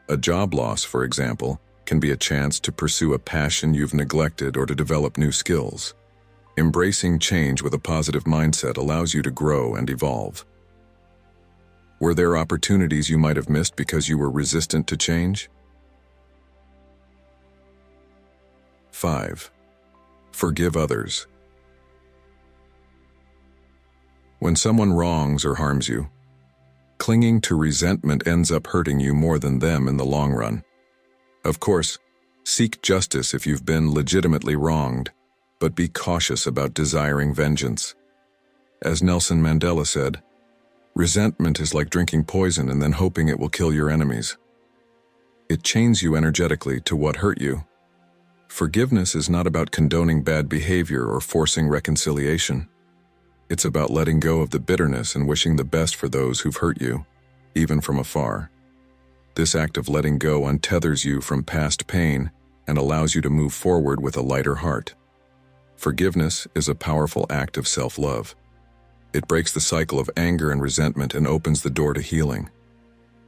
A job loss, for example, can be a chance to pursue a passion you've neglected or to develop new skills. Embracing change with a positive mindset allows you to grow and evolve. Were there opportunities you might have missed because you were resistant to change? 5. Forgive others. When someone wrongs or harms you, clinging to resentment ends up hurting you more than them in the long run. Of course, seek justice if you've been legitimately wronged, but be cautious about desiring vengeance. As Nelson Mandela said, resentment is like drinking poison and then hoping it will kill your enemies. It chains you energetically to what hurt you. Forgiveness is not about condoning bad behavior or forcing reconciliation. It's about letting go of the bitterness and wishing the best for those who've hurt you, even from afar. This act of letting go untethers you from past pain and allows you to move forward with a lighter heart. Forgiveness is a powerful act of self-love. It breaks the cycle of anger and resentment and opens the door to healing.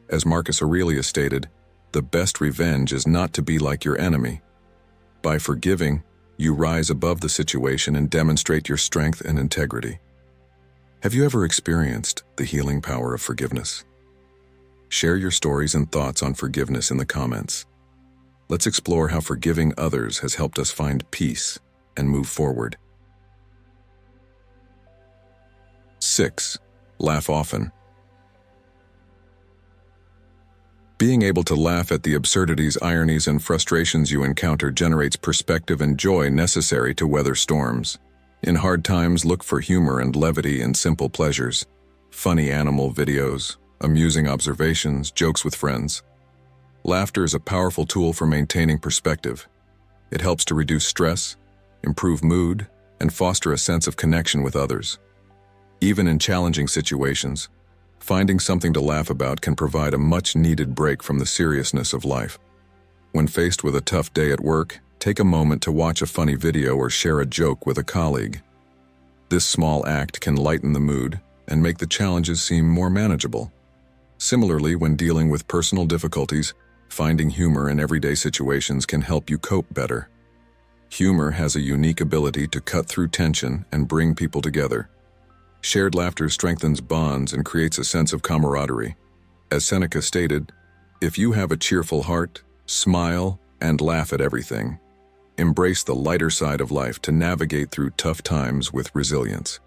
As Marcus Aurelius stated, the best revenge is not to be like your enemy. By forgiving, you rise above the situation and demonstrate your strength and integrity. Have you ever experienced the healing power of forgiveness? Share your stories and thoughts on forgiveness in the comments. Let's explore how forgiving others has helped us find peace and move forward. 6. Laugh often. Being able to laugh at the absurdities, ironies, and frustrations you encounter generates perspective and joy necessary to weather storms. In hard times, look for humor and levity in simple pleasures. Funny animal videos, amusing observations, jokes with friends. Laughter is a powerful tool for maintaining perspective. It helps to reduce stress, improve mood, and foster a sense of connection with others. Even in challenging situations, finding something to laugh about can provide a much-needed break from the seriousness of life. When faced with a tough day at work, take a moment to watch a funny video or share a joke with a colleague. This small act can lighten the mood and make the challenges seem more manageable. Similarly, when dealing with personal difficulties, finding humor in everyday situations can help you cope better. Humor has a unique ability to cut through tension and bring people together. Shared laughter strengthens bonds and creates a sense of camaraderie. As Seneca stated, "If you have a cheerful heart, smile and laugh at everything." Embrace the lighter side of life to navigate through tough times with resilience.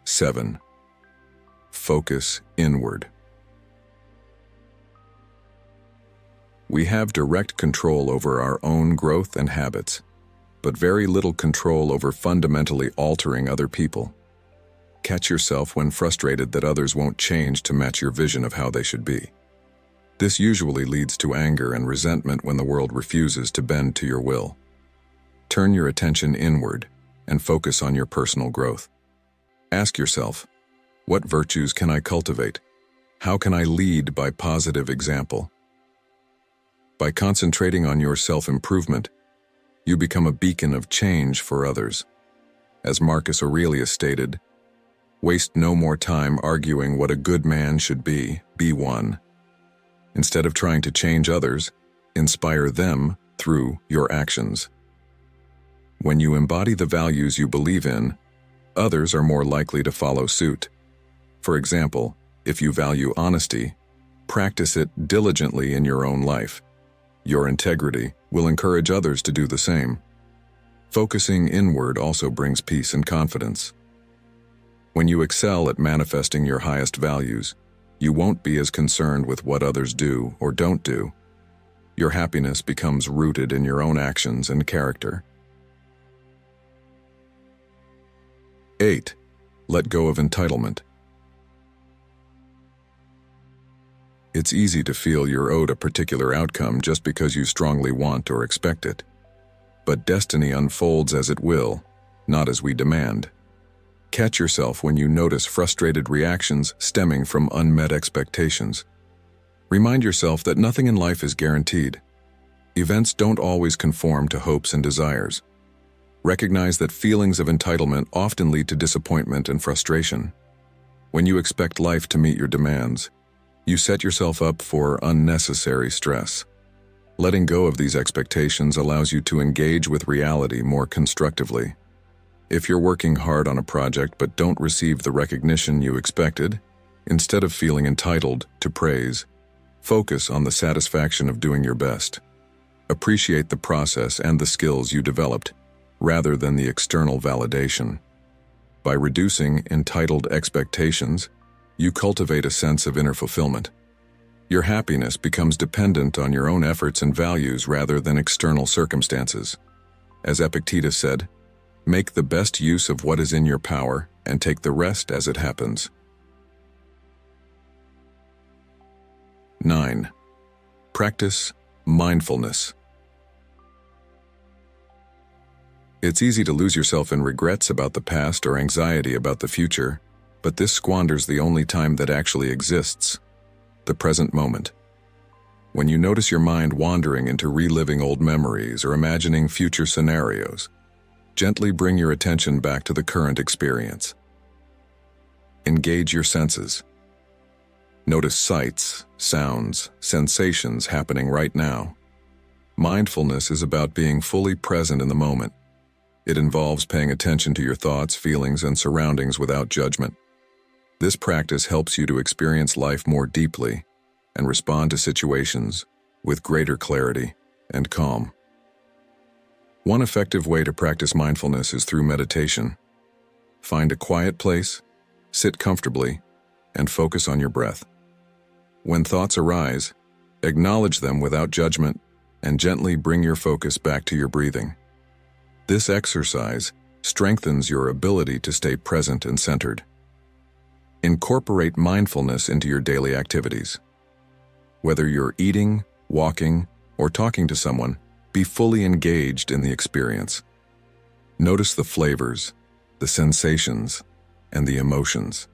7. Focus inward. We have direct control over our own growth and habits, but very little control over fundamentally altering other people. Catch yourself when frustrated that others won't change to match your vision of how they should be. This usually leads to anger and resentment when the world refuses to bend to your will. Turn your attention inward and focus on your personal growth. Ask yourself, what virtues can I cultivate? How can I lead by positive example? By concentrating on your self-improvement, you become a beacon of change for others. As Marcus Aurelius stated, "Waste no more time arguing what a good man should be one. Instead of trying to change others, inspire them through your actions." When you embody the values you believe in, others are more likely to follow suit. For example, if you value honesty, practice it diligently in your own life. Your integrity will encourage others to do the same. Focusing inward also brings peace and confidence. When you excel at manifesting your highest values, you won't be as concerned with what others do or don't do. Your happiness becomes rooted in your own actions and character. 8. Let go of entitlement. It's easy to feel you're owed a particular outcome just because you strongly want or expect it. But destiny unfolds as it will, not as we demand. Catch yourself when you notice frustrated reactions stemming from unmet expectations. Remind yourself that nothing in life is guaranteed. Events don't always conform to hopes and desires. Recognize that feelings of entitlement often lead to disappointment and frustration. When you expect life to meet your demands, you set yourself up for unnecessary stress. Letting go of these expectations allows you to engage with reality more constructively. If you're working hard on a project but don't receive the recognition you expected, instead of feeling entitled to praise, focus on the satisfaction of doing your best. Appreciate the process and the skills you developed, rather than the external validation. By reducing entitled expectations, you cultivate a sense of inner fulfillment. Your happiness becomes dependent on your own efforts and values rather than external circumstances. As Epictetus said, "Make the best use of what is in your power and take the rest as it happens." 9. Practice mindfulness. It's easy to lose yourself in regrets about the past or anxiety about the future, but this squanders the only time that actually exists, the present moment. When you notice your mind wandering into reliving old memories or imagining future scenarios, gently bring your attention back to the current experience. Engage your senses. Notice sights, sounds, sensations happening right now. Mindfulness is about being fully present in the moment. It involves paying attention to your thoughts, feelings, and surroundings without judgment. This practice helps you to experience life more deeply and respond to situations with greater clarity and calm. One effective way to practice mindfulness is through meditation. Find a quiet place, sit comfortably, and focus on your breath. When thoughts arise, acknowledge them without judgment and gently bring your focus back to your breathing. This exercise strengthens your ability to stay present and centered. Incorporate mindfulness into your daily activities. Whether you're eating, walking, or talking to someone, be fully engaged in the experience. Notice the flavors, the sensations, and the emotions.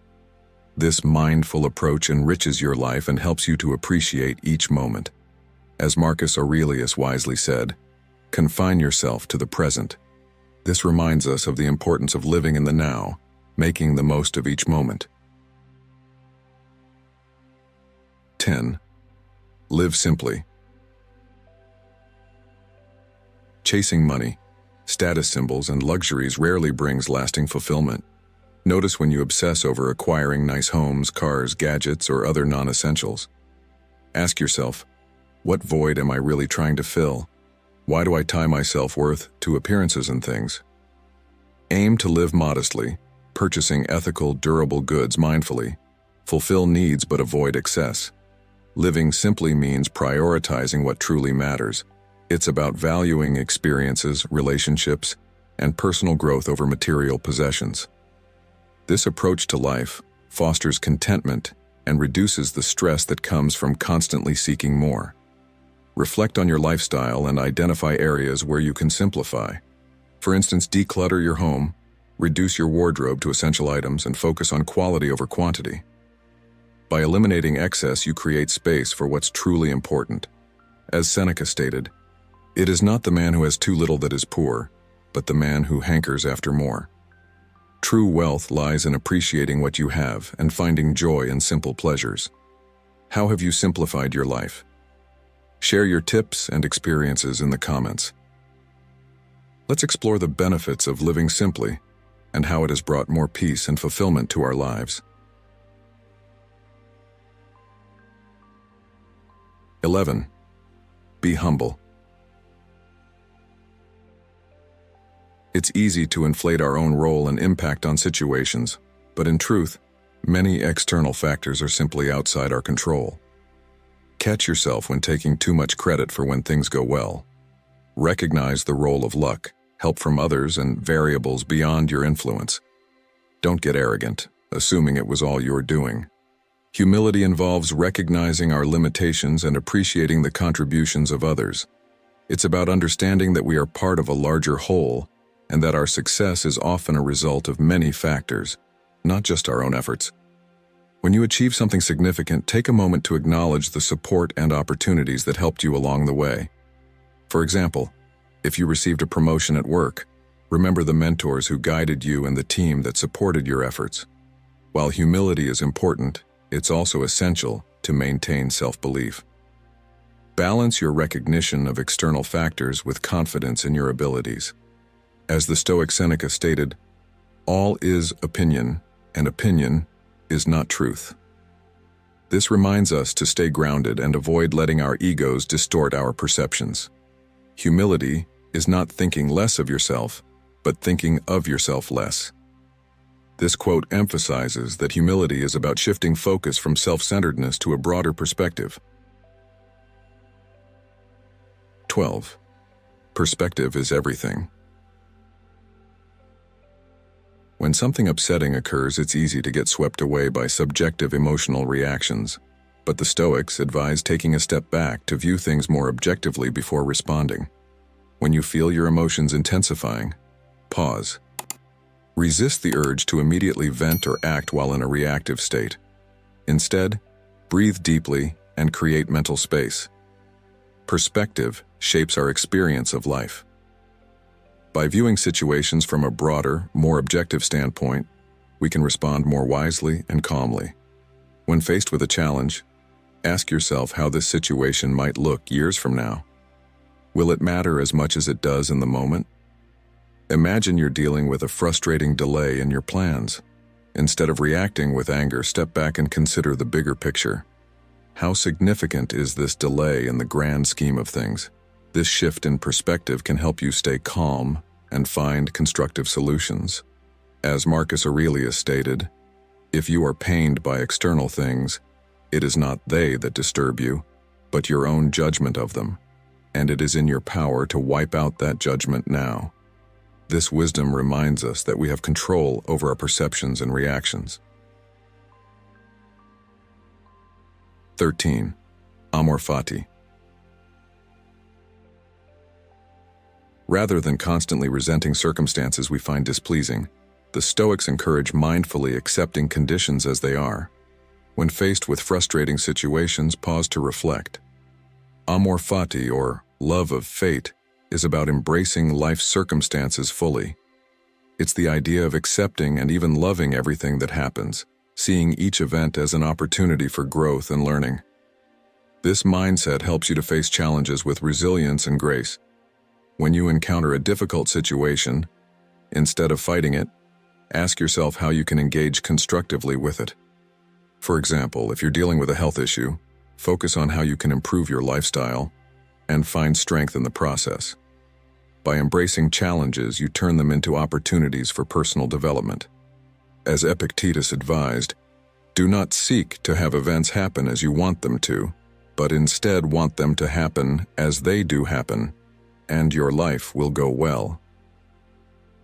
This mindful approach enriches your life and helps you to appreciate each moment. As Marcus Aurelius wisely said, confine yourself to the present. This reminds us of the importance of living in the now, making the most of each moment. 10. Live simply. Chasing money, status symbols, and luxuries rarely brings lasting fulfillment. Notice when you obsess over acquiring nice homes, cars, gadgets, or other non-essentials. Ask yourself, what void am I really trying to fill? Why do I tie my self-worth to appearances and things? Aim to live modestly, purchasing ethical, durable goods mindfully. Fulfill needs but avoid excess. Living simply means prioritizing what truly matters. It's about valuing experiences, relationships, and personal growth over material possessions. This approach to life fosters contentment and reduces the stress that comes from constantly seeking more. Reflect on your lifestyle and identify areas where you can simplify. For instance, declutter your home, reduce your wardrobe to essential items, and focus on quality over quantity. By eliminating excess, you create space for what's truly important. As Seneca stated, "It is not the man who has too little that is poor, but the man who hankers after more." True wealth lies in appreciating what you have and finding joy in simple pleasures. How have you simplified your life? Share your tips and experiences in the comments. Let's explore the benefits of living simply and how it has brought more peace and fulfillment to our lives. 11. Be humble. It's easy to inflate our own role and impact on situations, but in truth, many external factors are simply outside our control. Catch yourself when taking too much credit for when things go well. Recognize the role of luck, help from others, and variables beyond your influence. Don't get arrogant, assuming it was all you're doing. Humility involves recognizing our limitations and appreciating the contributions of others. It's about understanding that we are part of a larger whole, and that our success is often a result of many factors, not just our own efforts. When you achieve something significant, take a moment to acknowledge the support and opportunities that helped you along the way. For example, if you received a promotion at work, remember the mentors who guided you and the team that supported your efforts. While humility is important, it's also essential to maintain self-belief. Balance your recognition of external factors with confidence in your abilities. As the Stoic Seneca stated, "All is opinion, and opinion is not truth." This reminds us to stay grounded and avoid letting our egos distort our perceptions. Humility is not thinking less of yourself, but thinking of yourself less. This quote emphasizes that humility is about shifting focus from self-centeredness to a broader perspective. 12. Perspective is everything. When something upsetting occurs, it's easy to get swept away by subjective emotional reactions, but the Stoics advise taking a step back to view things more objectively before responding. When you feel your emotions intensifying, pause. Resist the urge to immediately vent or act while in a reactive state. Instead, breathe deeply and create mental space. Perspective shapes our experience of life. By viewing situations from a broader, more objective standpoint, we can respond more wisely and calmly. When faced with a challenge, ask yourself how this situation might look years from now. Will it matter as much as it does in the moment? Imagine you're dealing with a frustrating delay in your plans. Instead of reacting with anger, step back and consider the bigger picture. How significant is this delay in the grand scheme of things? This shift in perspective can help you stay calm and find constructive solutions. As Marcus Aurelius stated, if you are pained by external things, it is not they that disturb you, but your own judgment of them, and it is in your power to wipe out that judgment now. This wisdom reminds us that we have control over our perceptions and reactions. 13. Amor fati. Rather than constantly resenting circumstances we find displeasing, the Stoics encourage mindfully accepting conditions as they are. When faced with frustrating situations, pause to reflect. Amor fati, or love of fate, is about embracing life's circumstances fully. It's the idea of accepting and even loving everything that happens, seeing each event as an opportunity for growth and learning. This mindset helps you to face challenges with resilience and grace. When you encounter a difficult situation, instead of fighting it, ask yourself how you can engage constructively with it. For example, if you're dealing with a health issue, focus on how you can improve your lifestyle and find strength in the process. By embracing challenges, you turn them into opportunities for personal development. As Epictetus advised, do not seek to have events happen as you want them to, but instead want them to happen as they do happen, and your life will go well.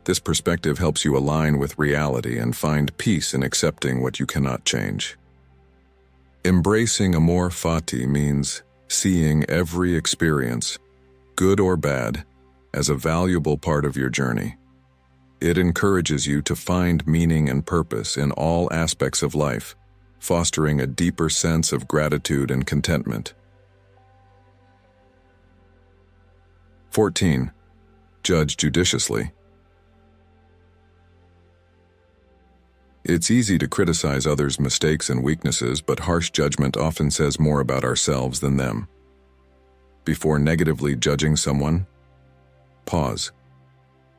This perspective helps you align with reality and find peace in accepting what you cannot change. Embracing amor fati means seeing every experience, good or bad, as a valuable part of your journey. It encourages you to find meaning and purpose in all aspects of life, fostering a deeper sense of gratitude and contentment. 14. Judge judiciously. It's easy to criticize others' mistakes and weaknesses, but harsh judgment often says more about ourselves than them. Before negatively judging someone, pause.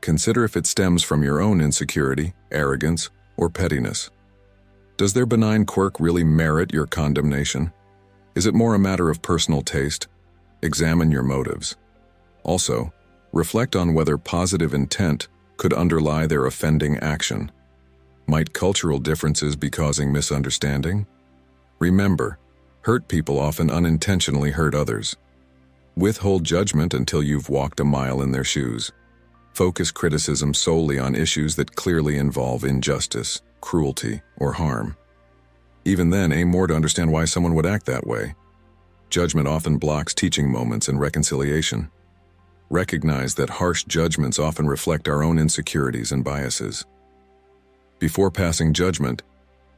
Consider if it stems from your own insecurity, arrogance, or pettiness. Does their benign quirk really merit your condemnation? Is it more a matter of personal taste? Examine your motives. Also, reflect on whether positive intent could underlie their offending action. Might cultural differences be causing misunderstanding? Remember, hurt people often unintentionally hurt others. Withhold judgment until you've walked a mile in their shoes. Focus criticism solely on issues that clearly involve injustice, cruelty, or harm. Even then, aim more to understand why someone would act that way. Judgment often blocks teaching moments and reconciliation. Recognize that harsh judgments often reflect our own insecurities and biases. Before passing judgment,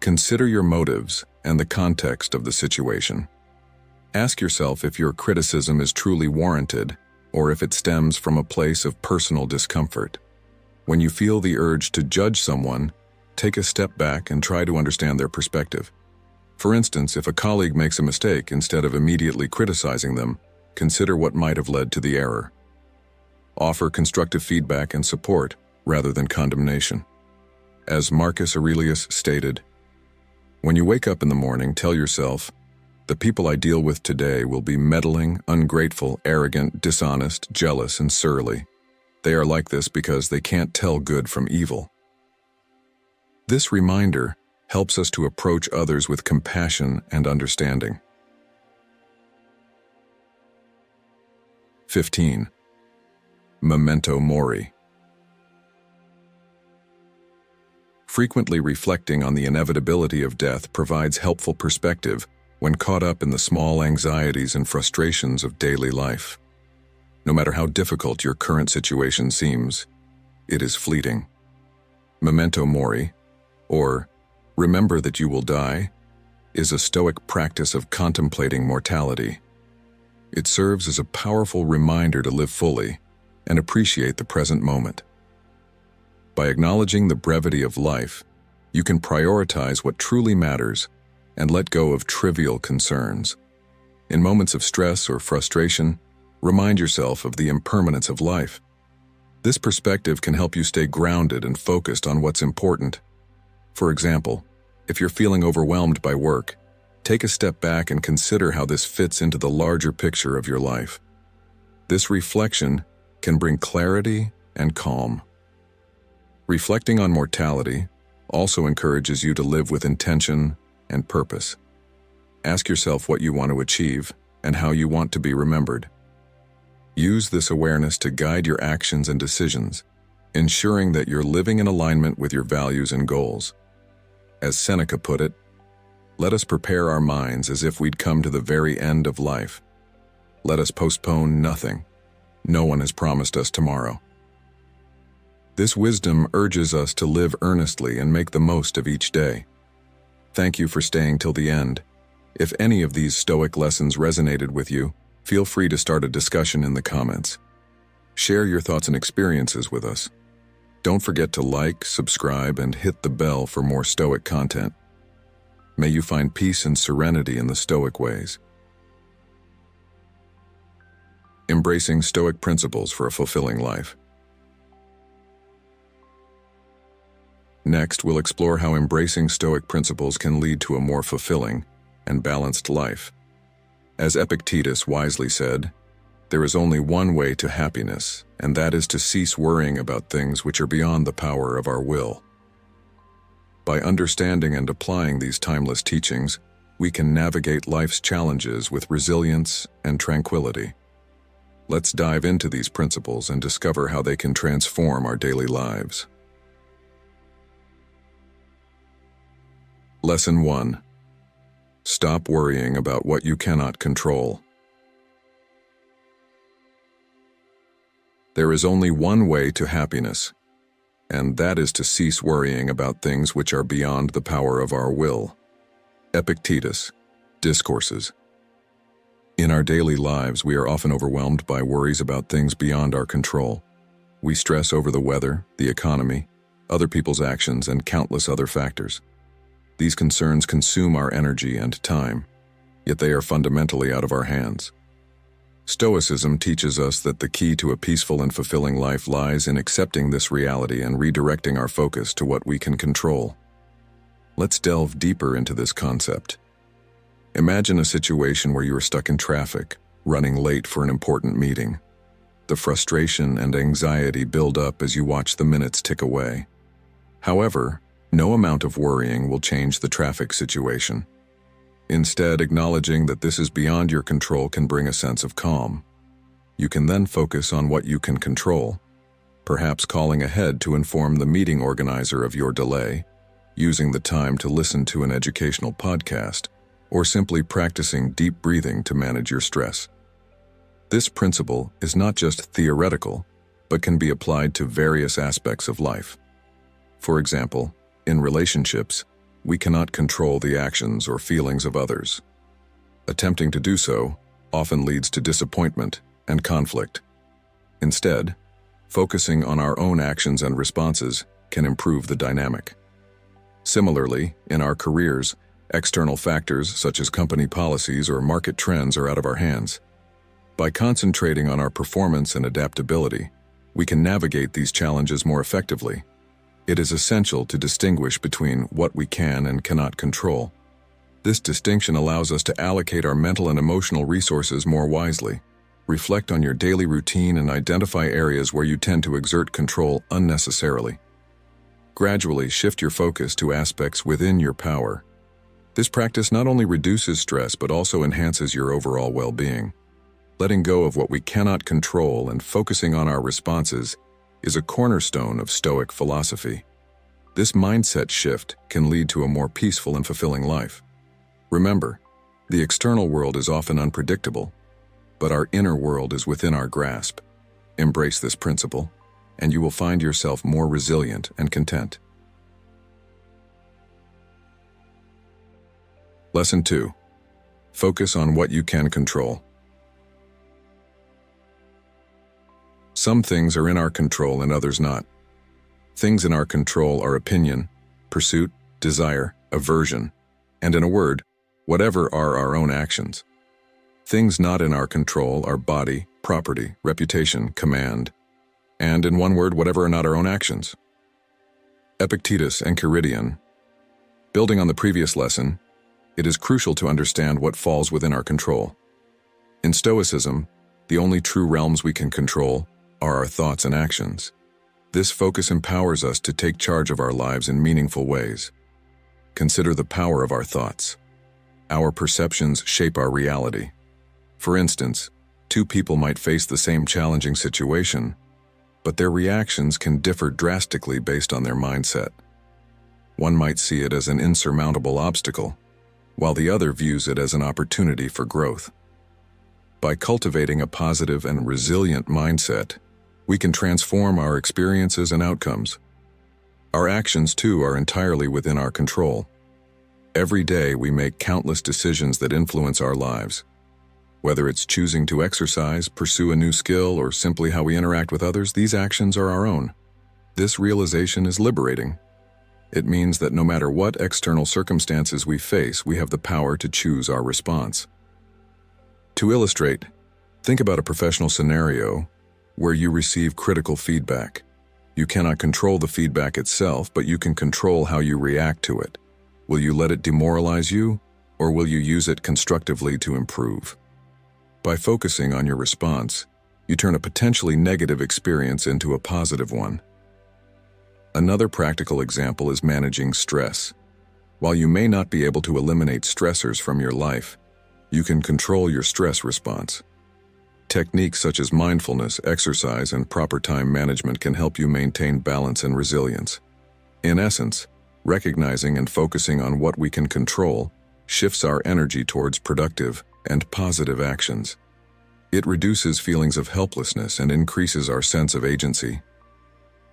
consider your motives and the context of the situation. Ask yourself if your criticism is truly warranted or if it stems from a place of personal discomfort. When you feel the urge to judge someone, take a step back and try to understand their perspective. For instance, if a colleague makes a mistake, instead of immediately criticizing them, consider what might have led to the error. Offer constructive feedback and support rather than condemnation. As Marcus Aurelius stated, when you wake up in the morning, tell yourself, the people I deal with today will be meddling, ungrateful, arrogant, dishonest, jealous, and surly. They are like this because they can't tell good from evil. This reminder helps us to approach others with compassion and understanding. 15. Memento mori. Frequently reflecting on the inevitability of death provides helpful perspective when caught up in the small anxieties and frustrations of daily life. No matter how difficult your current situation seems, it is fleeting. Memento mori, or remember that you will die, is a Stoic practice of contemplating mortality. It serves as a powerful reminder to live fully and appreciate the present moment. By acknowledging the brevity of life, you can prioritize what truly matters and let go of trivial concerns. In moments of stress or frustration, remind yourself of the impermanence of life. This perspective can help you stay grounded and focused on what's important. For example, if you're feeling overwhelmed by work, take a step back and consider how this fits into the larger picture of your life. This reflection can bring clarity and calm. Reflecting on mortality also encourages you to live with intention and purpose. Ask yourself what you want to achieve and how you want to be remembered. Use this awareness to guide your actions and decisions, ensuring that you're living in alignment with your values and goals. As Seneca put it, let us prepare our minds as if we'd come to the very end of life. Let us postpone nothing. No one has promised us tomorrow. This wisdom urges us to live earnestly and make the most of each day. Thank you for staying till the end. If any of these Stoic lessons resonated with you, feel free to start a discussion in the comments. Share your thoughts and experiences with us. Don't forget to like, subscribe, and hit the bell for more Stoic content. May you find peace and serenity in the Stoic ways. Embracing Stoic principles for a fulfilling life. Next, we'll explore how embracing Stoic principles can lead to a more fulfilling and balanced life. As Epictetus wisely said, there is only one way to happiness, and that is to cease worrying about things which are beyond the power of our will. By understanding and applying these timeless teachings, we can navigate life's challenges with resilience and tranquility. Let's dive into these principles and discover how they can transform our daily lives. Lesson 1. Stop worrying about what you cannot control. There is only one way to happiness, and that is to cease worrying about things which are beyond the power of our will. Epictetus, Discourses. In our daily lives, we are often overwhelmed by worries about things beyond our control. We stress over the weather, the economy, other people's actions, and countless other factors. These concerns consume our energy and time, yet they are fundamentally out of our hands. Stoicism teaches us that the key to a peaceful and fulfilling life lies in accepting this reality and redirecting our focus to what we can control. Let's delve deeper into this concept. Imagine a situation where you are stuck in traffic, running late for an important meeting. The frustration and anxiety build up as you watch the minutes tick away. However, no amount of worrying will change the traffic situation. Instead, acknowledging that this is beyond your control can bring a sense of calm. You can then focus on what you can control, perhaps calling ahead to inform the meeting organizer of your delay, using the time to listen to an educational podcast, or simply practicing deep breathing to manage your stress. This principle is not just theoretical, but can be applied to various aspects of life. For example, in relationships, we cannot control the actions or feelings of others. Attempting to do so often leads to disappointment and conflict. Instead, focusing on our own actions and responses can improve the dynamic. Similarly, in our careers, external factors such as company policies or market trends are out of our hands. By concentrating on our performance and adaptability, we can navigate these challenges more effectively. It is essential to distinguish between what we can and cannot control. This distinction allows us to allocate our mental and emotional resources more wisely. Reflect on your daily routine and identify areas where you tend to exert control unnecessarily. Gradually shift your focus to aspects within your power. This practice not only reduces stress but also enhances your overall well-being. Letting go of what we cannot control and focusing on our responses is a cornerstone of Stoic philosophy. This mindset shift can lead to a more peaceful and fulfilling life. Remember, the external world is often unpredictable, but our inner world is within our grasp. Embrace this principle, and you will find yourself more resilient and content. Lesson 2. Focus on what you can control. Some things are in our control and others not. Things in our control are opinion, pursuit, desire, aversion, and in a word, whatever are our own actions. Things not in our control are body, property, reputation, command, and in one word, whatever are not our own actions. Epictetus and Enchiridion. Building on the previous lesson, it is crucial to understand what falls within our control. In Stoicism, The only true realms we can control are our thoughts and actions. This focus empowers us to take charge of our lives in meaningful ways. Consider the power of our thoughts. Our perceptions shape our reality. For instance, two people might face the same challenging situation, but their reactions can differ drastically based on their mindset. One might see it as an insurmountable obstacle, while the other views it as an opportunity for growth. By cultivating a positive and resilient mindset, we can transform our experiences and outcomes. Our actions, too, are entirely within our control. Every day we make countless decisions that influence our lives. Whether it's choosing to exercise, pursue a new skill, or simply how we interact with others, these actions are our own. This realization is liberating. It means that no matter what external circumstances we face, we have the power to choose our response. To illustrate, think about a professional scenario where you receive critical feedback. You cannot control the feedback itself, but you can control how you react to it. Will you let it demoralize you, or will you use it constructively to improve? By focusing on your response, you turn a potentially negative experience into a positive one. Another practical example is managing stress. While you may not be able to eliminate stressors from your life, you can control your stress response. Techniques such as mindfulness, exercise, and proper time management can help you maintain balance and resilience. In essence, recognizing and focusing on what we can control shifts our energy towards productive and positive actions. It reduces feelings of helplessness and increases our sense of agency.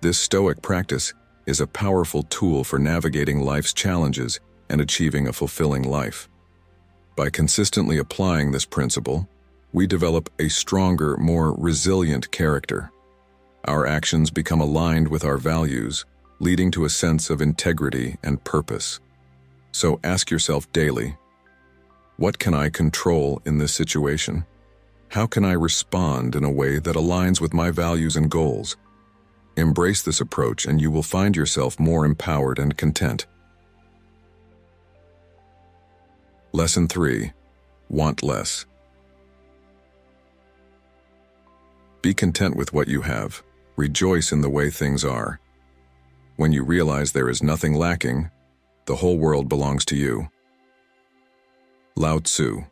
This Stoic practice is a powerful tool for navigating life's challenges and achieving a fulfilling life. By consistently applying this principle, we develop a stronger, more resilient character. Our actions become aligned with our values, leading to a sense of integrity and purpose. So ask yourself daily, what can I control in this situation? How can I respond in a way that aligns with my values and goals? Embrace this approach and you will find yourself more empowered and content. Lesson 3. Want less. Be content with what you have. Rejoice in the way things are. When you realize there is nothing lacking, the whole world belongs to you. Lao Tzu.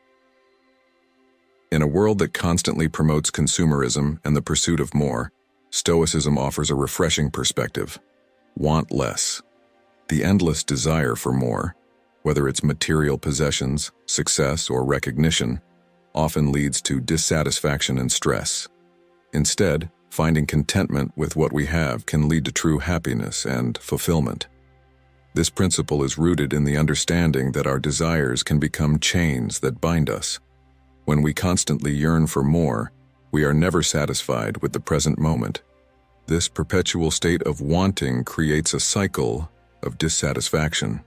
In a world that constantly promotes consumerism and the pursuit of more, Stoicism offers a refreshing perspective. Want less. The endless desire for more, whether it's material possessions, success, or recognition, often leads to dissatisfaction and stress. Instead, finding contentment with what we have can lead to true happiness and fulfillment. This principle is rooted in the understanding that our desires can become chains that bind us. When we constantly yearn for more, we are never satisfied with the present moment. This perpetual state of wanting creates a cycle of dissatisfaction.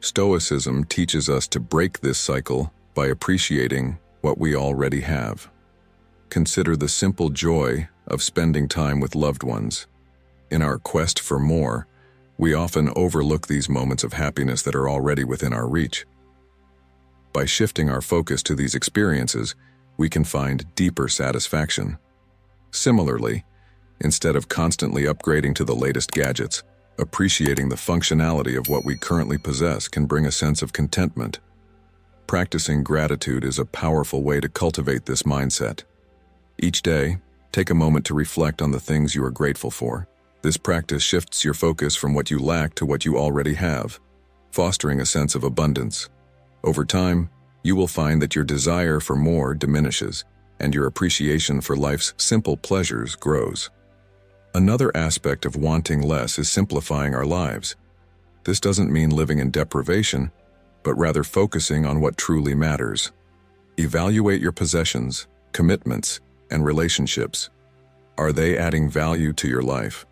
Stoicism teaches us to break this cycle by appreciating what we already have. Consider the simple joy of spending time with loved ones. In our quest for more, we often overlook these moments of happiness that are already within our reach. By shifting our focus to these experiences, we can find deeper satisfaction. Similarly, instead of constantly upgrading to the latest gadgets, appreciating the functionality of what we currently possess can bring a sense of contentment. Practicing gratitude is a powerful way to cultivate this mindset. Each day, take a moment to reflect on the things you are grateful for. This practice shifts your focus from what you lack to what you already have, fostering a sense of abundance. Over time, you will find that your desire for more diminishes, and your appreciation for life's simple pleasures grows. Another aspect of wanting less is simplifying our lives. This doesn't mean living in deprivation, but rather focusing on what truly matters. Evaluate your possessions, commitments, and relationships. Are they adding value to your life,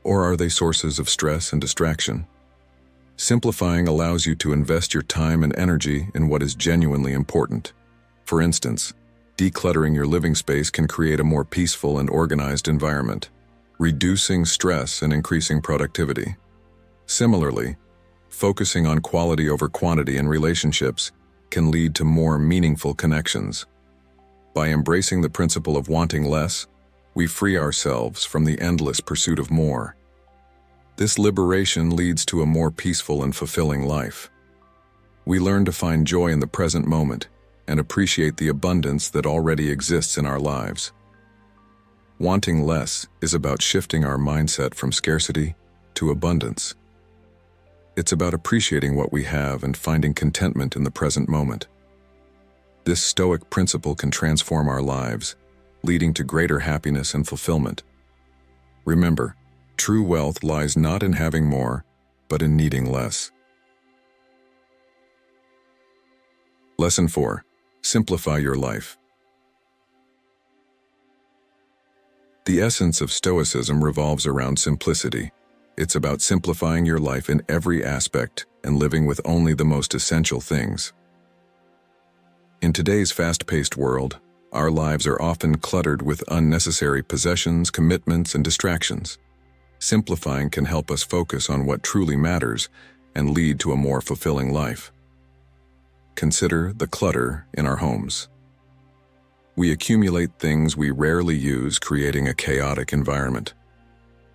or are they sources of stress and distraction? Simplifying allows you to invest your time and energy in what is genuinely important. For instance, decluttering your living space can create a more peaceful and organized environment, reducing stress and increasing productivity. Similarly, focusing on quality over quantity in relationships can lead to more meaningful connections. By embracing the principle of wanting less, we free ourselves from the endless pursuit of more. This liberation leads to a more peaceful and fulfilling life. We learn to find joy in the present moment and appreciate the abundance that already exists in our lives. Wanting less is about shifting our mindset from scarcity to abundance. It's about appreciating what we have and finding contentment in the present moment. This Stoic principle can transform our lives, leading to greater happiness and fulfillment. Remember, true wealth lies not in having more, but in needing less. Lesson 4. Simplify your life. The essence of Stoicism revolves around simplicity. It's about simplifying your life in every aspect and living with only the most essential things. In today's fast-paced world, our lives are often cluttered with unnecessary possessions, commitments, and distractions. Simplifying can help us focus on what truly matters and lead to a more fulfilling life. Consider the clutter in our homes. We accumulate things we rarely use, creating a chaotic environment.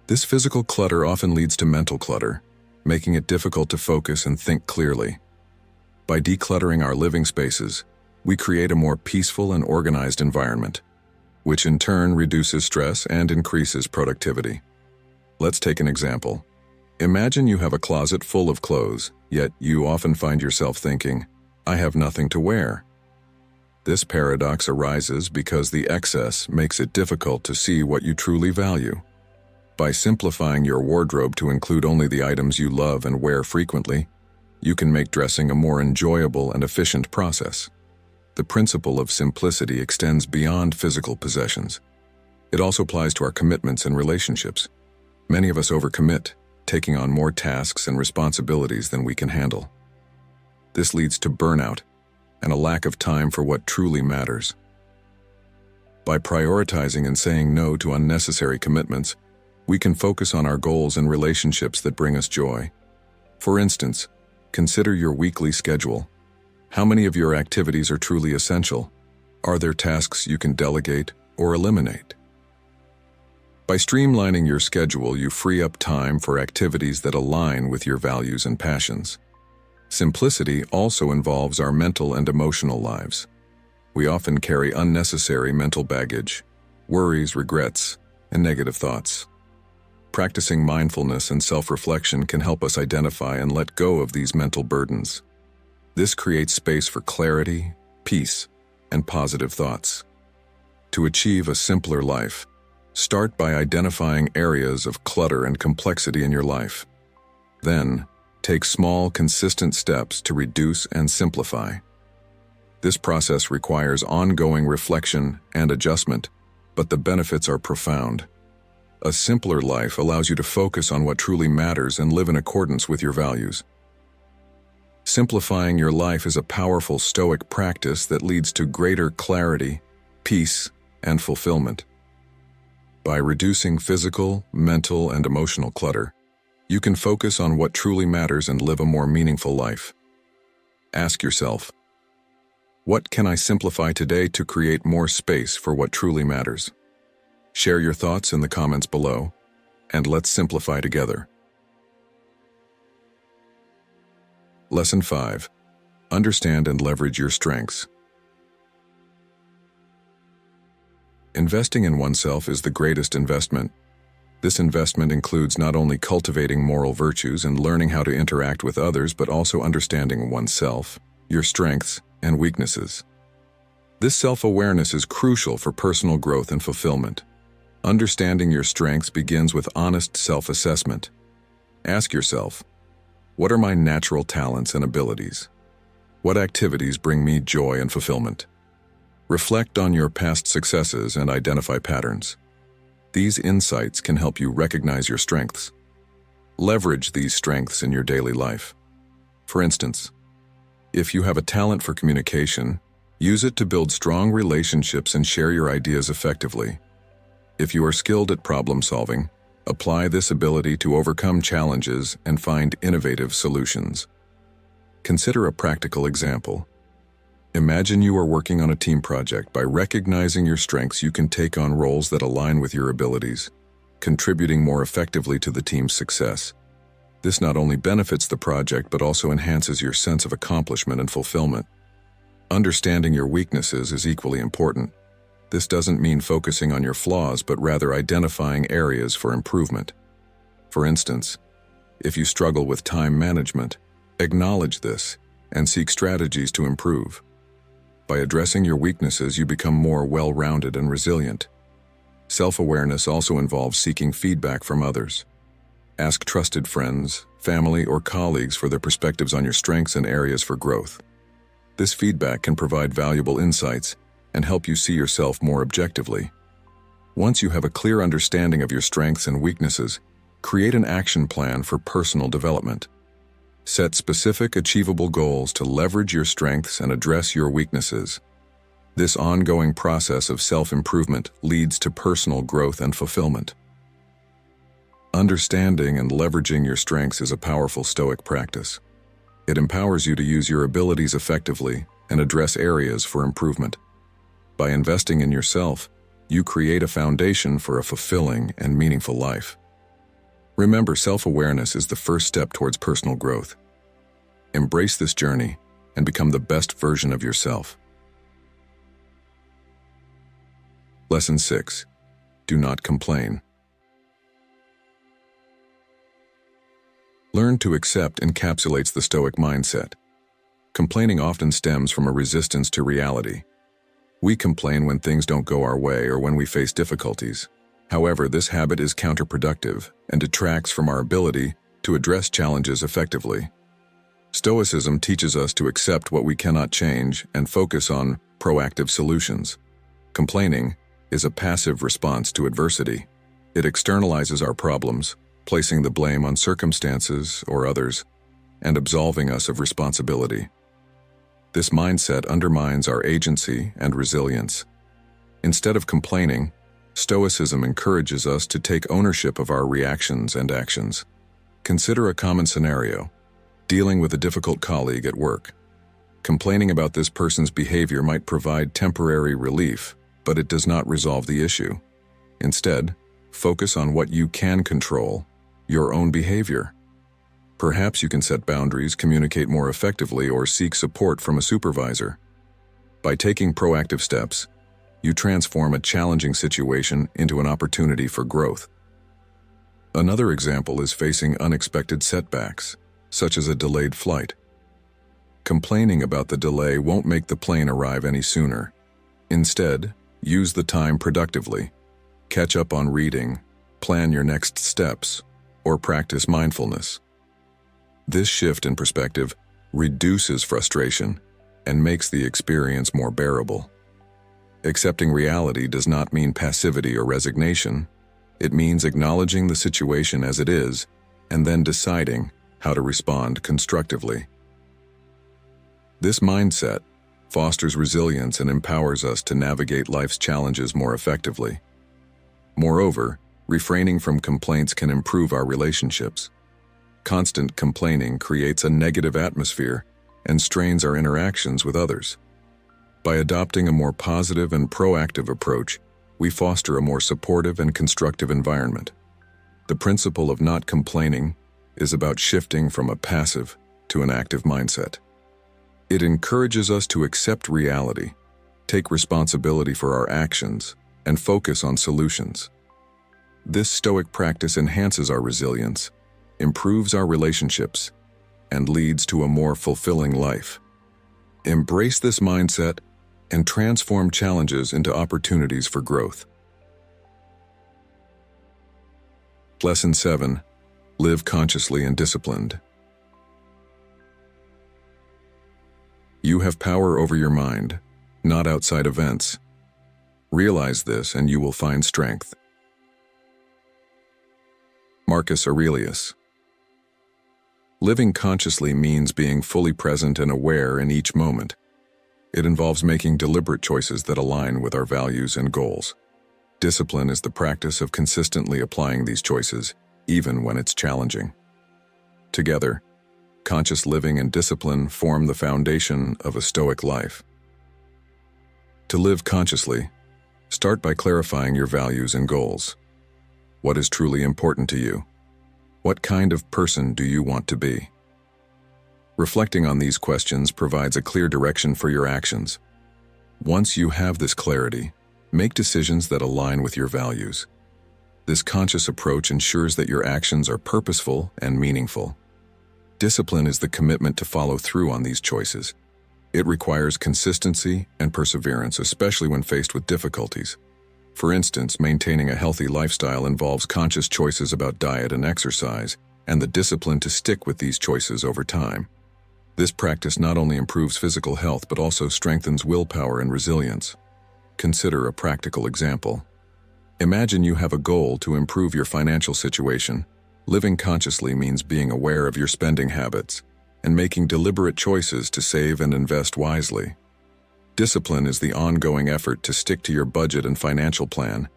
This physical clutter often leads to mental clutter, making it difficult to focus and think clearly. By decluttering our living spaces, we create a more peaceful and organized environment, which in turn reduces stress and increases productivity. Let's take an example. Imagine you have a closet full of clothes, yet you often find yourself thinking, "I have nothing to wear." This paradox arises because the excess makes it difficult to see what you truly value. By simplifying your wardrobe to include only the items you love and wear frequently, you can make dressing a more enjoyable and efficient process. The principle of simplicity extends beyond physical possessions. It also applies to our commitments and relationships. Many of us overcommit, taking on more tasks and responsibilities than we can handle. This leads to burnout and a lack of time for what truly matters. By prioritizing and saying no to unnecessary commitments, we can focus on our goals and relationships that bring us joy. For instance, consider your weekly schedule. How many of your activities are truly essential? Are there tasks you can delegate or eliminate? By streamlining your schedule, you free up time for activities that align with your values and passions. Simplicity also involves our mental and emotional lives. We often carry unnecessary mental baggage, worries, regrets, and negative thoughts. Practicing mindfulness and self-reflection can help us identify and let go of these mental burdens. This creates space for clarity, peace, and positive thoughts. To achieve a simpler life, start by identifying areas of clutter and complexity in your life. Then, take small, consistent steps to reduce and simplify. This process requires ongoing reflection and adjustment, but the benefits are profound. A simpler life allows you to focus on what truly matters and live in accordance with your values. Simplifying your life is a powerful Stoic practice that leads to greater clarity, peace, and fulfillment. By reducing physical, mental, and emotional clutter, you can focus on what truly matters and live a more meaningful life. Ask yourself, what can I simplify today to create more space for what truly matters? Share your thoughts in the comments below, and let's simplify together. Lesson 5. Understand and leverage your strengths. Investing in oneself is the greatest investment. This investment includes not only cultivating moral virtues and learning how to interact with others, but also understanding oneself, your strengths, and weaknesses. This self-awareness is crucial for personal growth and fulfillment. Understanding your strengths begins with honest self-assessment. Ask yourself, what are my natural talents and abilities? What activities bring me joy and fulfillment? Reflect on your past successes and identify patterns. These insights can help you recognize your strengths. Leverage these strengths in your daily life. For instance, if you have a talent for communication, use it to build strong relationships and share your ideas effectively. If you are skilled at problem solving, apply this ability to overcome challenges and find innovative solutions. Consider a practical example. Imagine you are working on a team project. By recognizing your strengths, you can take on roles that align with your abilities, contributing more effectively to the team's success. This not only benefits the project but also enhances your sense of accomplishment and fulfillment. Understanding your weaknesses is equally important. This doesn't mean focusing on your flaws, but rather identifying areas for improvement. For instance, if you struggle with time management, acknowledge this and seek strategies to improve. By addressing your weaknesses, you become more well-rounded and resilient. Self-awareness also involves seeking feedback from others. Ask trusted friends, family, or colleagues for their perspectives on your strengths and areas for growth. This feedback can provide valuable insights and help you see yourself more objectively. Once you have a clear understanding of your strengths and weaknesses, create an action plan for personal development. Set specific, achievable goals to leverage your strengths and address your weaknesses. This ongoing process of self-improvement leads to personal growth and fulfillment. Understanding and leveraging your strengths is a powerful Stoic practice. It empowers you to use your abilities effectively and address areas for improvement. By investing in yourself, you create a foundation for a fulfilling and meaningful life. Remember, self-awareness is the first step towards personal growth. Embrace this journey and become the best version of yourself. Lesson 6. Do not complain. Learn to accept encapsulates the Stoic mindset. Complaining often stems from a resistance to reality. We complain when things don't go our way or when we face difficulties. However, this habit is counterproductive and detracts from our ability to address challenges effectively. Stoicism teaches us to accept what we cannot change and focus on proactive solutions. Complaining is a passive response to adversity. It externalizes our problems, placing the blame on circumstances or others, and absolving us of responsibility. This mindset undermines our agency and resilience. Instead of complaining, Stoicism encourages us to take ownership of our reactions and actions. Consider a common scenario: dealing with a difficult colleague at work. Complaining about this person's behavior might provide temporary relief, but it does not resolve the issue. Instead, focus on what you can control: your own behavior. Perhaps you can set boundaries, communicate more effectively, or seek support from a supervisor. By taking proactive steps, you transform a challenging situation into an opportunity for growth. Another example is facing unexpected setbacks, such as a delayed flight. Complaining about the delay won't make the plane arrive any sooner. Instead, use the time productively. Catch up on reading, plan your next steps, or practice mindfulness. This shift in perspective reduces frustration and makes the experience more bearable. Accepting reality does not mean passivity or resignation. It means acknowledging the situation as it is and then deciding how to respond constructively. This mindset fosters resilience and empowers us to navigate life's challenges more effectively. Moreover, refraining from complaints can improve our relationships. Constant complaining creates a negative atmosphere and strains our interactions with others. By adopting a more positive and proactive approach, we foster a more supportive and constructive environment. The principle of not complaining is about shifting from a passive to an active mindset. It encourages us to accept reality, take responsibility for our actions, and focus on solutions. This Stoic practice enhances our resilience, improves our relationships, and leads to a more fulfilling life. Embrace this mindset and transform challenges into opportunities for growth. Lesson 7. Live consciously and disciplined. You have power over your mind, not outside events. Realize this and you will find strength. Marcus Aurelius. Living consciously means being fully present and aware in each moment. It involves making deliberate choices that align with our values and goals. Discipline is the practice of consistently applying these choices, even when it's challenging. Together, conscious living and discipline form the foundation of a Stoic life. To live consciously, start by clarifying your values and goals. What is truly important to you? What kind of person do you want to be? Reflecting on these questions provides a clear direction for your actions. Once you have this clarity, make decisions that align with your values. This conscious approach ensures that your actions are purposeful and meaningful. Discipline is the commitment to follow through on these choices. It requires consistency and perseverance, especially when faced with difficulties. For instance, maintaining a healthy lifestyle involves conscious choices about diet and exercise, and the discipline to stick with these choices over time. This practice not only improves physical health but also strengthens willpower and resilience. Consider a practical example. Imagine you have a goal to improve your financial situation. Living consciously means being aware of your spending habits and making deliberate choices to save and invest wisely. Discipline is the ongoing effort to stick to your budget and financial plan,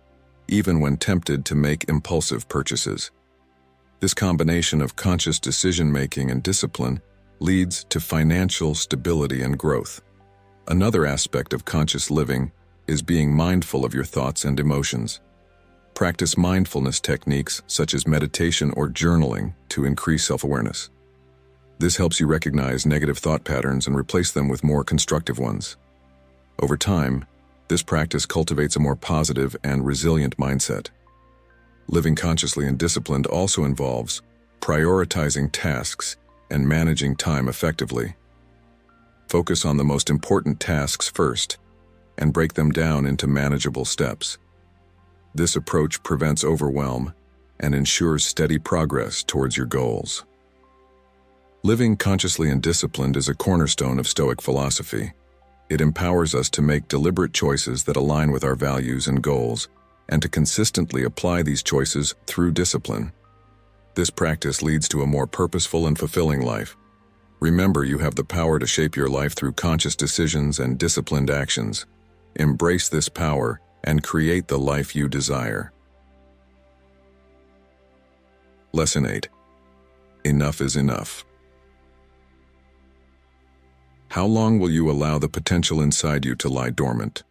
even when tempted to make impulsive purchases. This combination of conscious decision-making and discipline leads to financial stability and growth. Another aspect of conscious living is being mindful of your thoughts and emotions. Practice mindfulness techniques such as meditation or journaling to increase self-awareness. This helps you recognize negative thought patterns and replace them with more constructive ones. Over time, this practice cultivates a more positive and resilient mindset. Living consciously and disciplined also involves prioritizing tasks and managing time effectively. Focus on the most important tasks first and break them down into manageable steps. This approach prevents overwhelm and ensures steady progress towards your goals. Living consciously and disciplined is a cornerstone of Stoic philosophy. It empowers us to make deliberate choices that align with our values and goals, and to consistently apply these choices through discipline. This practice leads to a more purposeful and fulfilling life. Remember, you have the power to shape your life through conscious decisions and disciplined actions. Embrace this power and create the life you desire. Lesson 8. Enough is enough. How long will you allow the potential inside you to lie dormant?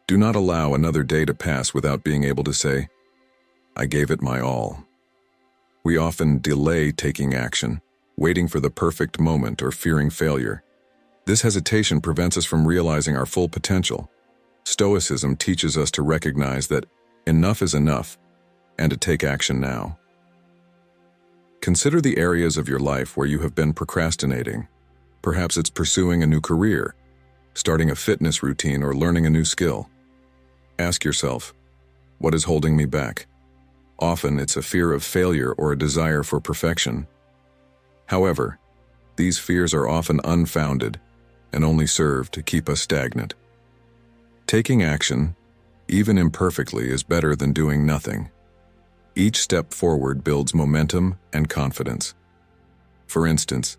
Do not allow another day to pass without being able to say, "I gave it my all." We often delay taking action, waiting for the perfect moment or fearing failure. This hesitation prevents us from realizing our full potential. Stoicism teaches us to recognize that enough is enough and to take action now. Consider the areas of your life where you have been procrastinating. Perhaps it's pursuing a new career, starting a fitness routine, or learning a new skill. Ask yourself, what is holding me back? Often it's a fear of failure or a desire for perfection. However, these fears are often unfounded and only serve to keep us stagnant. Taking action, even imperfectly, is better than doing nothing. Each step forward builds momentum and confidence. For instance,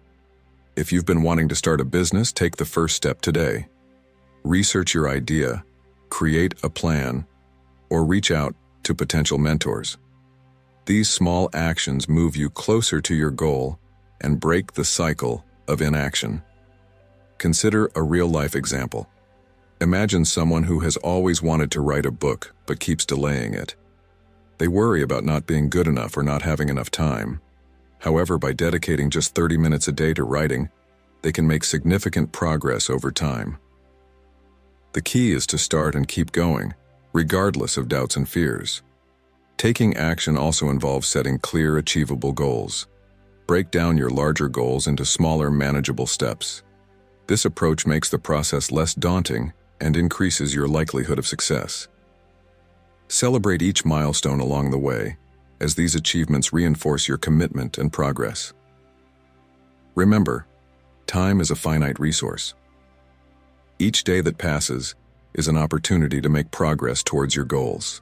if you've been wanting to start a business, take the first step today. Research your idea, create a plan, or reach out to potential mentors. These small actions move you closer to your goal and break the cycle of inaction. Consider a real-life example. Imagine someone who has always wanted to write a book but keeps delaying it. They worry about not being good enough or not having enough time. However, by dedicating just 30 minutes a day to writing, they can make significant progress over time. The key is to start and keep going, regardless of doubts and fears. Taking action also involves setting clear, achievable goals. Break down your larger goals into smaller, manageable steps. This approach makes the process less daunting and increases your likelihood of success. Celebrate each milestone along the way, as these achievements reinforce your commitment and progress. Remember, time is a finite resource. Each day that passes is an opportunity to make progress towards your goals.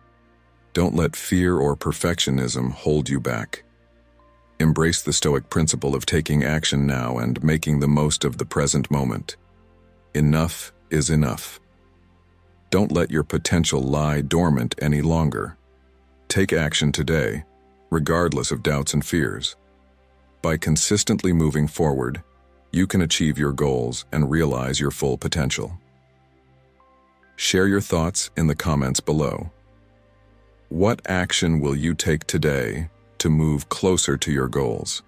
Don't let fear or perfectionism hold you back. Embrace the Stoic principle of taking action now and making the most of the present moment. Enough is enough. Don't let your potential lie dormant any longer. Take action today, regardless of doubts and fears. By consistently moving forward, you can achieve your goals and realize your full potential. Share your thoughts in the comments below. What action will you take today to move closer to your goals?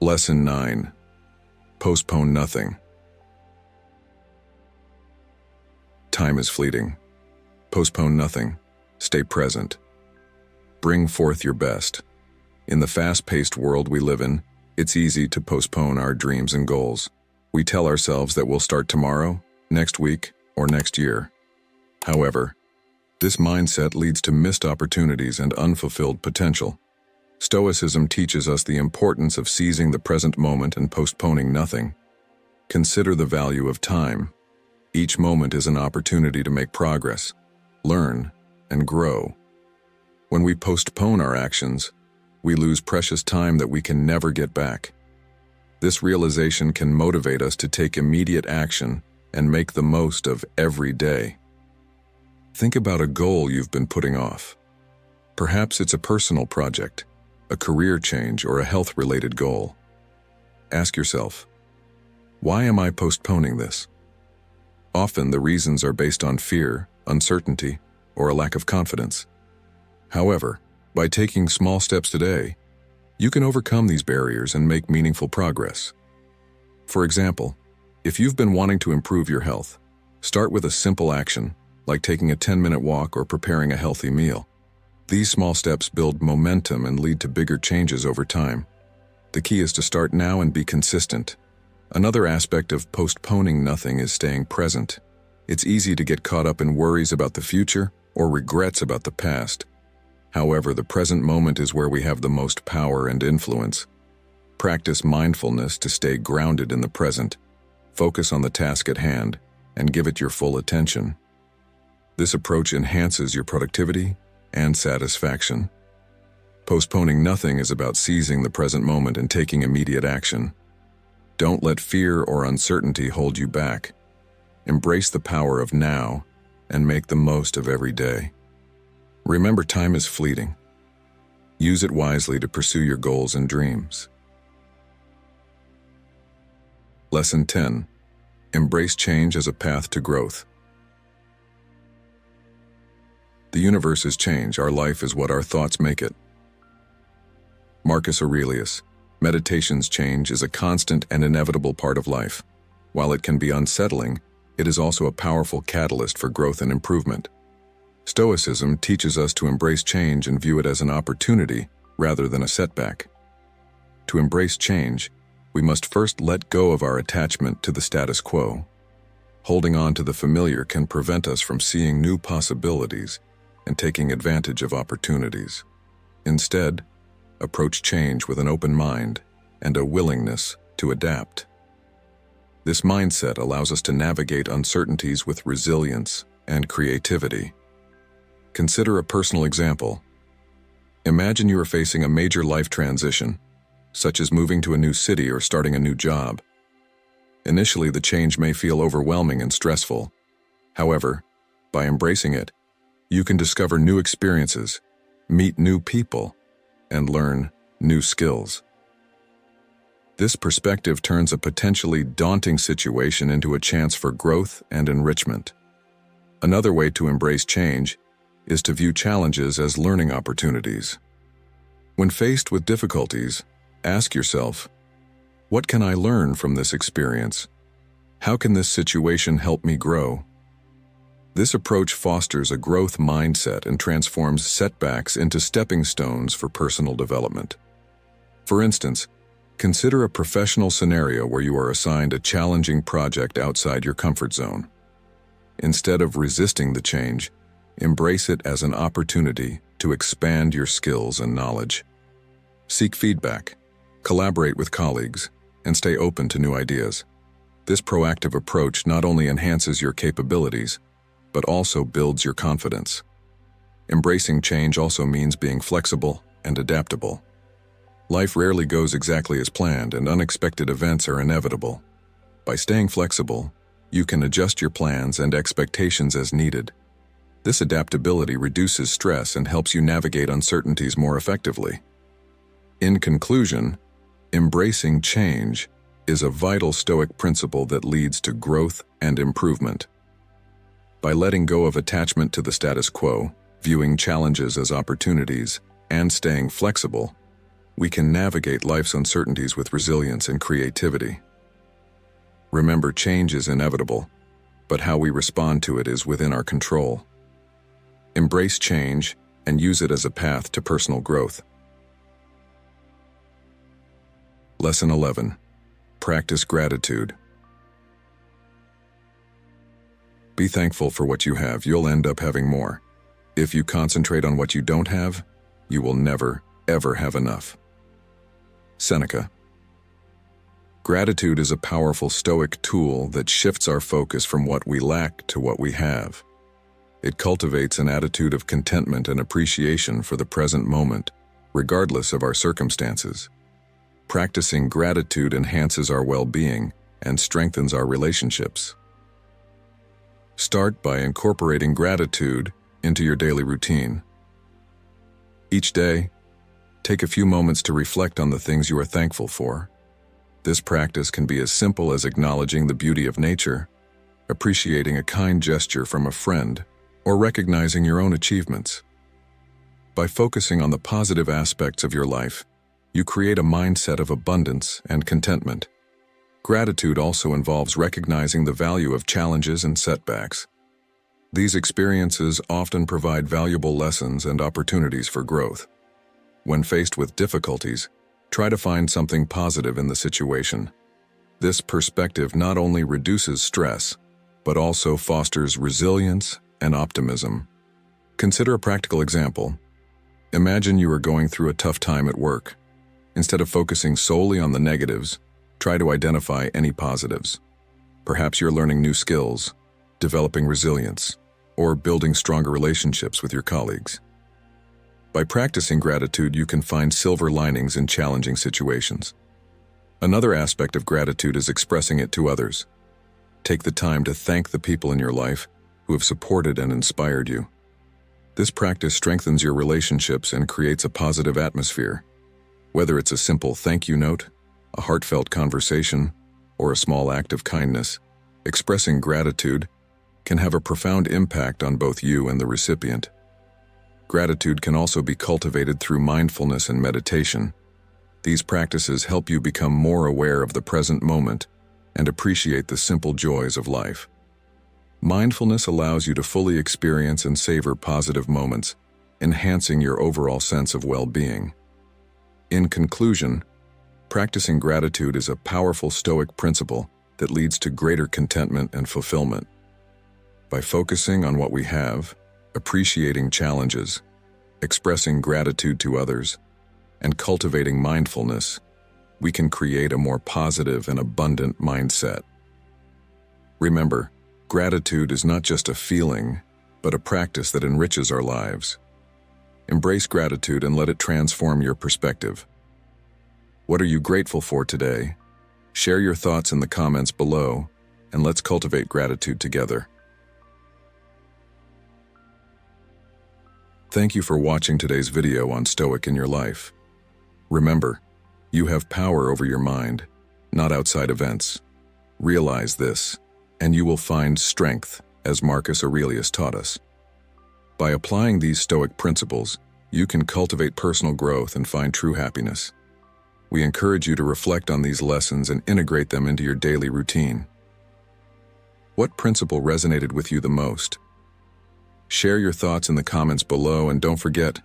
Lesson 9. Postpone nothing. Time is fleeting. Postpone nothing. Stay present. Bring forth your best. In the fast-paced world we live in, it's easy to postpone our dreams and goals. We tell ourselves that we'll start tomorrow, next week, or next year. However, this mindset leads to missed opportunities and unfulfilled potential. Stoicism teaches us the importance of seizing the present moment and postponing nothing. Consider the value of time. Each moment is an opportunity to make progress, learn, and grow. When we postpone our actions, we lose precious time that we can never get back. This realization can motivate us to take immediate action and make the most of every day. Think about a goal you've been putting off. Perhaps it's a personal project, a career change, or a health-related goal. Ask yourself, why am I postponing this? Often the reasons are based on fear, uncertainty, or a lack of confidence. However, by taking small steps today, you can overcome these barriers and make meaningful progress. For example, if you've been wanting to improve your health, start with a simple action, like taking a 10-minute walk or preparing a healthy meal. These small steps build momentum and lead to bigger changes over time. The key is to start now and be consistent. Another aspect of postponing nothing is staying present. It's easy to get caught up in worries about the future or regrets about the past. However, the present moment is where we have the most power and influence. Practice mindfulness to stay grounded in the present. Focus on the task at hand and give it your full attention. This approach enhances your productivity and satisfaction. Postponing nothing is about seizing the present moment and taking immediate action. Don't let fear or uncertainty hold you back. Embrace the power of now and make the most of every day. Remember, time is fleeting. Use it wisely to pursue your goals and dreams. Lesson 10. Embrace change as a path to growth. The universe is change. Our life is what our thoughts make it. Marcus Aurelius. Meditation's change is a constant and inevitable part of life. While it can be unsettling, it is also a powerful catalyst for growth and improvement. Stoicism teaches us to embrace change and view it as an opportunity rather than a setback. To embrace change, we must first let go of our attachment to the status quo. Holding on to the familiar can prevent us from seeing new possibilities and taking advantage of opportunities. Instead, approach change with an open mind and a willingness to adapt. This mindset allows us to navigate uncertainties with resilience and creativity. Consider a personal example. Imagine you are facing a major life transition, such as moving to a new city or starting a new job. Initially, the change may feel overwhelming and stressful. However, by embracing it, you can discover new experiences, meet new people, and learn new skills. This perspective turns a potentially daunting situation into a chance for growth and enrichment. Another way to embrace change is to view challenges as learning opportunities. When faced with difficulties, ask yourself, what can I learn from this experience? How can this situation help me grow? This approach fosters a growth mindset and transforms setbacks into stepping stones for personal development. For instance, consider a professional scenario where you are assigned a challenging project outside your comfort zone. Instead of resisting the change, embrace it as an opportunity to expand your skills and knowledge. Seek feedback, collaborate with colleagues, and stay open to new ideas. This proactive approach not only enhances your capabilities, but also builds your confidence. Embracing change also means being flexible and adaptable. Life rarely goes exactly as planned, and unexpected events are inevitable. By staying flexible, you can adjust your plans and expectations as needed. This adaptability reduces stress and helps you navigate uncertainties more effectively. In conclusion, embracing change is a vital Stoic principle that leads to growth and improvement. By letting go of attachment to the status quo, viewing challenges as opportunities, and staying flexible, we can navigate life's uncertainties with resilience and creativity. Remember, change is inevitable, but how we respond to it is within our control. Embrace change and use it as a path to personal growth. Lesson 11. Practice gratitude. Be thankful for what you have. You'll end up having more. If you concentrate on what you don't have, you will never, ever have enough. Seneca. Gratitude is a powerful Stoic tool that shifts our focus from what we lack to what we have. It cultivates an attitude of contentment and appreciation for the present moment, regardless of our circumstances. Practicing gratitude enhances our well-being and strengthens our relationships. Start by incorporating gratitude into your daily routine. Each day, take a few moments to reflect on the things you are thankful for. This practice can be as simple as acknowledging the beauty of nature, appreciating a kind gesture from a friend, or recognizing your own achievements. By focusing on the positive aspects of your life, you create a mindset of abundance and contentment. Gratitude also involves recognizing the value of challenges and setbacks. These experiences often provide valuable lessons and opportunities for growth. When faced with difficulties, try to find something positive in the situation. This perspective not only reduces stress, but also fosters resilience and optimism. Consider a practical example. Imagine you are going through a tough time at work. Instead of focusing solely on the negatives, try to identify any positives. Perhaps you're learning new skills, developing resilience, or building stronger relationships with your colleagues. By practicing gratitude, you can find silver linings in challenging situations. Another aspect of gratitude is expressing it to others. Take the time to thank the people in your life who have supported and inspired you. This practice strengthens your relationships and creates a positive atmosphere. Whether it's a simple thank you note, a heartfelt conversation, or a small act of kindness, expressing gratitude can have a profound impact on both you and the recipient. Gratitude can also be cultivated through mindfulness and meditation. These practices help you become more aware of the present moment and appreciate the simple joys of life. Mindfulness allows you to fully experience and savor positive moments, enhancing your overall sense of well-being. In conclusion, practicing gratitude is a powerful Stoic principle that leads to greater contentment and fulfillment. By focusing on what we have, appreciating challenges, expressing gratitude to others, and cultivating mindfulness, we can create a more positive and abundant mindset. Remember, gratitude is not just a feeling, but a practice that enriches our lives. Embrace gratitude and let it transform your perspective. What are you grateful for today? Share your thoughts in the comments below, and let's cultivate gratitude together. Thank you for watching today's video on Stoic in your life. Remember, you have power over your mind, not outside events. Realize this, and you will find strength, as Marcus Aurelius taught us. By applying these Stoic principles, you can cultivate personal growth and find true happiness. We encourage you to reflect on these lessons and integrate them into your daily routine. What principle resonated with you the most? Share your thoughts in the comments below, and don't forget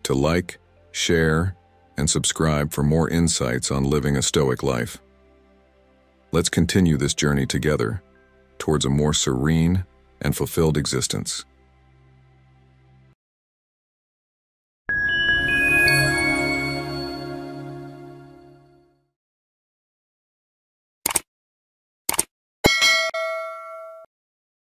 to like, share, and subscribe for more insights on living a Stoic life. Let's continue this journey together towards a more serene and fulfilled existence.